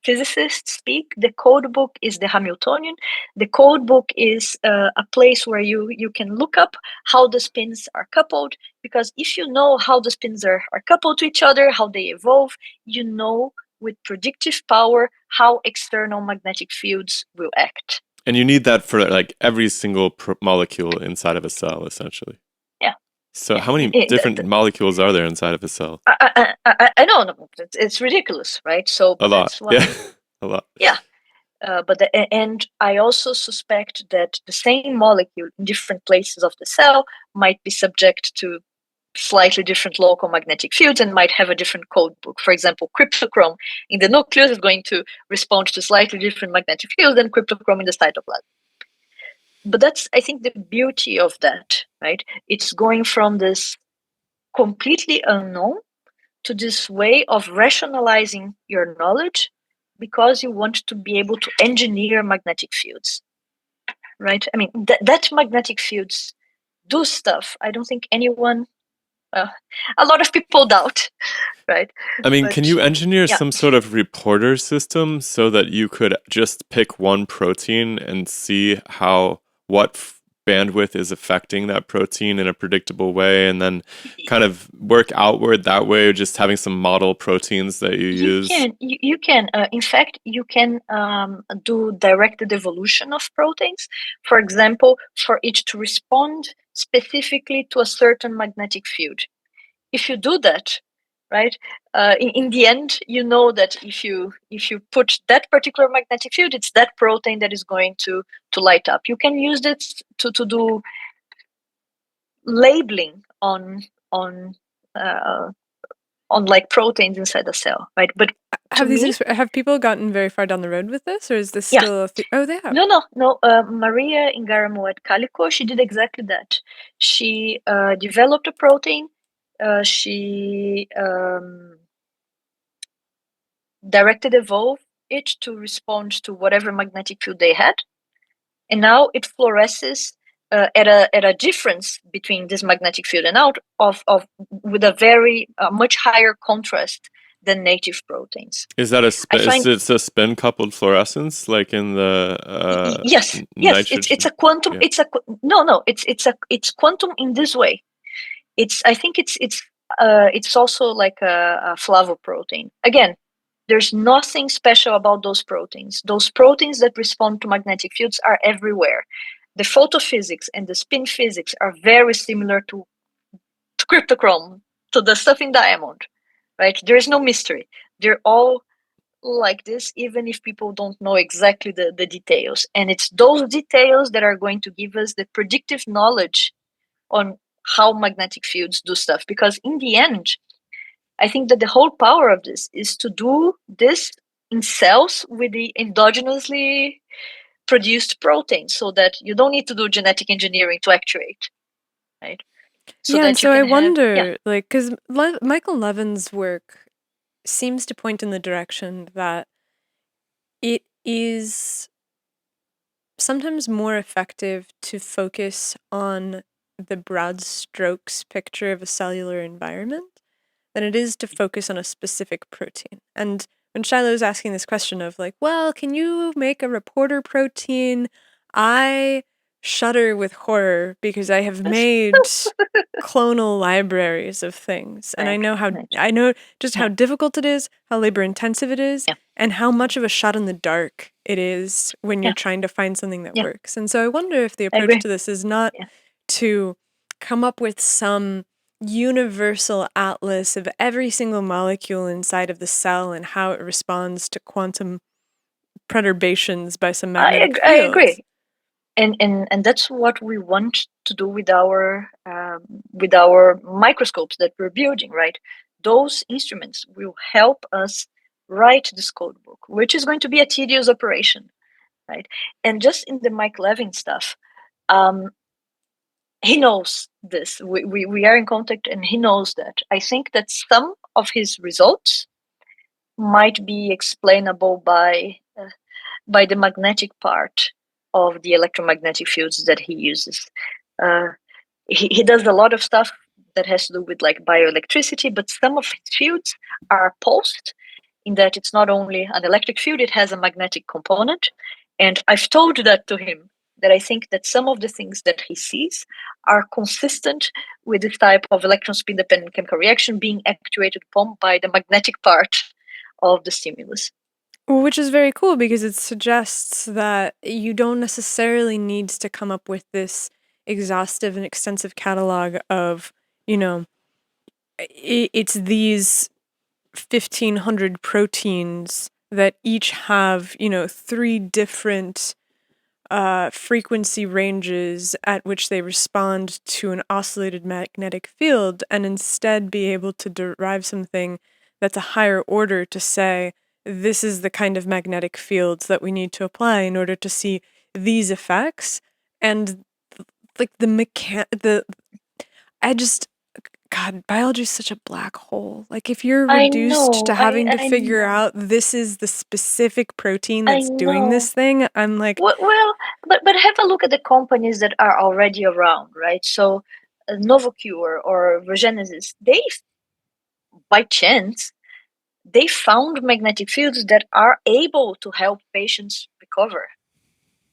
physicists speak, the code book is the Hamiltonian. The code book is a place where you can look up how the spins are coupled, because if you know how the spins are coupled to each other, how they evolve, you know with predictive power how external magnetic fields will act. And you need that for like every single molecule inside of a cell, essentially. Yeah. So how many different molecules are there inside of a cell? I know, it's ridiculous, right? So A lot. Yeah, a lot. Yeah. And I also suspect that the same molecule in different places of the cell might be subject to slightly different local magnetic fields and might have a different code book. For example, cryptochrome in the nucleus is going to respond to slightly different magnetic fields than cryptochrome in the cytoplasm. But that's, I think, the beauty of that, right? It's going from this completely unknown to this way of rationalizing your knowledge because you want to be able to engineer magnetic fields, right? I mean, that magnetic fields do stuff I don't think anyone, a lot of people doubt, right? I mean, can you engineer yeah. some sort of reporter system so that you could just pick one protein and see what bandwidth is affecting that protein in a predictable way, and then kind of work outward that way, just having some model proteins that you use? You can. In fact, you can do directed evolution of proteins. For example, for it to respond specifically to a certain magnetic field. If you do that, right, in the end, you know that if you put that particular magnetic field, it's that protein that is going to light up. You can use it to do labeling on like proteins inside the cell, right? But have people gotten very far down the road with this, or is this still? Oh, they have. No. Maria Ingaramo at Calico, she did exactly that. She developed a protein. She directed evolve it to respond to whatever magnetic field they had, and now it fluoresces at a difference between this magnetic field and out of with a very much higher contrast than native proteins. Is that a it's a spin coupled fluorescence, like in the yes, it's a quantum. Yeah. It's quantum in this way. I think it's also like a flavoprotein. Again, there's nothing special about those proteins. Those proteins that respond to magnetic fields are everywhere. The photophysics and the spin physics are very similar to cryptochrome, to the stuff in diamond, right? There is no mystery. They're all like this, even if people don't know exactly the details. And it's those details that are going to give us the predictive knowledge on how magnetic fields do stuff. Because in the end, I think that the whole power of this is to do this in cells with the endogenously produced proteins, so that you don't need to do genetic engineering to actuate, right? So I wonder, like, because Michael Levin's work seems to point in the direction that it is sometimes more effective to focus on the broad strokes picture of a cellular environment than it is to focus on a specific protein. And when Shiloh's asking this question of like, well, can you make a reporter protein? I shudder with horror because I have made clonal libraries of things, and I know just how difficult it is, how labor intensive it is, Yeah. and how much of a shot in the dark it is when you're Yeah. trying to find something that Yeah. works. And so I wonder if the I approach agree. to this is not Yeah. to come up with some universal atlas of every single molecule inside of the cell and how it responds to quantum perturbations by some magnetic I fields. agree. And that's what we want to do with our microscopes that we're building, right? Those instruments will help us write this code book, which is going to be a tedious operation, right? And just in the Mike Levin stuff, he knows this. We are in contact, and he knows that. I think that some of his results might be explainable by the magnetic part of the electromagnetic fields that he uses. He does a lot of stuff that has to do with like bioelectricity, but some of his fields are pulsed in that it's not only an electric field, it has a magnetic component. And I've told that to him, that I think that some of the things that he sees are consistent with this type of electron spin dependent chemical reaction being actuated upon by the magnetic part of the stimulus. Which is very cool because it suggests that you don't necessarily need to come up with this exhaustive and extensive catalog of, it's these 1,500 proteins that each have, 3 different frequency ranges at which they respond to an oscillated magnetic field, and instead be able to derive something that's a higher order to say, this is the kind of magnetic fields that we need to apply in order to see these effects. And like God, biology is such a black hole. Like if you're I reduced know, to having to I figure know. out this is the specific protein I that's doing know. this thing, I'm like, Well, but have a look at the companies that are already around, right? So, Novocure or Regenesis, they, by chance, they found magnetic fields that are able to help patients recover,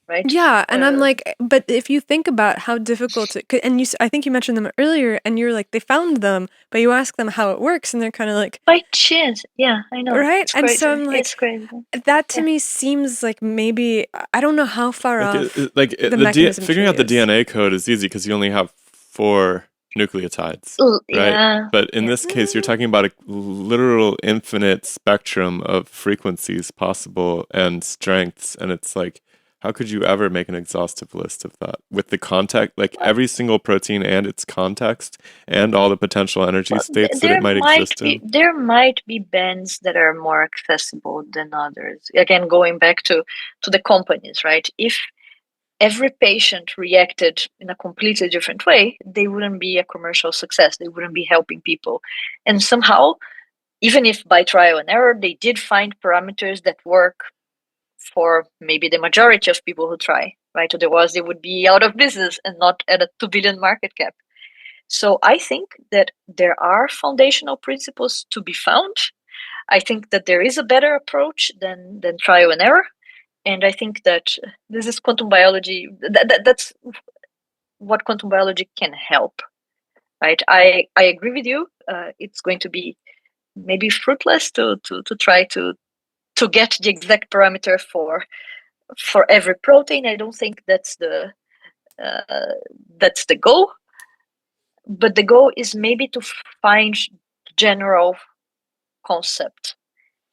right? yeah, and I'm like, but if you think about how difficult and I think you mentioned them earlier, and you're like, they found them, but you ask them how it works, and they're kind of like, by chance, yeah, I know, right? it's And crazy. so I'm like, It's crazy. that to Yeah. me seems like maybe I don't know how far off the mechanism figuring out the tree is. DNA code is easy because you only have 4 nucleotides, right? Yeah. But in Yeah. this case, you're talking about a literal infinite spectrum of frequencies possible and strengths, and it's like, how could you ever make an exhaustive list of that with the context, like every single protein and its context and all the potential energy states that it might exist in? There might be bands that are more accessible than others. Again, going back to the companies, right? If every patient reacted in a completely different way, they wouldn't be a commercial success. They wouldn't be helping people. And somehow, even if by trial and error, they did find parameters that work for maybe the majority of people who try, right? Otherwise, they would be out of business and not at a 2 billion market cap. So I think that there are foundational principles to be found. I think that there is a better approach than trial and error. And I think that this is quantum biology. That's what quantum biology can help, right? I agree with you. It's going to be maybe fruitless to try to get the exact parameter for every protein. I don't think that's the goal. But the goal is maybe to find general concept.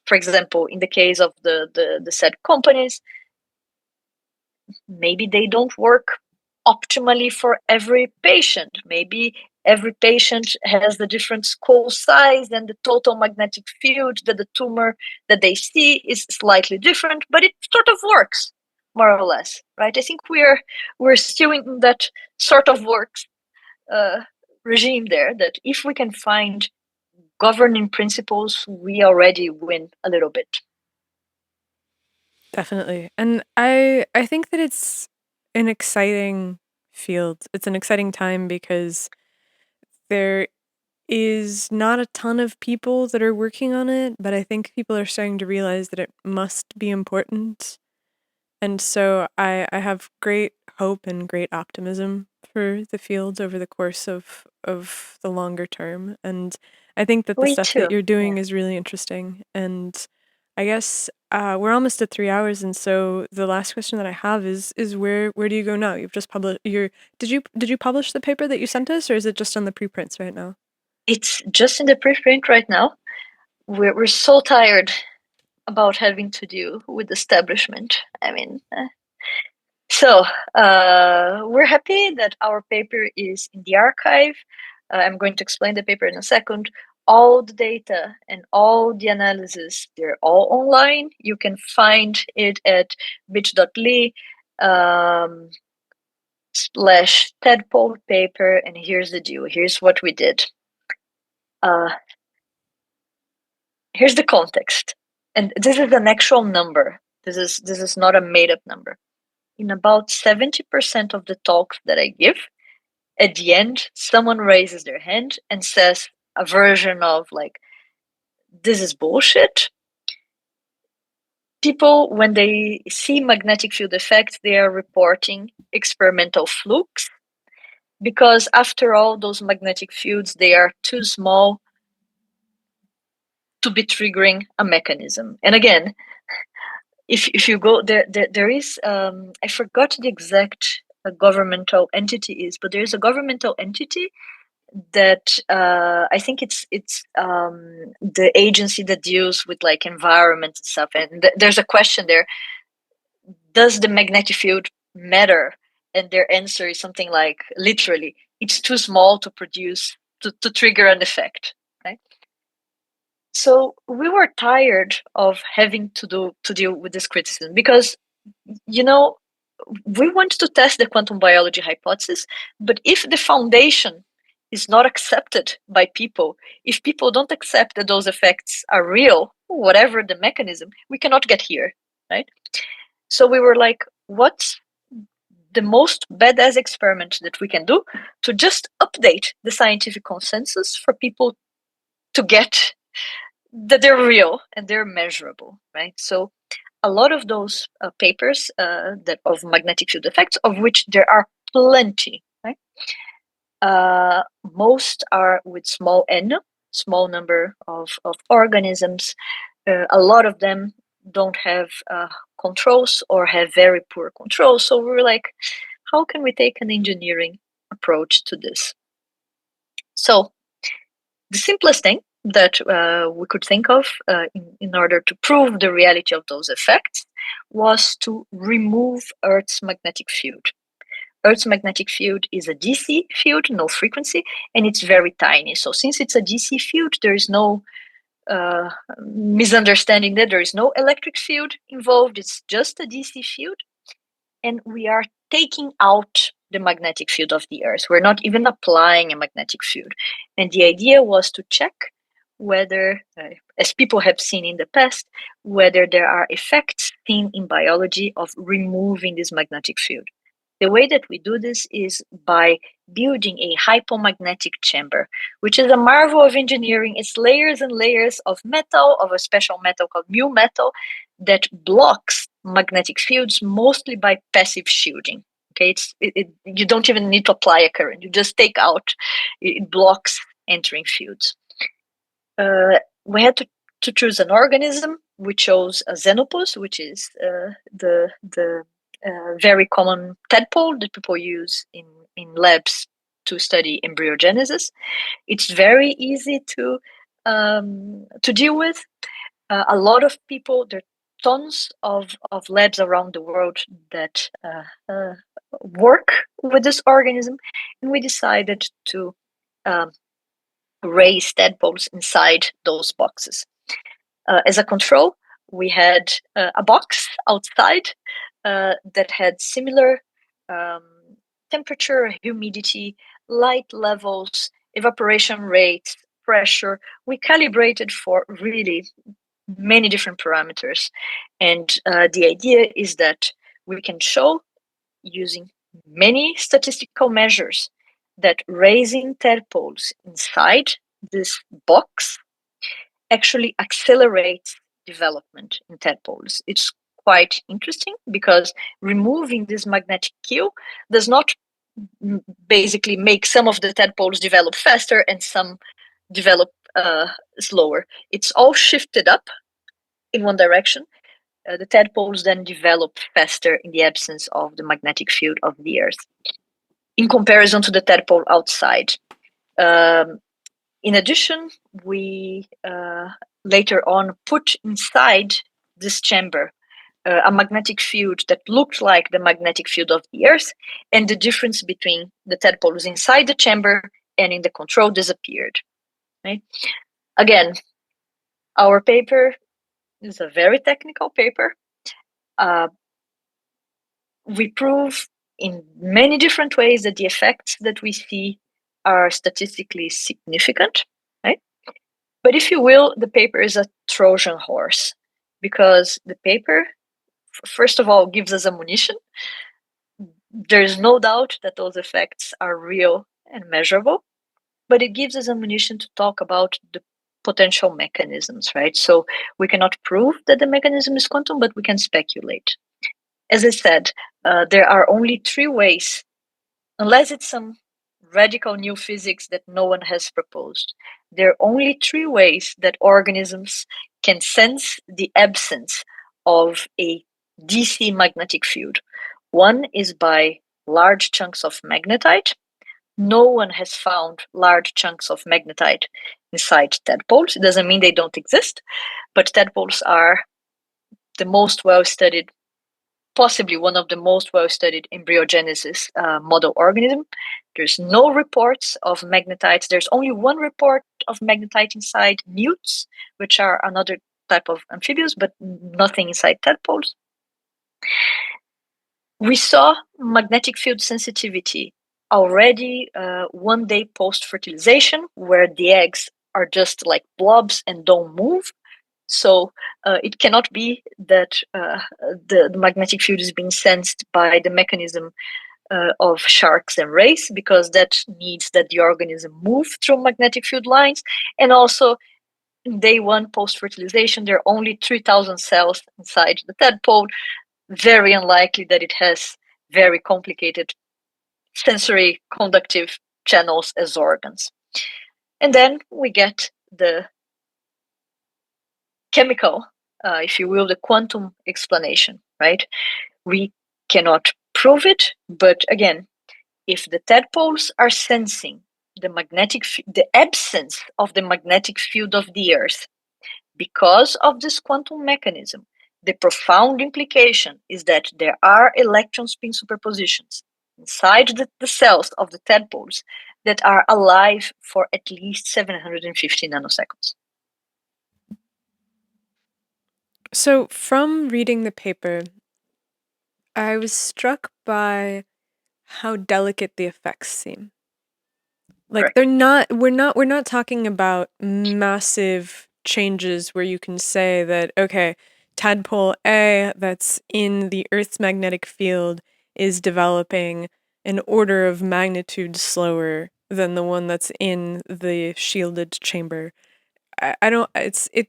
For example, in the case of the said companies, maybe they don't work optimally for every patient. Maybe every patient has the different skull size and the total magnetic field that the tumor that they see is slightly different, but it sort of works more or less, right? I think we're still in that sort of works regime there, that if we can find governing principles, we already win a little bit. Definitely. And I think that it's an exciting field. It's an exciting time because there is not a ton of people that are working on it, but I think people are starting to realize that it must be important. And so I have great hope and great optimism for the fields over the course of the longer term. And I think that the Me stuff that too. you're doing Yeah. is really interesting. And I guess we're almost at 3 hours, and so the last question that I have is where do you go now? You've just published your did you publish the paper that you sent us, or is it just on the preprints right now? It's just in the preprint right now. We're so tired about having to deal with establishment. I mean, we're happy that our paper is in the archive. I'm going to explain the paper in a second. All the data and all the analysis, they're all online. You can find it at bit.ly /tadpole paper. And here's the deal. Here's what we did. Here's the context. And this is an actual number. This is not a made up number. In about 70% of the talks that I give, at the end, someone raises their hand and says a version of like, this is bullshit. People, when they see magnetic field effects, they are reporting experimental flukes, because after all, those magnetic fields, they are too small to be triggering a mechanism. And again, if you go there is I forgot the exact governmental entity is, but there is a governmental entity that I think it's the agency that deals with like environment and stuff, and there's a question there: does the magnetic field matter? And their answer is something like, literally, it's too small to produce to trigger an effect. Right? So we were tired of having to deal with this criticism, because we want to test the quantum biology hypothesis, but if the foundation is not accepted by people, if people don't accept that those effects are real, whatever the mechanism, we cannot get here, right? So we were like, what's the most badass experiment that we can do to just update the scientific consensus for people to get that they're real and they're measurable, right? So a lot of those papers that of magnetic field effects, of which there are plenty, right? Most are with small n, small number of organisms. A lot of them don't have controls or have very poor controls. So we were like, how can we take an engineering approach to this? So the simplest thing that we could think of in order to prove the reality of those effects was to remove Earth's magnetic field. Earth's magnetic field is a DC field, no frequency, and it's very tiny. So since it's a DC field, there is no misunderstanding that there is no electric field involved. It's just a DC field. And we are taking out the magnetic field of the Earth. We're not even applying a magnetic field. And the idea was to check whether, as people have seen in the past, whether there are effects seen in biology of removing this magnetic field. The way that we do this is by building a hypomagnetic chamber, which is a marvel of engineering. It's layers and layers of metal, of a special metal called mu metal, that blocks magnetic fields mostly by passive shielding. Okay, you don't even need to apply a current. You just take out, it blocks entering fields. We had to choose an organism. We chose a xenopus, which is the very common tadpole that people use in labs to study embryogenesis. It's very easy to deal with. A lot of people, there are tons of labs around the world that work with this organism, and we decided to raise tadpoles inside those boxes. As a control, we had a box outside that had similar temperature, humidity, light levels, evaporation rate, pressure. We calibrated for really many different parameters. And the idea is that we can show, using many statistical measures, that raising tadpoles inside this box actually accelerates development in tadpoles. It's quite interesting because removing this magnetic queue does not basically make some of the tadpoles develop faster and some develop slower. It's all shifted up in one direction. The tadpoles then develop faster in the absence of the magnetic field of the Earth, in comparison to the tadpole outside. In addition, we later on put inside this chamber a magnetic field that looked like the magnetic field of the Earth, and the difference between the tadpoles inside the chamber and in the control disappeared. Right? Again, our paper is a very technical paper. We prove in many different ways that the effects that we see are statistically significant, right? But if you will, the paper is a Trojan horse, because the paper, first of all, gives us ammunition. There is no doubt that those effects are real and measurable, but it gives us ammunition to talk about the potential mechanisms, right? So we cannot prove that the mechanism is quantum, but we can speculate. As I said, there are only three ways, unless it's some radical new physics that no one has proposed. There are only three ways that organisms can sense the absence of a DC magnetic field. One is by large chunks of magnetite. No one has found large chunks of magnetite inside tadpoles. It doesn't mean they don't exist, but tadpoles are the most well-studied, possibly one of the most well-studied embryogenesis model organism. There's no reports of magnetite. There's only one report of magnetite inside newts, which are another type of amphibians, but nothing inside tadpoles. We saw magnetic field sensitivity already 1 day post-fertilization, where the eggs are just like blobs and don't move. So it cannot be that the magnetic field is being sensed by the mechanism of sharks and rays, because that needs that the organism move through magnetic field lines. And also, in day one post-fertilization, there are only 3,000 cells inside the tadpole. Very unlikely that it has very complicated sensory conductive channels as organs. And then we get the chemical, if you will, the quantum explanation, right? We cannot prove it, but again, if the tadpoles are sensing the absence of the magnetic field of the Earth because of this quantum mechanism, the profound implication is that there are electron spin superpositions inside the cells of the tadpoles that are alive for at least 750 nanoseconds. So, from reading the paper, I was struck by how delicate the effects seem. Like, Correct. we're not talking about massive changes where you can say that, okay, tadpole A that's in the Earth's magnetic field is developing an order of magnitude slower than the one that's in the shielded chamber. I don't,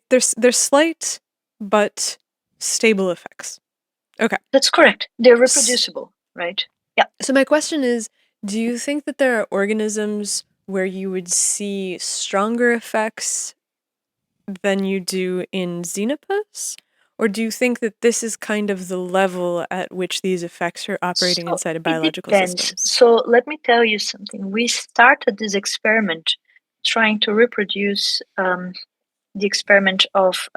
there's slight but stable effects. Okay. That's correct. They're reproducible, right? Yeah. So my question is, do you think that there are organisms where you would see stronger effects than you do in xenopus? Or do you think that this is kind of the level at which these effects are operating So inside of it biological depends. systems? So let me tell you something. We started this experiment trying to reproduce the experiment of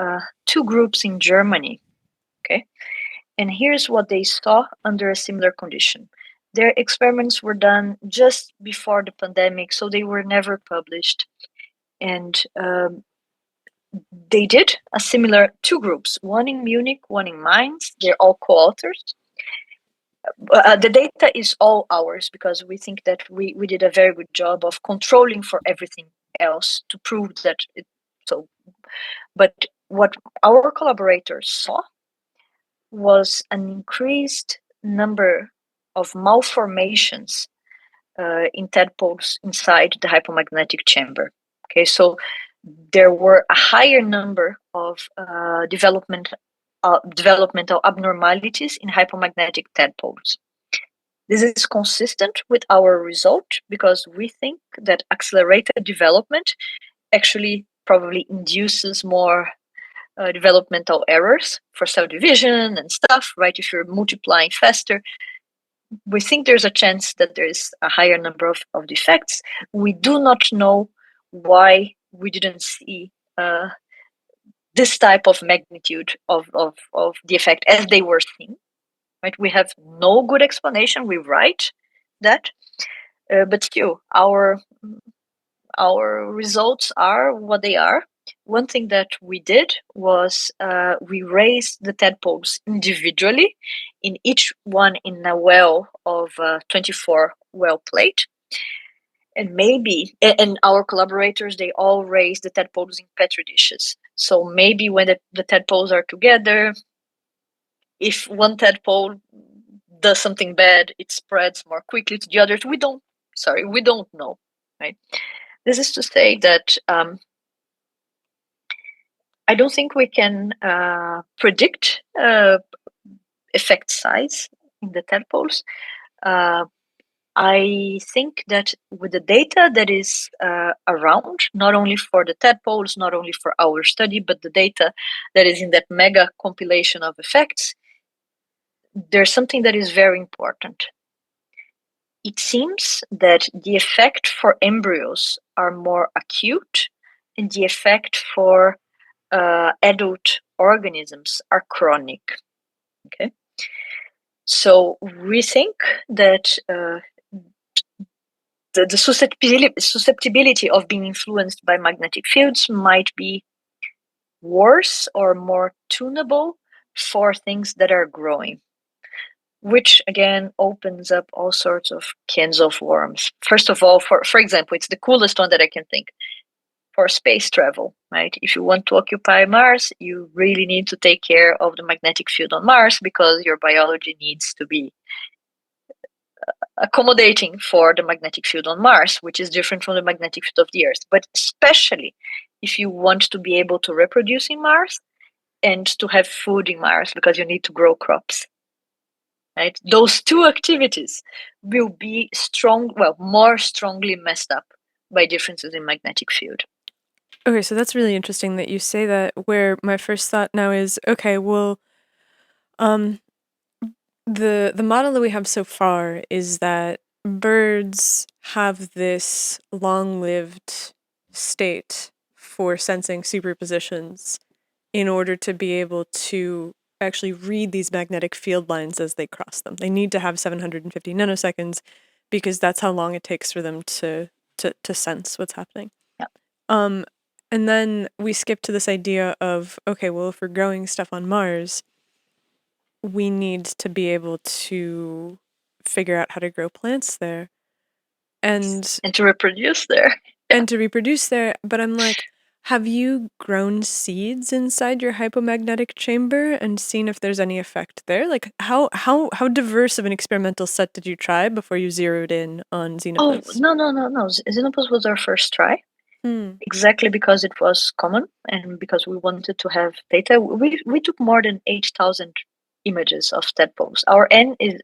two groups in Germany. Okay. And here's what they saw under a similar condition. Their experiments were done just before the pandemic, so they were never published. And they did a similar two groups, one in Munich, one in Mainz. They're all co-authors. The data is all ours because we think that we did a very good job of controlling for everything else to prove that it so. But what our collaborators saw was an increased number of malformations in tadpoles inside the hypomagnetic chamber. Okay, so there were a higher number of developmental abnormalities in hypomagnetic tadpoles. This is consistent with our result because we think that accelerated development actually probably induces more developmental errors for cell division and stuff, right? If you're multiplying faster, we think there's a chance that there is a higher number of defects. We do not know why we didn't see this type of magnitude of the effect as they were seen, right? We have no good explanation. We write that, but still, our results are what they are. One thing that we did was we raised the tadpoles individually, in each one in a well of 24 well plate. And our collaborators, they all raised the tadpoles in petri dishes. So maybe when the tadpoles are together, if one tadpole does something bad, it spreads more quickly to the others. We don't know, right? This is to say that I don't think we can predict effect size in the tadpoles. I think that with the data that is around, not only for the tadpoles, not only for our study, but the data that is in that mega compilation of effects, there's something that is very important. It seems that the effect for embryos are more acute, and the effect for adult organisms are chronic. Okay, so we think that the susceptibility of being influenced by magnetic fields might be worse or more tunable for things that are growing, which again opens up all sorts of cans of worms. First of all, for example, it's the coolest one that I can think. For space travel, right? If you want to occupy Mars, you really need to take care of the magnetic field on Mars because your biology needs to be accommodating for the magnetic field on Mars, which is different from the magnetic field of the Earth. But especially if you want to be able to reproduce in Mars and to have food in Mars because you need to grow crops. Right? Those two activities will be more strongly messed up by differences in magnetic field. Okay, so that's really interesting that you say that, where my first thought now is, okay, well, the model that we have so far is that birds have this long-lived state for sensing superpositions in order to be able to actually read these magnetic field lines as they cross them. They need to have 750 nanoseconds because that's how long it takes for them to sense what's happening. Yeah. And then we skip to this idea of, okay, well, if we're growing stuff on Mars, we need to be able to figure out how to grow plants there. And to reproduce there. And to reproduce there. But I'm like, have you grown seeds inside your hypomagnetic chamber and seen if there's any effect there? Like, how diverse of an experimental set did you try before you zeroed in on Xenopus? Oh, no. Xenopus was our first try. Exactly because it was common and because we wanted to have data. We took more than 8,000 images of tadpoles. Our N is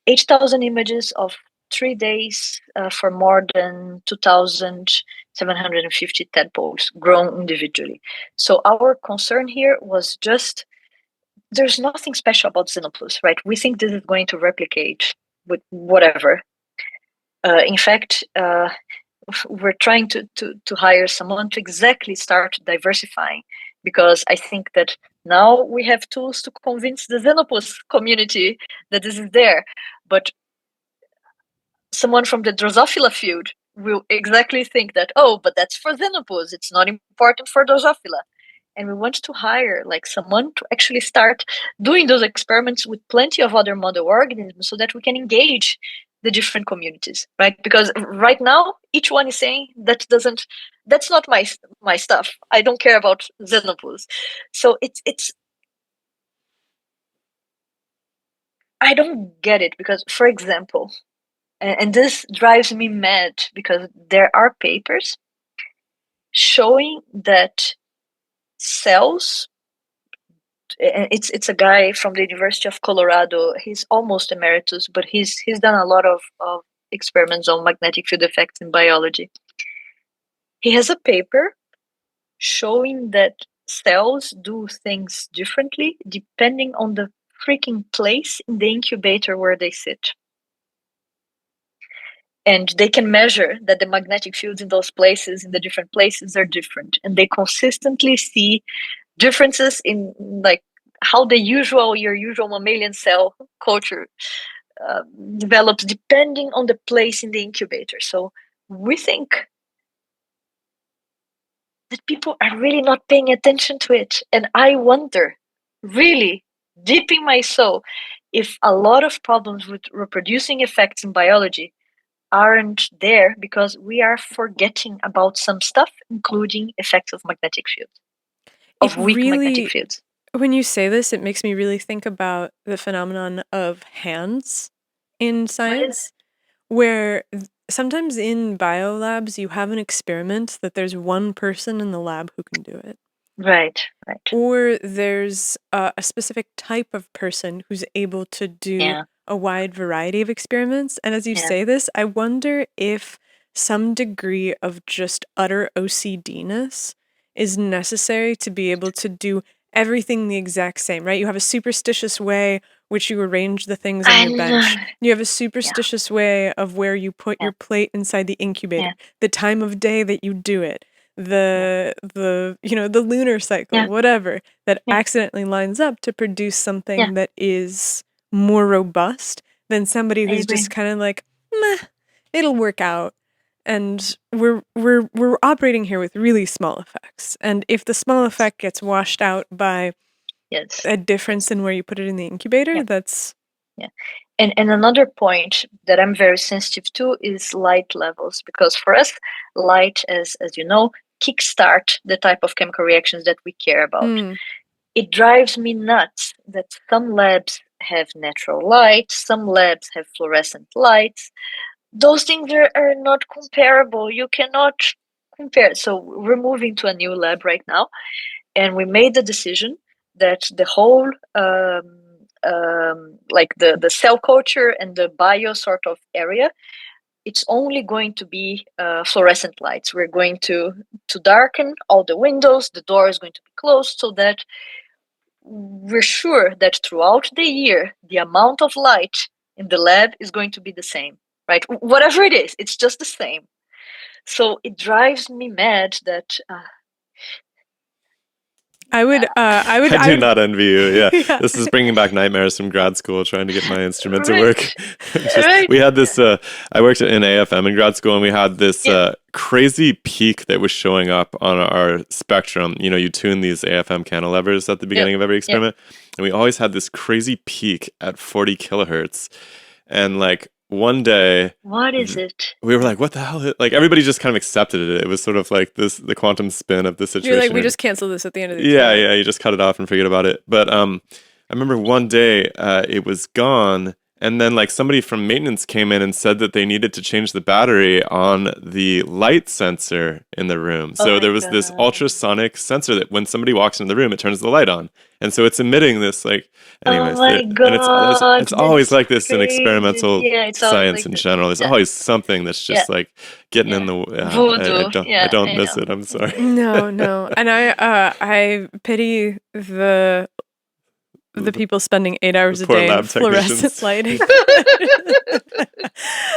8,000 images of 3 days for more than 2,750 tadpoles grown individually. So our concern here was just, there's nothing special about Xenopus, right? We think this is going to replicate with whatever. In fact, we're trying to hire someone to exactly start diversifying, because I think that now we have tools to convince the Xenopus community that this is there. But someone from the Drosophila field will exactly think that, oh, but that's for Xenopus. It's not important for Drosophila. And we want to hire like someone to actually start doing those experiments with plenty of other model organisms so that we can engage the different communities, right? Because right now, each one is saying that's not my stuff. I don't care about Xenopus. So it's I don't get it, because, for example, and this drives me mad, because there are papers showing that cells, it's a guy from the University of Colorado. He's almost emeritus, but he's done a lot of experiments on magnetic field effects in biology. He has a paper showing that cells do things differently depending on the freaking place in the incubator where they sit. And they can measure that the magnetic fields in those places, in the different places, are different. And they consistently see differences in like how your usual mammalian cell culture develops depending on the place in the incubator. So we think that people are really not paying attention to it. And I wonder, really, deep in my soul, if a lot of problems with reproducing effects in biology aren't there because we are forgetting about some stuff, including effects of magnetic fields, of weak magnetic fields. When you say this, it makes me really think about the phenomenon of hands in science, where sometimes in biolabs you have an experiment that there's one person in the lab who can do it. Right. Or there's a specific type of person who's able to do a wide variety of experiments. And as you say this, I wonder if some degree of just utter OCD-ness is necessary to be able to do everything the exact same, right? You have a superstitious way which you arrange the things on your bench. You have a superstitious way of where you put your plate inside the incubator, the time of day that you do it, the lunar cycle, whatever, that accidentally lines up to produce something that is more robust than somebody who's just kind of like, meh, it'll work out. And we're operating here with really small effects. And if the small effect gets washed out by a difference in where you put it in the incubator, that's... And another point that I'm very sensitive to is light levels, because for us, light, as you know, kickstart the type of chemical reactions that we care about. It drives me nuts that some labs have natural light, some labs have fluorescent lights. Those things are not comparable. You cannot compare. So we're moving to a new lab right now, and we made the decision that the whole like the cell culture and the bio sort of area, it's only going to be fluorescent lights. We're going to darken all the windows. The door is going to be closed so that we're sure that throughout the year, the amount of light in the lab is going to be the same, right? Whatever it is, it's just the same. So it drives me mad that I do not envy you. Yeah. This is bringing back nightmares from grad school, trying to get my instrument to work. We had this, I worked in AFM in grad school, and we had this crazy peak that was showing up on our spectrum. You know, you tune these AFM cantilevers at the beginning of every experiment. And we always had this crazy peak at 40 kilohertz. And like one day, what is it? We were like, what the hell? Like everybody just kind of accepted it. It was sort of like the quantum spin of the situation. You're like, we just cancel this at the end of the Yeah, you just cut it off and forget about it. But I remember one day it was gone, and then like somebody from maintenance came in and said that they needed to change the battery on the light sensor in the room. So there was this ultrasonic sensor that when somebody walks in the room, it turns the light on. And so it's emitting this like, anyways. And it's always like this in experimental science like in general. There's always something that's just like getting in the I don't miss it. I'm sorry. No. And I pity the people spending 8 hours a day in fluorescent lighting.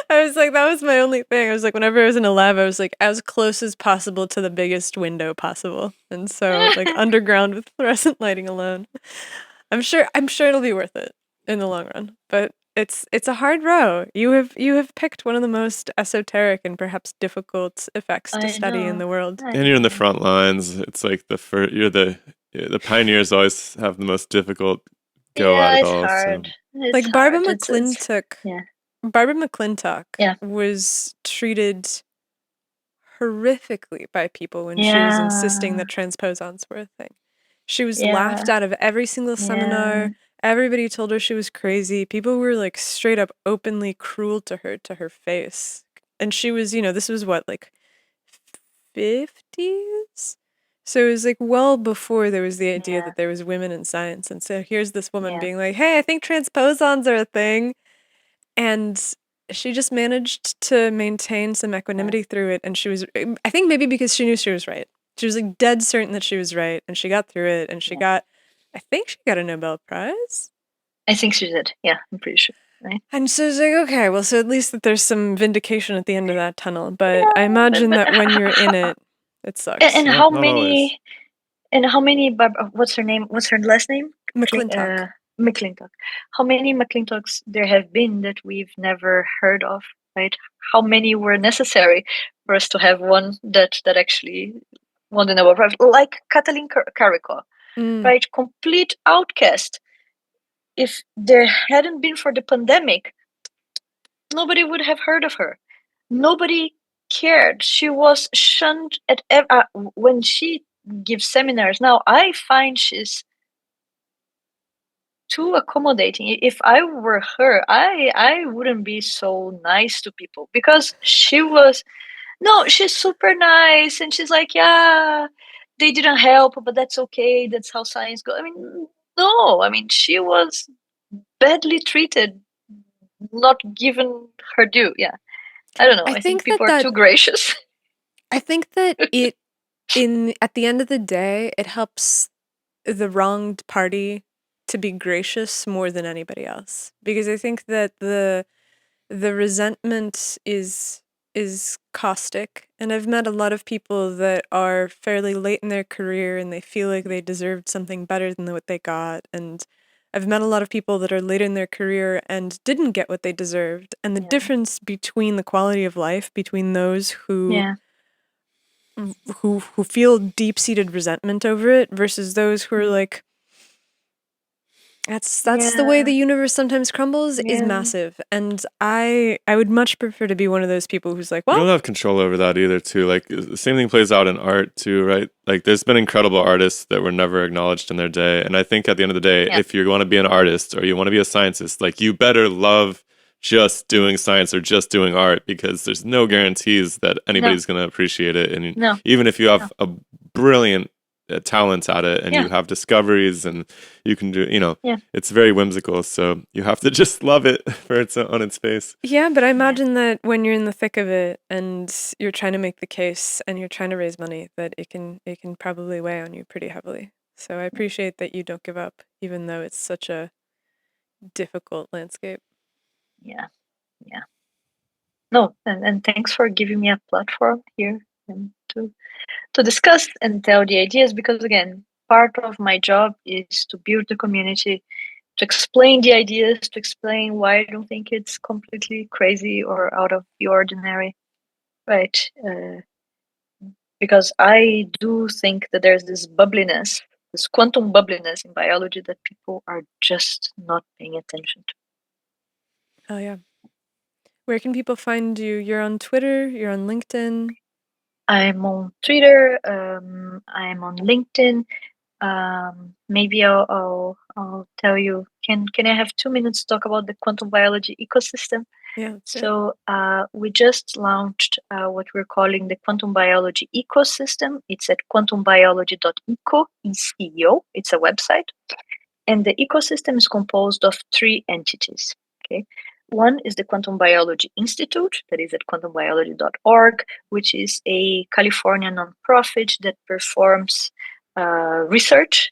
I was like, that was my only thing. I was like, whenever I was in a lab, I was like, as close as possible to the biggest window possible. And so like underground with fluorescent lighting alone. I'm sure it'll be worth it in the long run. But it's a hard row. You have picked one of the most esoteric and perhaps difficult effects to study in the world. And you're in the front lines. It's like you're the pioneers always have the most difficult go at it all. Hard. So. Like Barbara McClintock was treated horrifically by people when she was insisting that transposons were a thing. She was laughed out of every single seminar. Everybody told her she was crazy. People were like straight up openly cruel to her face. And she was, this was what, like 50s? So it was like well before there was the idea Yeah. that there was women in science. And so here's this woman Yeah. being like, hey, I think transposons are a thing. And she just managed to maintain some equanimity through it. And she was, I think maybe because she knew she was right. She was like dead certain that she was right. And she got through it. And she got, I think she got a Nobel Prize. I think she did. Yeah, I'm pretty sure. Right? And so it's like, okay, well, so at least that there's some vindication at the end of that tunnel. But I imagine that when you're in it, it sucks. And Not- how not always. many? And how many? What's her name? What's her last name? McClintock. McClintock. How many McClintocks there have been that we've never heard of? Right? How many were necessary for us to have one that actually won the Nobel Prize? Like Katalin Karikó, right? Complete outcast. If there hadn't been for the pandemic, nobody would have heard of her. Nobody cared. She was shunned at when she gives seminars now. I find she's too accommodating. If I were her, I wouldn't be so nice to people, because she's super nice, and she's like, yeah, they didn't help, but that's okay. That's how science goes. I mean, no, I mean, she was badly treated, not given her due. Yeah. I don't know. I think people are too gracious. I think that at the end of the day, it helps the wronged party to be gracious more than anybody else, because I think that the resentment is caustic, and I've met a lot of people that are fairly late in their career and they feel like they deserved something better than what they got, and I've met a lot of people that are later in their career and didn't get what they deserved, and the difference between the quality of life between those who feel deep-seated resentment over it versus those who are like, that's the way the universe sometimes crumbles, is massive. And I would much prefer to be one of those people who's like, well, you don't have control over that either, too. Like, the same thing plays out in art too, right? Like, there's been incredible artists that were never acknowledged in their day, and I think at the end of the day, if you want to be an artist or you want to be a scientist, like, you better love just doing science or just doing art, because there's no guarantees that anybody's going to appreciate it. And even if you have a brilliant talent at it, and you have discoveries, and you can do, it's very whimsical, so you have to just love it for its on its face. Yeah, but I imagine that when you're in the thick of it and you're trying to make the case and you're trying to raise money, that it can probably weigh on you pretty heavily. So I appreciate that you don't give up, even though it's such a difficult landscape. Yeah. No, and thanks for giving me a platform here and to discuss and tell the ideas, because again, part of my job is to build the community, to explain the ideas, to explain why I don't think it's completely crazy or out of the ordinary, right? Because I do think that there's this bubbliness, this quantum bubbliness in biology that people are just not paying attention to. Oh yeah. Where can people find you? You're on Twitter, you're on LinkedIn. I'm on Twitter, I'm on LinkedIn. Maybe I'll tell you. Can I have 2 minutes to talk about the quantum biology ecosystem? Yeah. So we just launched what we're calling the quantum biology ecosystem. It's at quantumbiology.eco, ECO. It's a website, and the ecosystem is composed of 3 entities. Okay. One is the Quantum Biology Institute, that is at quantumbiology.org, which is a California nonprofit that performs research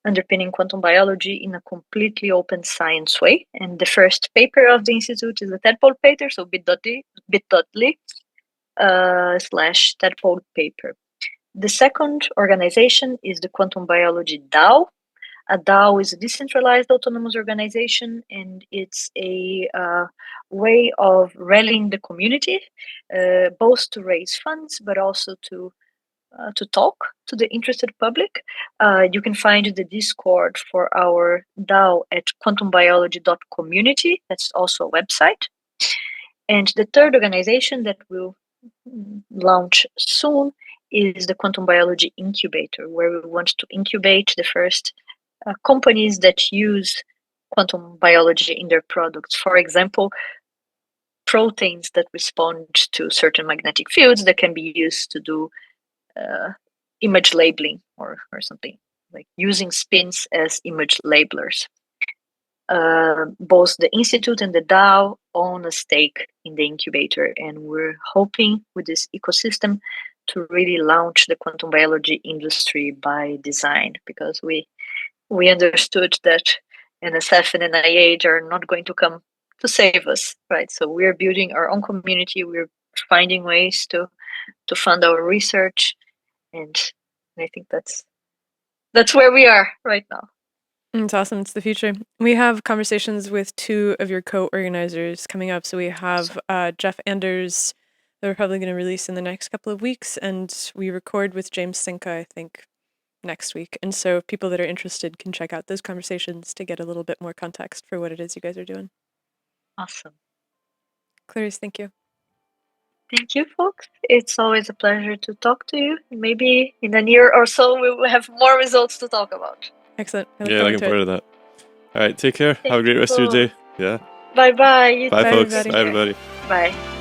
underpinning quantum biology in a completely open science way. And the first paper of the institute is a tadpole paper, so bit.ly / tadpole paper. The second organization is the Quantum Biology DAO. A DAO is a decentralized autonomous organization, and it's a way of rallying the community, both to raise funds, but also to talk to the interested public. You can find the Discord for our DAO at quantumbiology.community. That's also a website. And the third organization that will launch soon is the Quantum Biology Incubator, where we want to incubate the first companies that use quantum biology in their products. For example, proteins that respond to certain magnetic fields that can be used to do image labeling or something, like using spins as image labelers. Both the Institute and the DAO own a stake in the incubator, and we're hoping with this ecosystem to really launch the quantum biology industry by design, because we understood that NSF and NIH are not going to come to save us, right? So we're building our own community. We're finding ways to fund our research, and I think that's where we are right now. It's awesome. It's the future. We have conversations with two of your co-organizers coming up. So we have Jeff Anders that we're probably going to release in the next couple of weeks, and we record with James Sinka, I think, next week. And so people that are interested can check out those conversations to get a little bit more context for what it is you guys are doing. Awesome. Clarice, thank you. Thank you, folks. It's always a pleasure to talk to you. Maybe in a year or so, we will have more results to talk about. Excellent. Yeah, looking forward to that. All right, take care. Have a great rest of your day. Yeah. Bye-bye. Bye, folks. everybody. Bye, everybody. Bye.